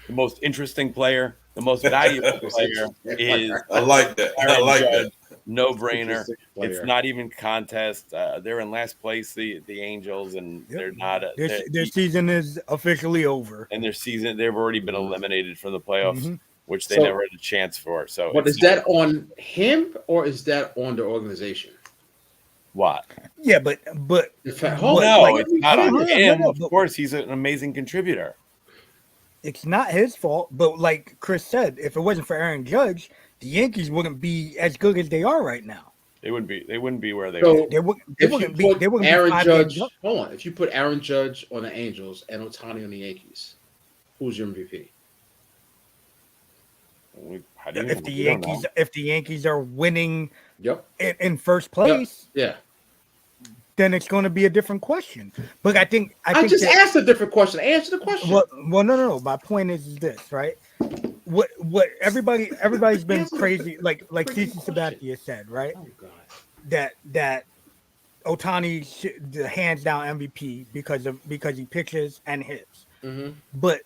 the most interesting player, the most valuable player is I like that. I Aaron like Judge. that. No brainer. Interesting player. It's not even contest. They're in last place, the Angels, and Yep. they're not. Their season is officially over. And their season, they've already been eliminated from the playoffs, Mhm. which they So- never had a chance for. So, But it's is that on him or is that on the organization? what? Yeah, but In fact, What, No, like- it's not on No, him. no, Of but- course, he's an amazing contributor. it's not his fault. But like Chris said, if it wasn't for Aaron Judge, the Yankees wouldn't be as good as they are right now. They wouldn't be where they are. So They wouldn't if you be. put They wouldn't Aaron be 5 Judge, games up. hold on. If you put Aaron Judge on the Angels and Ohtani on the Yankees, who's your MVP? How do you If know? the We don't know. Yankees are winning Yep. in first place, Yeah. then it's going to be a different question. But I think I just that- asked a different question. Answer the question. Well, no. My point is this, right? What everybody's been Answer the crazy, like freaking CC question. Sabathia said, right? Oh God. That Ohtani the hands down MVP because he pitches and hits. Mm-hmm. But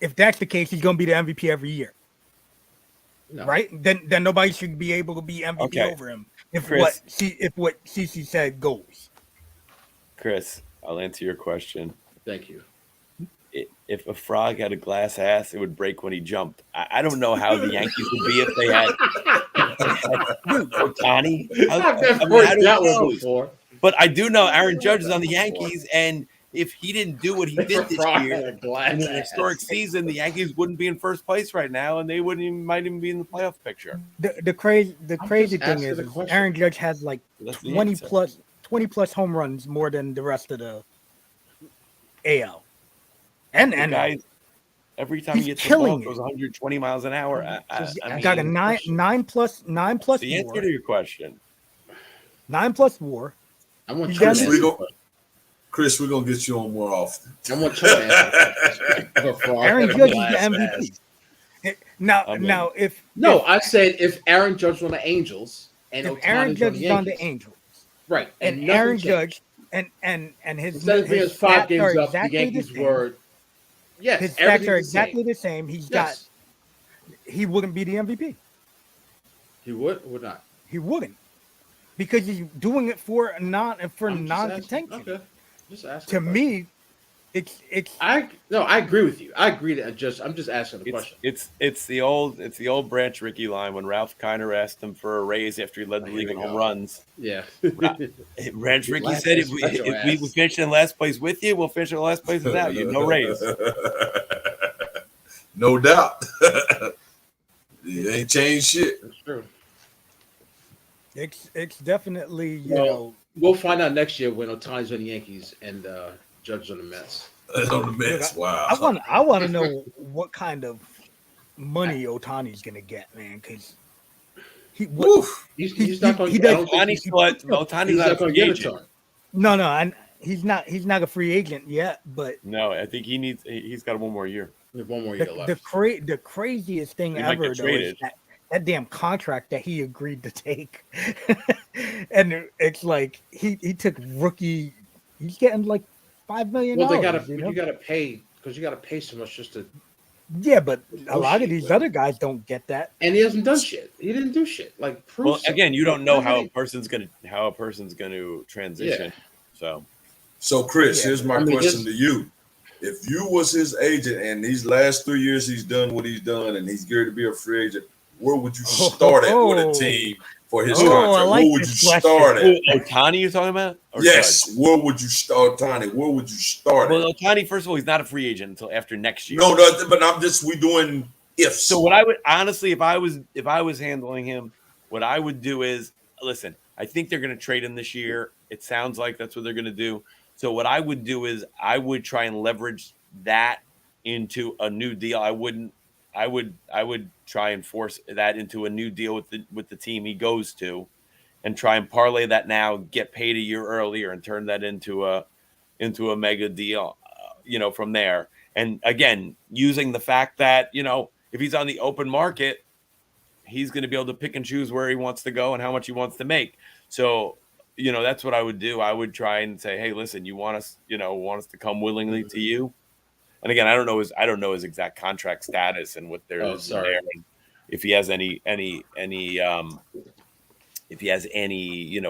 if that's the case, he's going to be the MVP every year, No. right? Then nobody should be able to be MVP Okay. over him if Chris. what CC said goes. Chris, I'll answer your question. Thank you. If a frog had a glass ass, it would break when he jumped. I don't know how the Yankees would be if they had Ohtani. I've never I heard don't that know. one before. But I do know Aaron Judge is on the Yankees, and if he didn't do what he did this year in an historic season, the Yankees wouldn't be in first place right now, and they might even be in the playoff picture. The crazy just thing asking is the question. Aaron Judge has like That's the 20 answer. plus home runs more than the rest of the AL. And The guy, every time he's he gets the ball, killing it goes it. 120 miles an hour. Just I got a mean, nine plus the answer WAR, to your question. 9 plus WAR. I want He's you to done answer it. the question. Chris, we're gonna get you on more often. I want you to answer the question. Before I Aaron had a Judge is glass the ass. MVP. Now, I mean- now if No, I said if Aaron Judge on the Angels and if Ohtani's Aaron Judge on is on the Yankees, Angels right, and nothing Aaron changed. Judge and his Instead of being his 5 stats are games up, the exactly Yankees same. were yes, His stats everything's are the exactly same. the same. He's Yes. he wouldn't be the MVP. He would or would not. He wouldn't because he's doing it for I'm just asking. non-contention. Okay, just asking. To a question. me, it's I agree with you. I agree that I'm just asking the question. It's the old Branch Rickey line when Ralph Kiner asked him for a raise after he led the Here league we in home go. runs. Yeah. Branch Rickey Last said, ass, if shut your we ass. finish in last place with you, we'll finish in last place without you. No raise. No doubt. You ain't changed shit. That's true. it's definitely you Well, know We'll find out next year when Ohtani's on the Yankees and Judge on the Mets. On the Mets. Wow. I want to know what kind of money Ohtani's gonna get, man, because Woof. He's not going he to does- get. Ohtani's He's not a not going to free get a agent. ton. no, and he's not a free agent yet, but No, I think he's got one more year. We have one more year the left. the craziest thing He might ever get though is traded. that damn contract that he agreed to take, and it's like he took rookie. He's getting like $5 million. Well, you know? gotta pay because you gotta pay so much just to. Yeah, but a lot of shit, these man. other guys don't get that. And he hasn't done shit. He didn't do shit. Like prove Well, something. again, you don't know how a Like, person's gonna transition. So So, Chris, Yeah. here's my I mean, question this- to you. If you was his agent and these last 3 years he's done what he's done and he's geared to be a free agent, where would you start at with a team for his Oh, I contract? like Where would you this question. start at? Otani, you're talking about? Or Yes. Judge? Where would you start, Tiny? Where would you start Well, at? Otani, first of all, he's not a free agent until after next year. No, but we doing ifs. So what I would honestly, if I was handling him, what I would do is listen. I think they're going to trade him this year. It sounds like that's what they're going to do. So what I would do is I would try and leverage that into a new deal. I would try and force that into a new deal with the team he goes to, and try and parlay that now, get paid a year earlier, and turn that into a mega deal. From there. And again, using the fact that if he's on the open market, he's going to be able to pick and choose where he wants to go and how much he wants to make. So, that's what I would do. I would try and say, hey, listen, you want us to come willingly to you. And again, I don't know his exact contract status and what there is there. And if he has any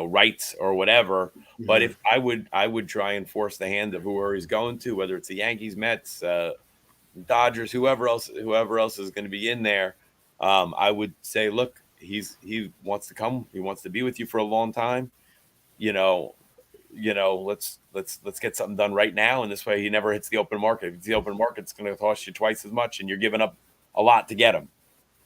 rights or whatever. Mm-hmm. But if I would try and force the hand of whoever he's going to, whether it's the Yankees, Mets, Dodgers, whoever else is going to be in there. I would say, look, he wants to come. He wants to be with you for a long time. Let's get something done right now. And this way he never hits the open market. If it's the open market, it's going to cost you twice as much and you're giving up a lot to get him.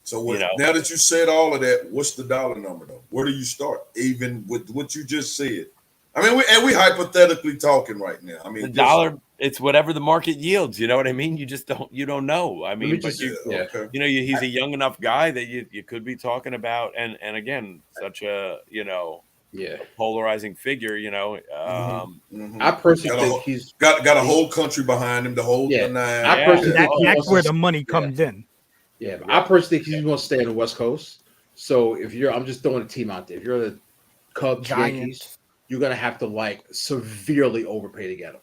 So now that you said all of that, what's the dollar number though? Where do you start? Even with what you just said. I mean, we hypothetically talking right now. I mean, the dollar, it's whatever the market yields. You know what I mean? You just don't know. I mean, he's a young enough guy that you could be talking about. And again, such a, polarizing figure, I personally think he's got a whole country behind him, the whole nine. I personally think that's where the money comes in. Yeah, I personally think he's going to stay on the West Coast. So I'm just throwing a team out there. If you're the Cubs, Yankees, you're going to have to severely overpay to get him.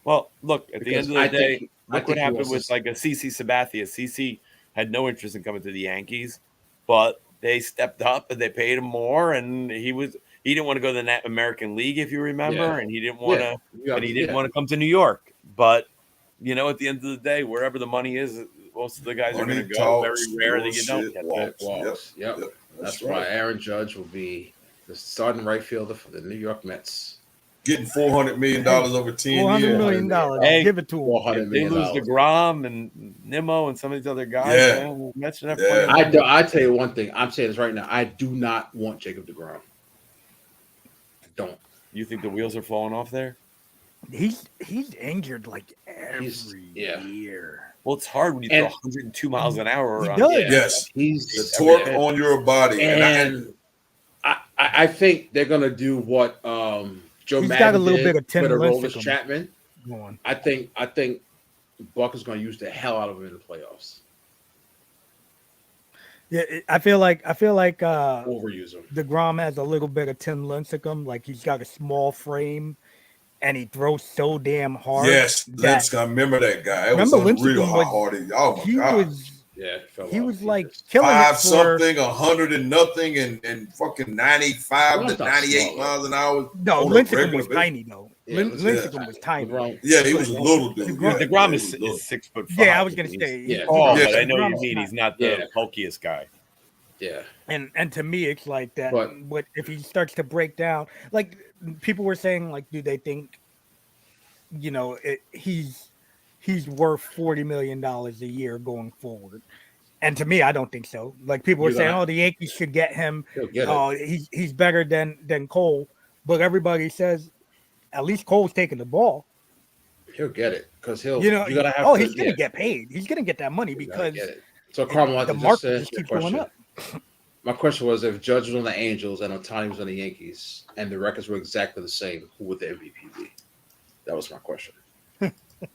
Well, look, at the end of the day, look what happened with a CC Sabathia. CC had no interest in coming to the Yankees, but they stepped up and they paid him more, and he didn't want to go to the American League, if you remember, and he didn't want to come to New York. But at the end of the day, wherever the money is, most of the guys are going to go. Very rare that you don't get that. Yep. That's why Aaron Judge will be the starting right fielder for the New York Mets. Getting $400 million over 10 years. $400 million. Hey, give it to him. If they lose DeGrom and Nimmo and some of these other guys, Mets should have plenty. I tell you one thing. I'm saying this right now. I do not want Jacob DeGrom. I don't. You think the wheels are falling off there? He's injured every year. Well, it's hard when you throw 102 miles an hour. Yes, he's the torque on your body. And I think they're gonna do what Joe Madden got a little bit of with Aroldis Chapman. I think Buck is gonna use the hell out of him in the playoffs. Yeah, I feel like overuse him. DeGrom has a little bit of Tim Lincecum. He's got a small frame. And he throws so damn hard. Yes, Lincecum. I remember that guy. It was unreal how hard he. Oh my God. He was killing 5 something, 100 and nothing, and fucking 95 to 98 miles an hour. No, Lincecum was tiny though. Lincecum was tiny. Yeah, he was a little dude. DeGrom is 6'5". Yeah, I was gonna say. But I know what you mean. He's not the bulkiest guy. Yeah, and to me, it's like that. But if he starts to break down, people were saying, do they think, he's worth $40 million a year going forward? And to me, I don't think so. People were saying, the Yankees should get him. He's better than Cole. But everybody says, at least Cole's taking the ball. He'll get it because he's gonna get paid. He's gonna get that money because so Carmel, the market just keeps going up. My question was, if Judge was on the Angels and Otani was on the Yankees, and the records were exactly the same, who would the MVP be? That was my question.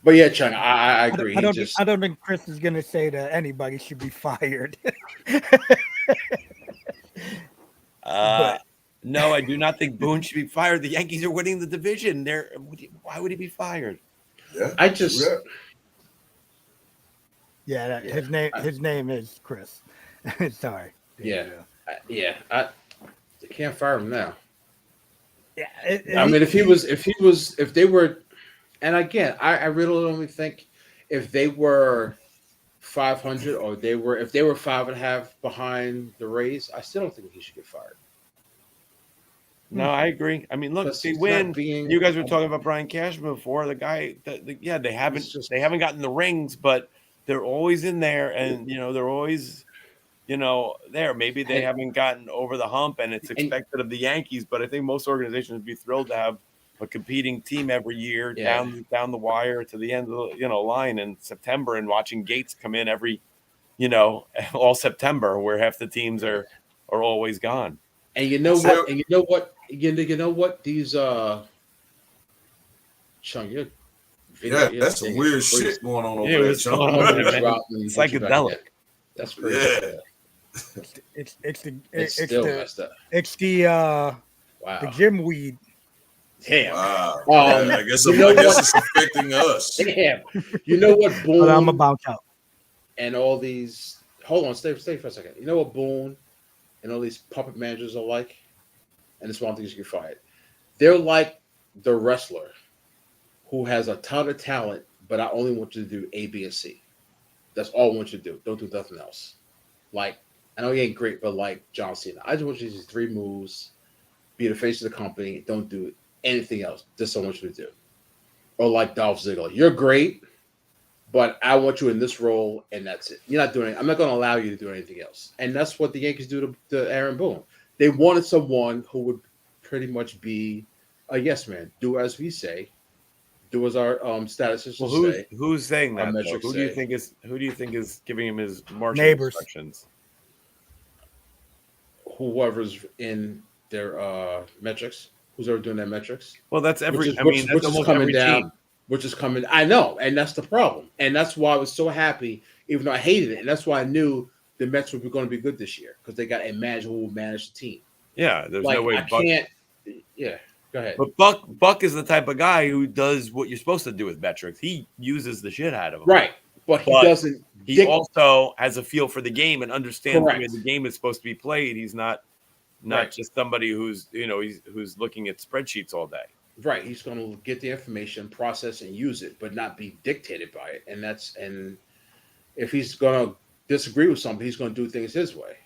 But yeah, Chung, I agree. I don't think Chris is going to say that anybody should be fired. No, I do not think Boone should be fired. The Yankees are winning the division. Why would he be fired? Yeah, his name is Chris. Sorry. They can't fire him now. Yeah, if they were, and again, I really only think if they were 500 or if they were 5.5 behind the Rays, I still don't think he should get fired. No, I agree. I mean, look, Because they he's win. not being. You guys were talking about Brian Cashman before. The guy, yeah, they haven't gotten the rings, but they're always in there, and they're always there. Maybe they haven't gotten over the hump, and it's expected of the Yankees. But I think most organizations would be thrilled to have a competing team every year down the wire to the end of the line in September, and watching Gates come in every all September, where half the teams are always gone. And you know what? And you know what? You know what? These Sean, your video, that's some weird shit going on over there, what's Sean. going on there, man? It's Psychedelic. That's crazy. Yeah. It's still messed up. It's the gym weed. Damn. Wow. I I guess it's affecting us. Damn. You know what, Boone? But I'm about out. And all these. Hold on, stay for a second. You know what Boone and all these puppet managers are like? And this one thing you get fired. They're like the wrestler who has a ton of talent, but I only want you to do A, B, and C. That's all I want you to do. Don't do nothing else. Like, I know he ain't great, but like John Cena, I just want you to do 3 moves, be the face of the company, don't do anything else. Just I want you to do. Or like Dolph Ziggler, you're great, but I want you in this role, and that's it. You're not doing it. I'm not going to allow you to do anything else. And that's what the Yankees do to Aaron Boone. They wanted someone who would pretty much be a yes man. Do as we say. Do as our statisticians say. Who's saying that? Who do you think is giving him his marching instructions? Whoever's in their metrics. Who's ever doing their metrics? Well, that's every. Which is coming down. Team. Which is coming. I know, and that's the problem. And that's why I was so happy, even though I hated it. And that's why I knew the Mets were going to be good this year because they got a manager who will manage the team. Yeah, there's no way. I can't. Yeah, go ahead. But Buck is the type of guy who does what you're supposed to do with metrics. He uses the shit out of them. Right, but he doesn't. He also has a feel for the game and understands the way the game is supposed to be played. He's not just somebody who's who's looking at spreadsheets all day. Right, he's going to get the information, process, and use it, but not be dictated by it. And if he's going to disagree with something, he's going to do things his way.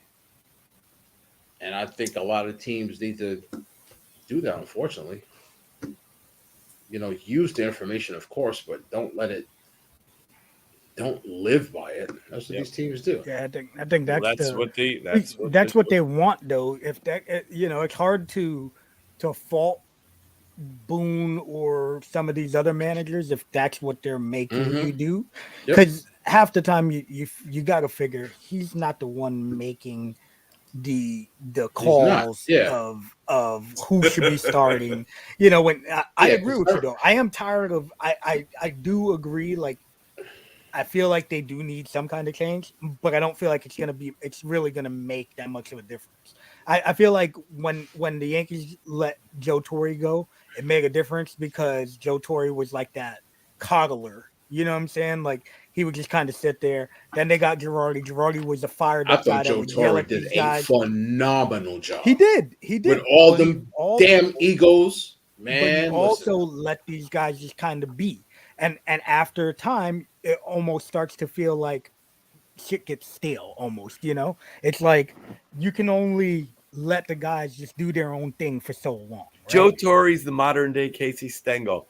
And I think a lot of teams need to do that, unfortunately. Use the information, of course, but don't live by it. That's what these teams do. Yeah, I think that's what they want, though. If that, it's hard to fault Boone or some of these other managers if that's what they're making you do, because half the time you got to figure he's not the one making the calls of who should be starting. When I agree with you though, I am tired of. I do agree. Like, I feel like they do need some kind of change, but I don't feel like it's really gonna make that much of a difference. I feel like when the Yankees let Joe Torre go, it made a difference because Joe Torre was like that coddler. You know what I'm saying? Like, he would just kind of sit there. Then they got Girardi. Girardi was a fired up guy. I thought Joe Torre did a phenomenal job. He did. With all them damn egos, man. But he also let these guys just kind of be. And after time, it almost starts to feel like shit gets stale almost, It's like you can only let the guys just do their own thing for so long. Right? Joe Torre's the modern day Casey Stengel.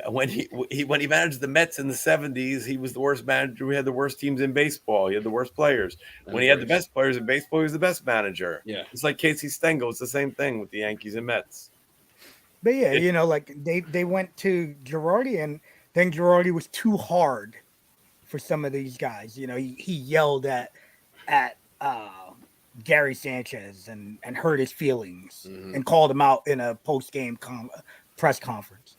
When he managed the Mets in the 70s, he was the worst manager. We had the worst teams in baseball. He had the worst players. When he had the best players in baseball, he was the best manager. Yeah. It's like Casey Stengel. It's the same thing with the Yankees and Mets. But yeah, like they went to Girardi, and then Girardi was too hard for some of these guys. He yelled at Gary Sanchez and hurt his feelings and called him out in a post-game press conference.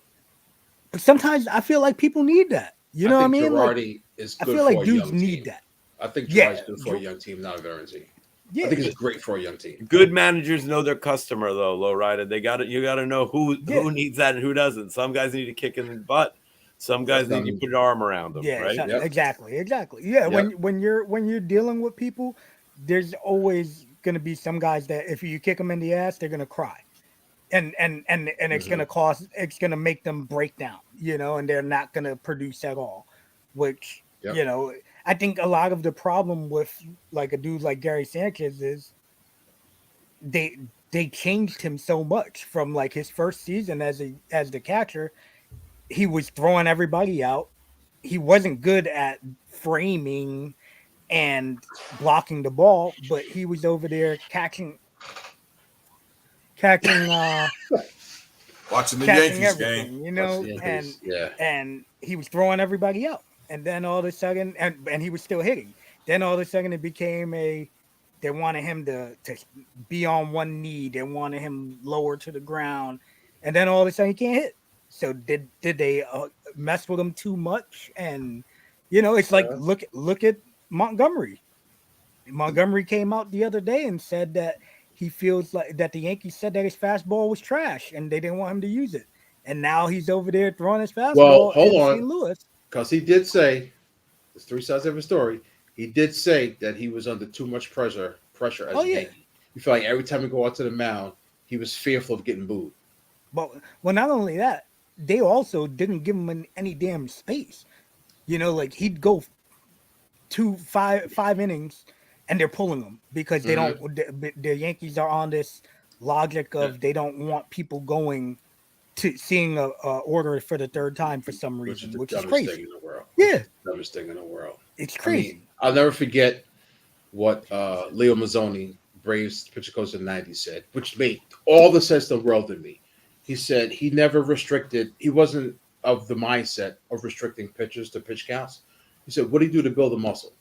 But sometimes I feel like people need that. You know what I mean? Girardi is good. I feel like dudes need that. I think Girardi's good for a young team, not a veteran team. Yeah, I think it's great for a young team. Good managers know their customer, though. LowRyda, you got to know who needs that and who doesn't. Some guys need a kick in the butt. Some guys need you to put an arm around them. Yeah, right? Exactly. Yeah, when you're dealing with people, there's always going to be some guys that if you kick them in the ass, they're going to cry. And it's going to make them break down, and they're not going to produce at all, which, I think a lot of the problem with like a dude like Gary Sanchez is they changed him so much from like his first season as the catcher. He was throwing everybody out. He wasn't good at framing and blocking the ball, but he was over there catching Watching the catching Yankees game. everything, That's the Yankees. and he was throwing everybody out. And then all of a sudden, and he was still hitting. Then all of a sudden, it became they wanted him to be on one knee. They wanted him lower to the ground, and then all of a sudden, he can't hit. So did they mess with him too much? And it's like look at Montgomery. Montgomery came out the other day and said that he feels like that the Yankees said that his fastball was trash and they didn't want him to use it. And now he's over there throwing his Well, fastball hold in on. St. Louis. Because he did say, there's three sides of a story. He did say that he was under too much pressure as a Yankee. You feel like every time he go out to the mound, he was fearful of getting booed. But not only that, they also didn't give him any damn space. Like he'd go 5 innings and they're pulling him because they don't. The Yankees are on this logic of they don't want people going to seeing a order for the third time for some reason, which is crazy. Thing in the world. Yeah, Dumbest thing in the world. It's crazy. I'll never forget what Leo Mazzoni, Braves pitcher coach in the 90s, said, which made all the sense in the world to me. He said he never restricted. He wasn't of the mindset of restricting pitchers to pitch counts. He said, "What do you do to build a muscle?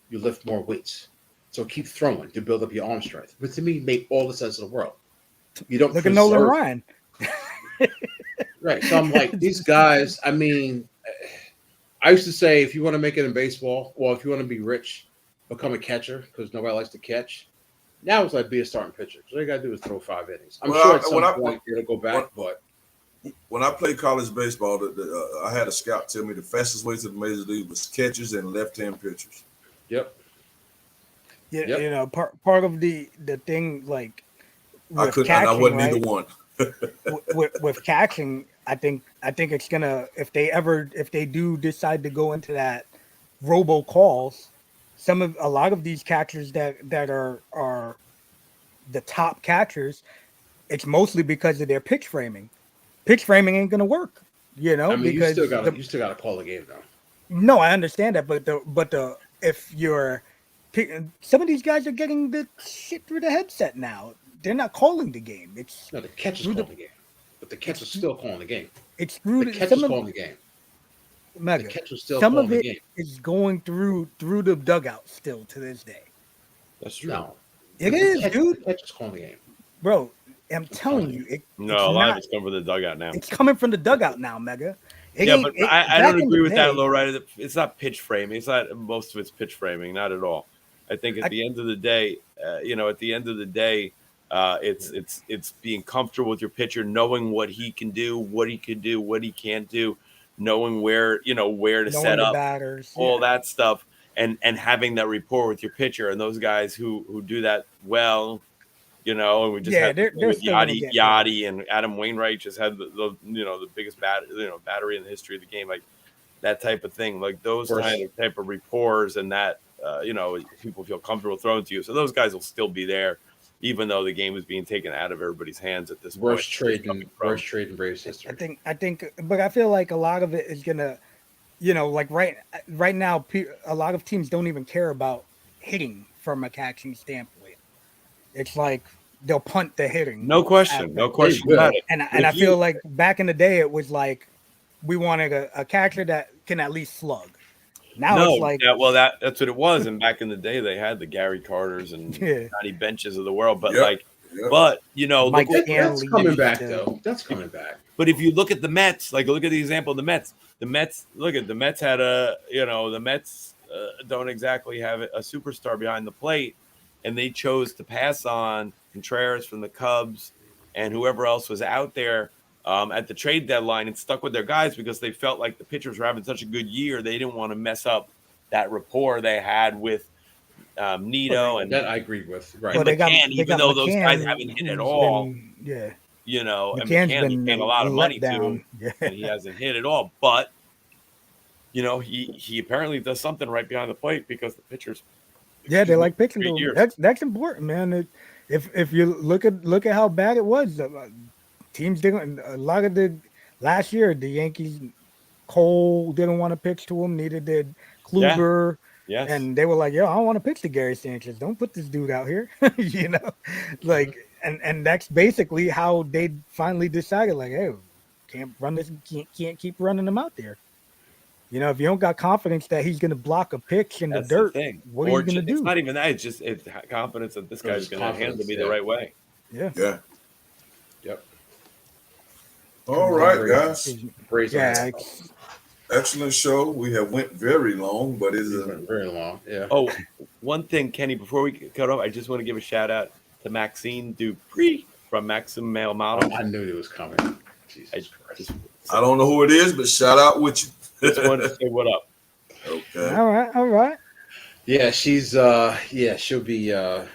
You lift more weights. So keep throwing to build up your arm strength." But to me, it made all the sense in the world. You don't look at Nolan Ryan. Right. So I'm like, these guys, I mean, I used to say, if you want to make it in baseball, well, if you want to be rich, become a catcher because nobody likes to catch. Now it's like be a starting pitcher. So all you got to do is throw 5 innings. I'm sure at some point it'll go back, but. When I played college baseball, I had a scout tell me the fastest way to the major league was catchers and left-hand pitchers. Yep. Yeah, part of the thing, like I wasn't right? either one. with catching, I think it's gonna if they do decide to go into that robocalls, a lot of these catchers that are the top catchers, it's mostly because of their pitch framing. Pitch framing ain't gonna work, I mean, because you still gotta call the game though. No, I understand that, but if you're some of these guys are getting the shit through the headset now. They're not calling the game. The catcher's calling the game, but the catcher's still calling the game. It's through the catcher's calling the game. Mega. The catcher's still some calling of it the game. is going through the dugout still to this day. That's true. No, it is, dude. The catcher's calling the game, bro. I'm telling you, a lot of it's coming from the dugout now. It's coming from the dugout now, Mega. But I don't agree with that, LowRyda. It's not pitch framing. It's not most of it's pitch framing, not at all. I think at the end of the day, it's being comfortable with your pitcher, knowing what he can do, what he can do, what he can't do, knowing where to set up, batters, all that stuff, and having that rapport with your pitcher. And those guys who do that well, and we just had with Yachty and Adam Wainwright just had the biggest battery in the history of the game, like that type of thing, like those type of rapports and that people feel comfortable throwing to you. So those guys will still be there, even though the game is being taken out of everybody's hands at this worst trade in Braves history. I think, but I feel like a lot of it is gonna, like right now, a lot of teams don't even care about hitting from a catching standpoint. It's like they'll punt the hitting. No question about it. And I feel like back in the day, it was like we wanted a catcher that can at least slug. Now it's like that's what it was. And back in the day, they had the Gary Carters and Johnny Benches of the world. But Mike that's coming back though. That's coming back. But if you look at the Mets, like look at the example of the Mets. The Mets had the Mets don't exactly have a superstar behind the plate, and they chose to pass on Contreras from the Cubs and whoever else was out there at the trade deadline and stuck with their guys because they felt like the pitchers were having such a good year. They didn't want to mess up that rapport they had with Nito. And that I agree with. Right. And McCann, even though those guys haven't hit at all. And McCann paid a lot of money to, and he hasn't hit at all. But, he apparently does something right behind the plate because the pitchers. Yeah, they like pitching. That's important, man. if you look at how bad it was, teams didn't. A lot of the last year, the Yankees, Cole didn't want to pitch to him. Neither did Yeah. Kluber. Yes. And they were like, "Yo, I don't want to pitch to Gary Sanchez. Don't put this dude out here." You know, like, and that's basically how they finally decided, like, "Hey, can't run this. Can't keep running him out there." You know, if you don't got confidence that he's going to block a pitch in That's the dirt, the thing. what are you going to do? It's not even that. It's just confidence that this guy's going to handle me the right way. Yeah. Yeah. Yep. All right, guys. Yeah. Excellent show. We have went very long, but it's very long. Yeah. Oh, one thing, Kenny, before we cut off, I just want to give a shout out to Maxine Dupree from Maxim Male Model. I knew it was coming. Jesus Christ. I don't know who it is, but shout out with you. Just wanted to say what up. Okay. All right. Yeah, she's she'll be a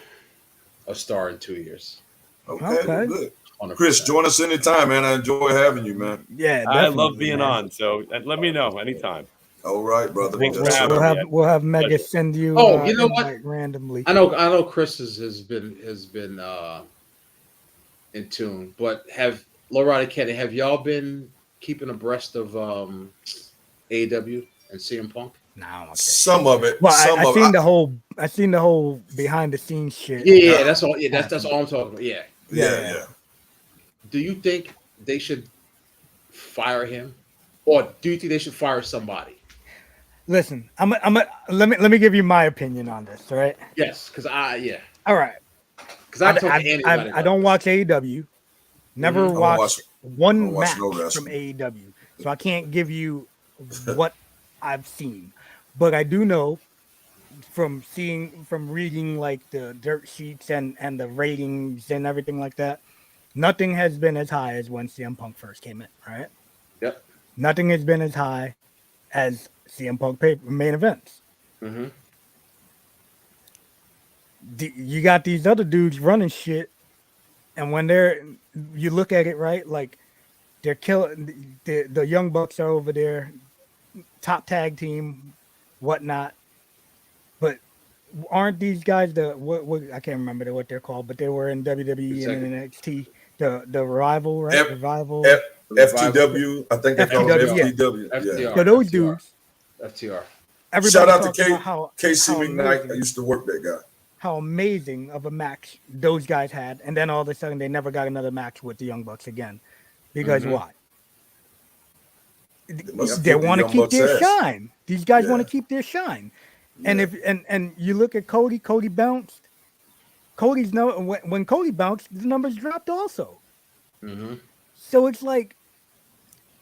star in 2 years. Okay. Okay. Well, good. 100%. Chris, join us anytime, man. I enjoy having you, man. Yeah, I love definitely, being man. on, so let me know anytime. All right, brother. Thanks for Yes, having sir. me. We'll have Mega Pleasure. send you. Oh, you know what? invite randomly. I know Chris has been in tune, but LowRyda, Kenny, have y'all been keeping abreast of AEW and CM Punk? No, okay. Some of it. Well, some I of seen it. I seen the whole behind the scenes shit. Yeah, that's all. Yeah, that's all I'm talking about. Yeah. Yeah. Do you think they should fire him, or do you think they should fire somebody? Listen, let me give you my opinion on this. All right. Yes, because All right. because I talked to anybody. I don't watch AEW. Never Mhm. watched one don't watch match no from wrestling. AEW, so I can't give you what I've seen. But I do know from reading like the dirt sheets and the ratings and everything like that, nothing has been as high as when CM Punk first came in, right? Yep. Nothing has been as high as CM Punk main events. Mm-hmm. You got these other dudes running shit, and when you look at it, right, like they're killing the Young Bucks are over there, top tag team, whatnot. But aren't these guys what I can't remember what they're called, but they were in WWE and in NXT, the rival, right? Revival. FTW, I think they call them FTW. Yeah. FTR. So those FTR. dudes. FTR. Everybody Shout out to talks about how Casey McKnight. amazing- I used to work that guy. how amazing of a match those guys had, and then all of a sudden they never got another match with the Young Bucks again. Because why? must They kick the want to Young keep Bucks' their ass. shine. These guys want Yeah. to keep their shine. Yeah. And if and you look at Cody bounced. Cody's when Cody bounced, the numbers dropped also. Mm-hmm. So it's like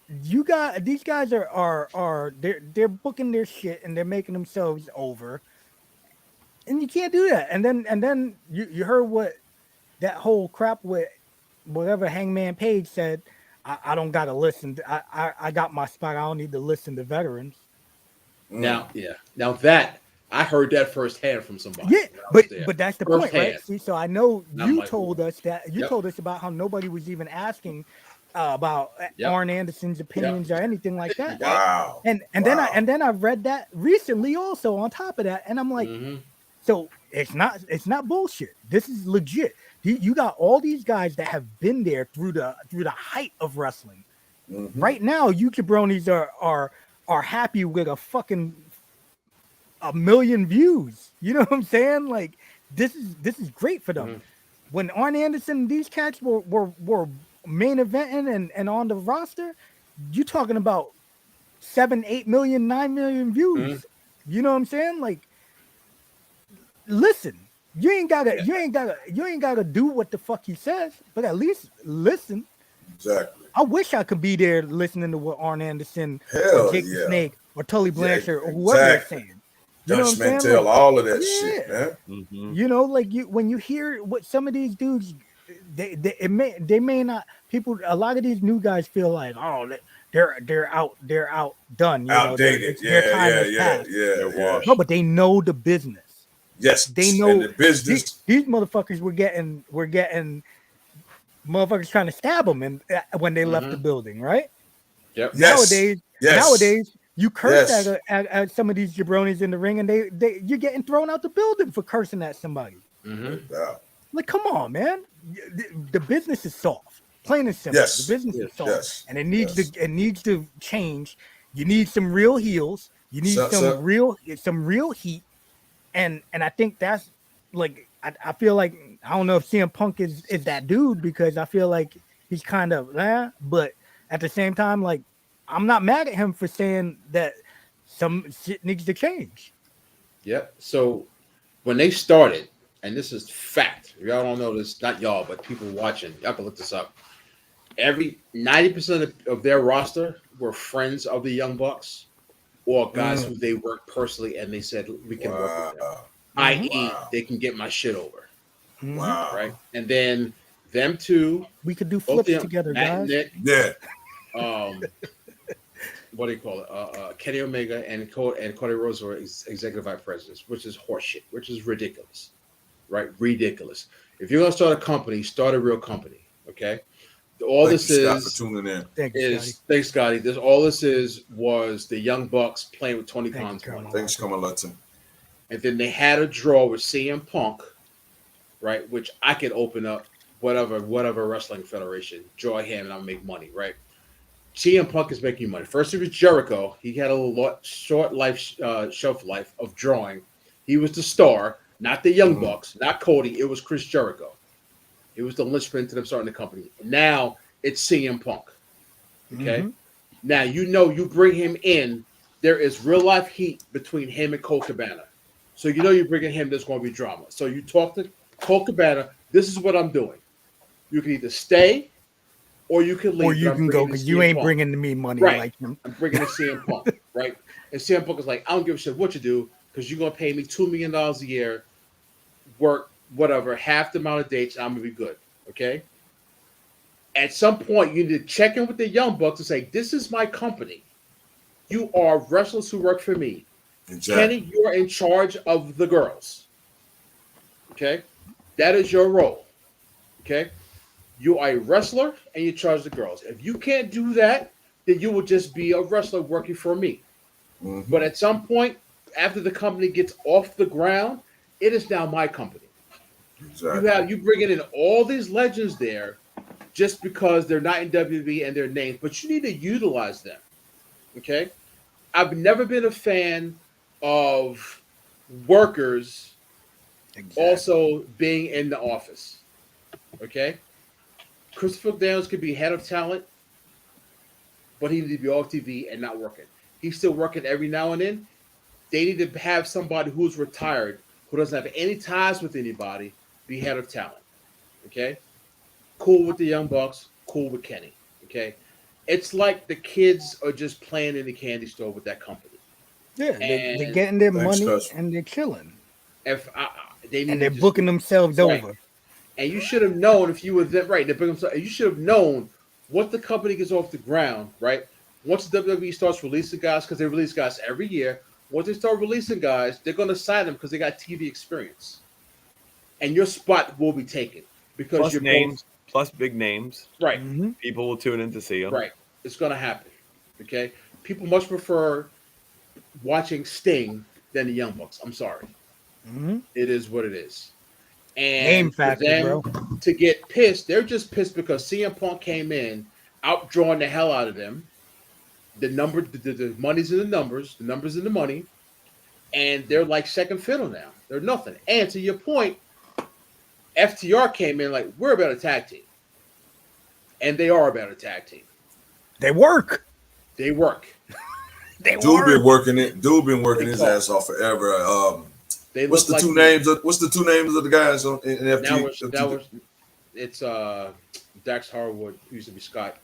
these guys are they're booking their shit and they're making themselves over. And you can't do that. And then you heard what that whole crap with whatever Hangman Page said. I don't gotta listen. I got my spot. I don't need to listen to veterans. Now that I heard that firsthand from somebody. Yeah, when I was there. but that's the point, right? Firsthand. See, so I know Not you my told fault. us that you Yep. told us about how nobody was even asking about Yep. Arn Anderson's opinions or anything like that. Wow. And Wow. then I read that recently also on top of that, and I'm like, Mhm. so it's not bullshit. This is legit. You got all these guys that have been there through the height of wrestling. Mhm. Right now, you jabronis are happy with a fucking 1 million views. You know what I'm saying? Like this is great for them. When Arn Anderson and these cats were main eventing and on the roster, you talking about 7, 8 million, 9 million views. You know what I'm saying? Like, listen, you ain't gotta do what the fuck he says, but at least listen. Exactly. I wish I could be there listening to what Arn Anderson, Hell or Jake the yeah. Snake, or Tully Blanchard, or whoever exactly. they're saying. You know Dutch what I'm saying? Mantel, Like, all of that yeah. shit, man. Mm-hmm. You know, like when you hear what some of these dudes, they may not. People, a lot of these new guys feel like, oh, they're outdone. You know, Outdated. their time has passed. Yeah. No, but they know the business. Yes. They know and the business. These motherfuckers were getting motherfuckers trying to stab them when they left the building, right? Yep. Yes. Nowadays, you curse Yes. at some of these jabronis in the ring, and you're getting thrown out the building for cursing at somebody. Mm-hmm. Yeah. Like, come on, man. The business is soft, plain and simple. Yes. The business is soft, Yes. and it needs Yes. to change. You need some real heels. You need some real heat, and I think that's like I feel like I don't know if CM Punk is that dude, because I feel like he's kind of but at the same time, like, I'm not mad at him for saying that some shit needs to change. Yep. So when they started, and this is fact, y'all don't know this, not y'all, but people watching, y'all can look this up. Every 90% of their roster were friends of the Young Bucks or guys who they worked personally, and they said we can work with them. I.e., they can get my shit over. Wow. Right. And then them two, We could do both flips them, together, Matt guys. and Nick, Yeah. what do you call it? Kenny Omega and Cody Rhodes were executive vice presidents, which is horseshit, which is ridiculous, right? Ridiculous. If you're gonna start a company, start a real company. Okay. All Thank this you, Scott, is for tuning in. thanks, Scotty. This all this was the Young Bucks playing with Tony Thank you, Khan's money, Thanks, Kamalata. and then they had a draw with CM Punk, right? Which I could open up whatever wrestling federation, draw him, and I'll make money, right? CM Punk is making money. First, it was Jericho. He had a short shelf life of drawing. He was the star, not the Young Bucks, not Cody. It was Chris Jericho. It was the linchpin to them starting the company. Now it's CM Punk. Okay. Now you bring him in. There is real life heat between him and Colt Cabana. So you're bringing him. There's going to be drama. So you talk to Colt Cabana. This is what I'm doing. You can either stay or you can leave. Or you can go, because you ain't bringing me money like him. I'm bringing in CM Punk, right? And CM Punk is like, I don't give a shit what you do, because you're going to pay me $2 million a year, work, whatever, half the amount of dates, and I'm going to be good, okay? At some point, you need to check in with the Young Bucks and say, this is my company. You are wrestlers who work for me. Exactly. Kenny, you are in charge of the girls, okay? That is your role, okay? You are a wrestler and you charge the girls. If you can't do that, then you will just be a wrestler working for me. But at some point, after the company gets off the ground, it is now my company. Exactly. You bringing in all these legends there just because they're not in WWE and their names, but you need to utilize them. Okay? I've never been a fan of workers also being in the office. Okay? Christopher Daniels could be head of talent, but he needs to be off TV and not working. He's still working every now and then. They need to have somebody who's retired, who doesn't have any ties with anybody, be head of talent. Okay? Cool with the Young Bucks, cool with Kenny. Okay? It's like the kids are just playing in the candy store with that company. Yeah, they're getting their money and they're chilling. They're booking themselves over. And you should have known if you were there, right? You should have known what the company gets off the ground, right? Once the WWE starts releasing guys, because they release guys every year, once they start releasing guys, they're going to sign them because they got TV experience. And your spot will be taken because plus names, plus big names. Right. People will tune in to see them. Right. It's going to happen. Okay? People much prefer watching Sting than the Young Bucks. I'm sorry. It is what it is. And name factor, for them bro. to get pissed, they're just pissed because CM Punk came in, outdrawing the hell out of them. The money's in the numbers, the numbers in the money, and they're like second fiddle now. They're nothing. And to your point, FTR came in like, we're a better tag team. And they are a better tag team. They work. They work. Dude been working it. Dude been working his ass off forever. What's the two names of the guys in FT? It's Dax Harwood, who used to be Scott.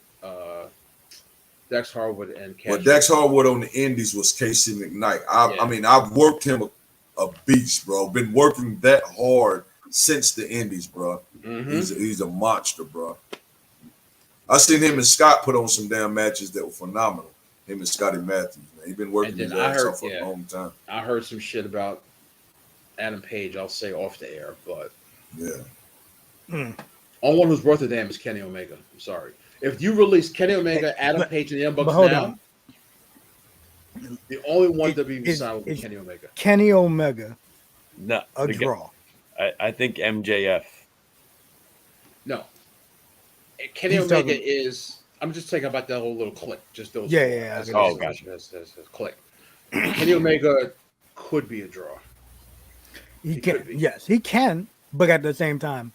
Dex Harwood and Cash. Well, Dex Harwood on the Indies was Casey McKnight. I mean, I've worked him a beast, bro. Been working that hard since the Indies, bro. He's a monster, bro. I seen him and Scott put on some damn matches that were phenomenal. Him and Scotty Matthews, man. He's been working his ass off for a long time. I heard some shit about Adam Page, I'll say off the air, but only one who's worth a damn is Kenny Omega. I'm sorry. If you release Kenny Omega, Adam Page, and the Young Bucks now, the only one that be signed will be Kenny Omega. Kenny Omega. No, a draw. I think MJF No. Kenny He's Omega talking- is. I'm just talking about that whole little click. Just those. Yeah, four, yeah, as- I got as- it. as- as click. Kenny Omega could be a draw. He He can. could be. Yes, he can. But at the same time,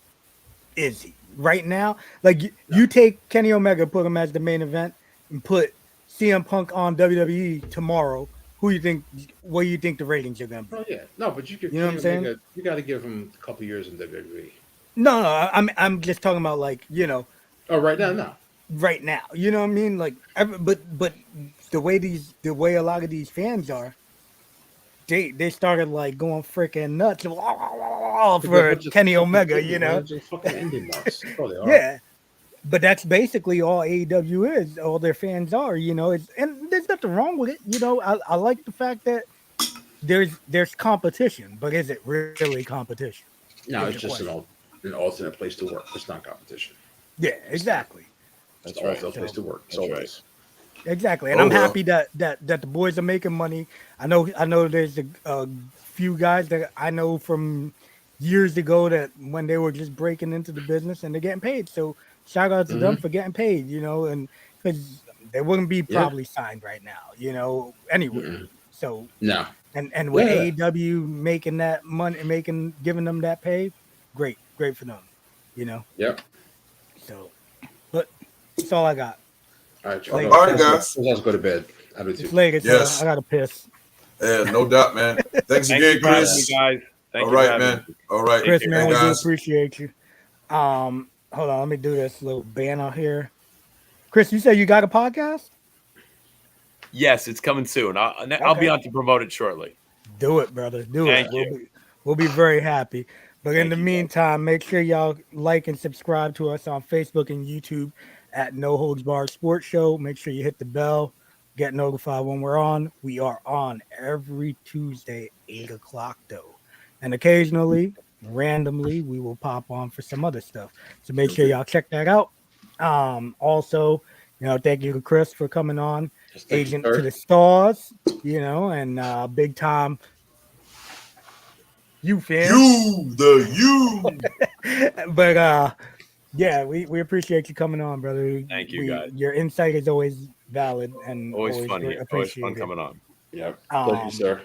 is he right now? Like you take Kenny Omega, put him as the main event, and put CM Punk on WWE tomorrow. Who you think? What do you think the ratings are gonna be? Oh yeah, no, but you could. You know what I'm saying? Omega, you got to give him a couple years in WWE. No, I'm just talking about like Oh, right now, no. right now. You know what I mean? Like, but the way a lot of these fans are, they started like going freaking nuts for Kenny Omega. You know? They're just fucking Indian marks. That's all they are. Yeah. But that's basically all AEW is. All their fans are. And there's nothing wrong with it. I like the fact that there's competition, but is it really competition? No, Is it's the just an alternate place to work. It's not competition. Yeah, exactly. It's That's an right. alternate place to work. It's That's always. Exactly, and Oh, I'm well. happy that the boys are making money. I know there's a few guys that I know from years ago that when they were just breaking into the business and they're getting paid. So shout out to them for getting paid, and because they wouldn't be probably signed right now, anyway. So No. and with Yeah. AEW making that money, giving them that pay, great for them, Yep. So, but that's all I got. All right, Like- All right, guys. Let's go to bed. I do It's too. late, so Yes. I gotta piss. Yeah, no doubt, man. Thanks Thank again, you for having Chris. me, guys. Thank All you for right, having man. me. All right. Chris, care. man, Hey, we do guys. appreciate you. Hold on, let me do this little banner here. Chris, you said you got a podcast? Yes, it's coming soon. I'll be Okay. on to promote it shortly. Do it, brother. Do Thank it. you. We'll be very happy. But in Thank the you, guys. meantime, make sure y'all like and subscribe to us on Facebook and YouTube at No Holds Barred Sports Show. Make sure you hit the bell, get notified when we're on. We are on every Tuesday, 8 o'clock, though. And occasionally, randomly, we will pop on for some other stuff. So make sure y'all check that out. Also, thank you to Chris for coming on. Just thank you, Agent sir. to the Stars, and big time you fan. But yeah, we appreciate you coming on, brother. Thank you, guys. Your insight is always valid and Always funny. Always appreciated. fun coming on. Yep. Thank you, sir.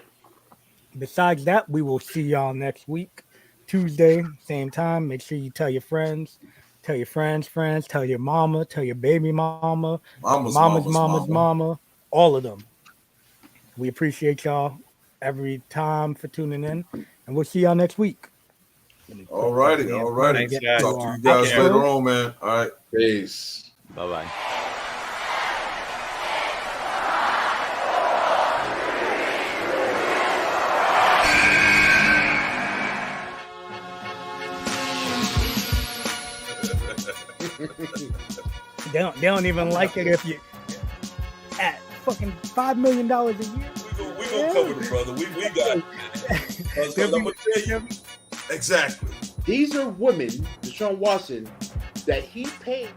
Besides that, we will see y'all next week, Tuesday, same time. Make sure you tell your friends, tell your friends, tell your mama, tell your baby mama, Mama's mama, all of them. We appreciate y'all every time for tuning in, and we'll see y'all next week. All righty. Thanks, guys. Talk to you guys Take care. later on, man. All right. Peace. Bye-bye. They don't even like it if you at fucking $5 million a year. We gonna cover the brother. We got it. Cause I'm gonna tell you exactly. These are women, Deshaun Watson, that he paid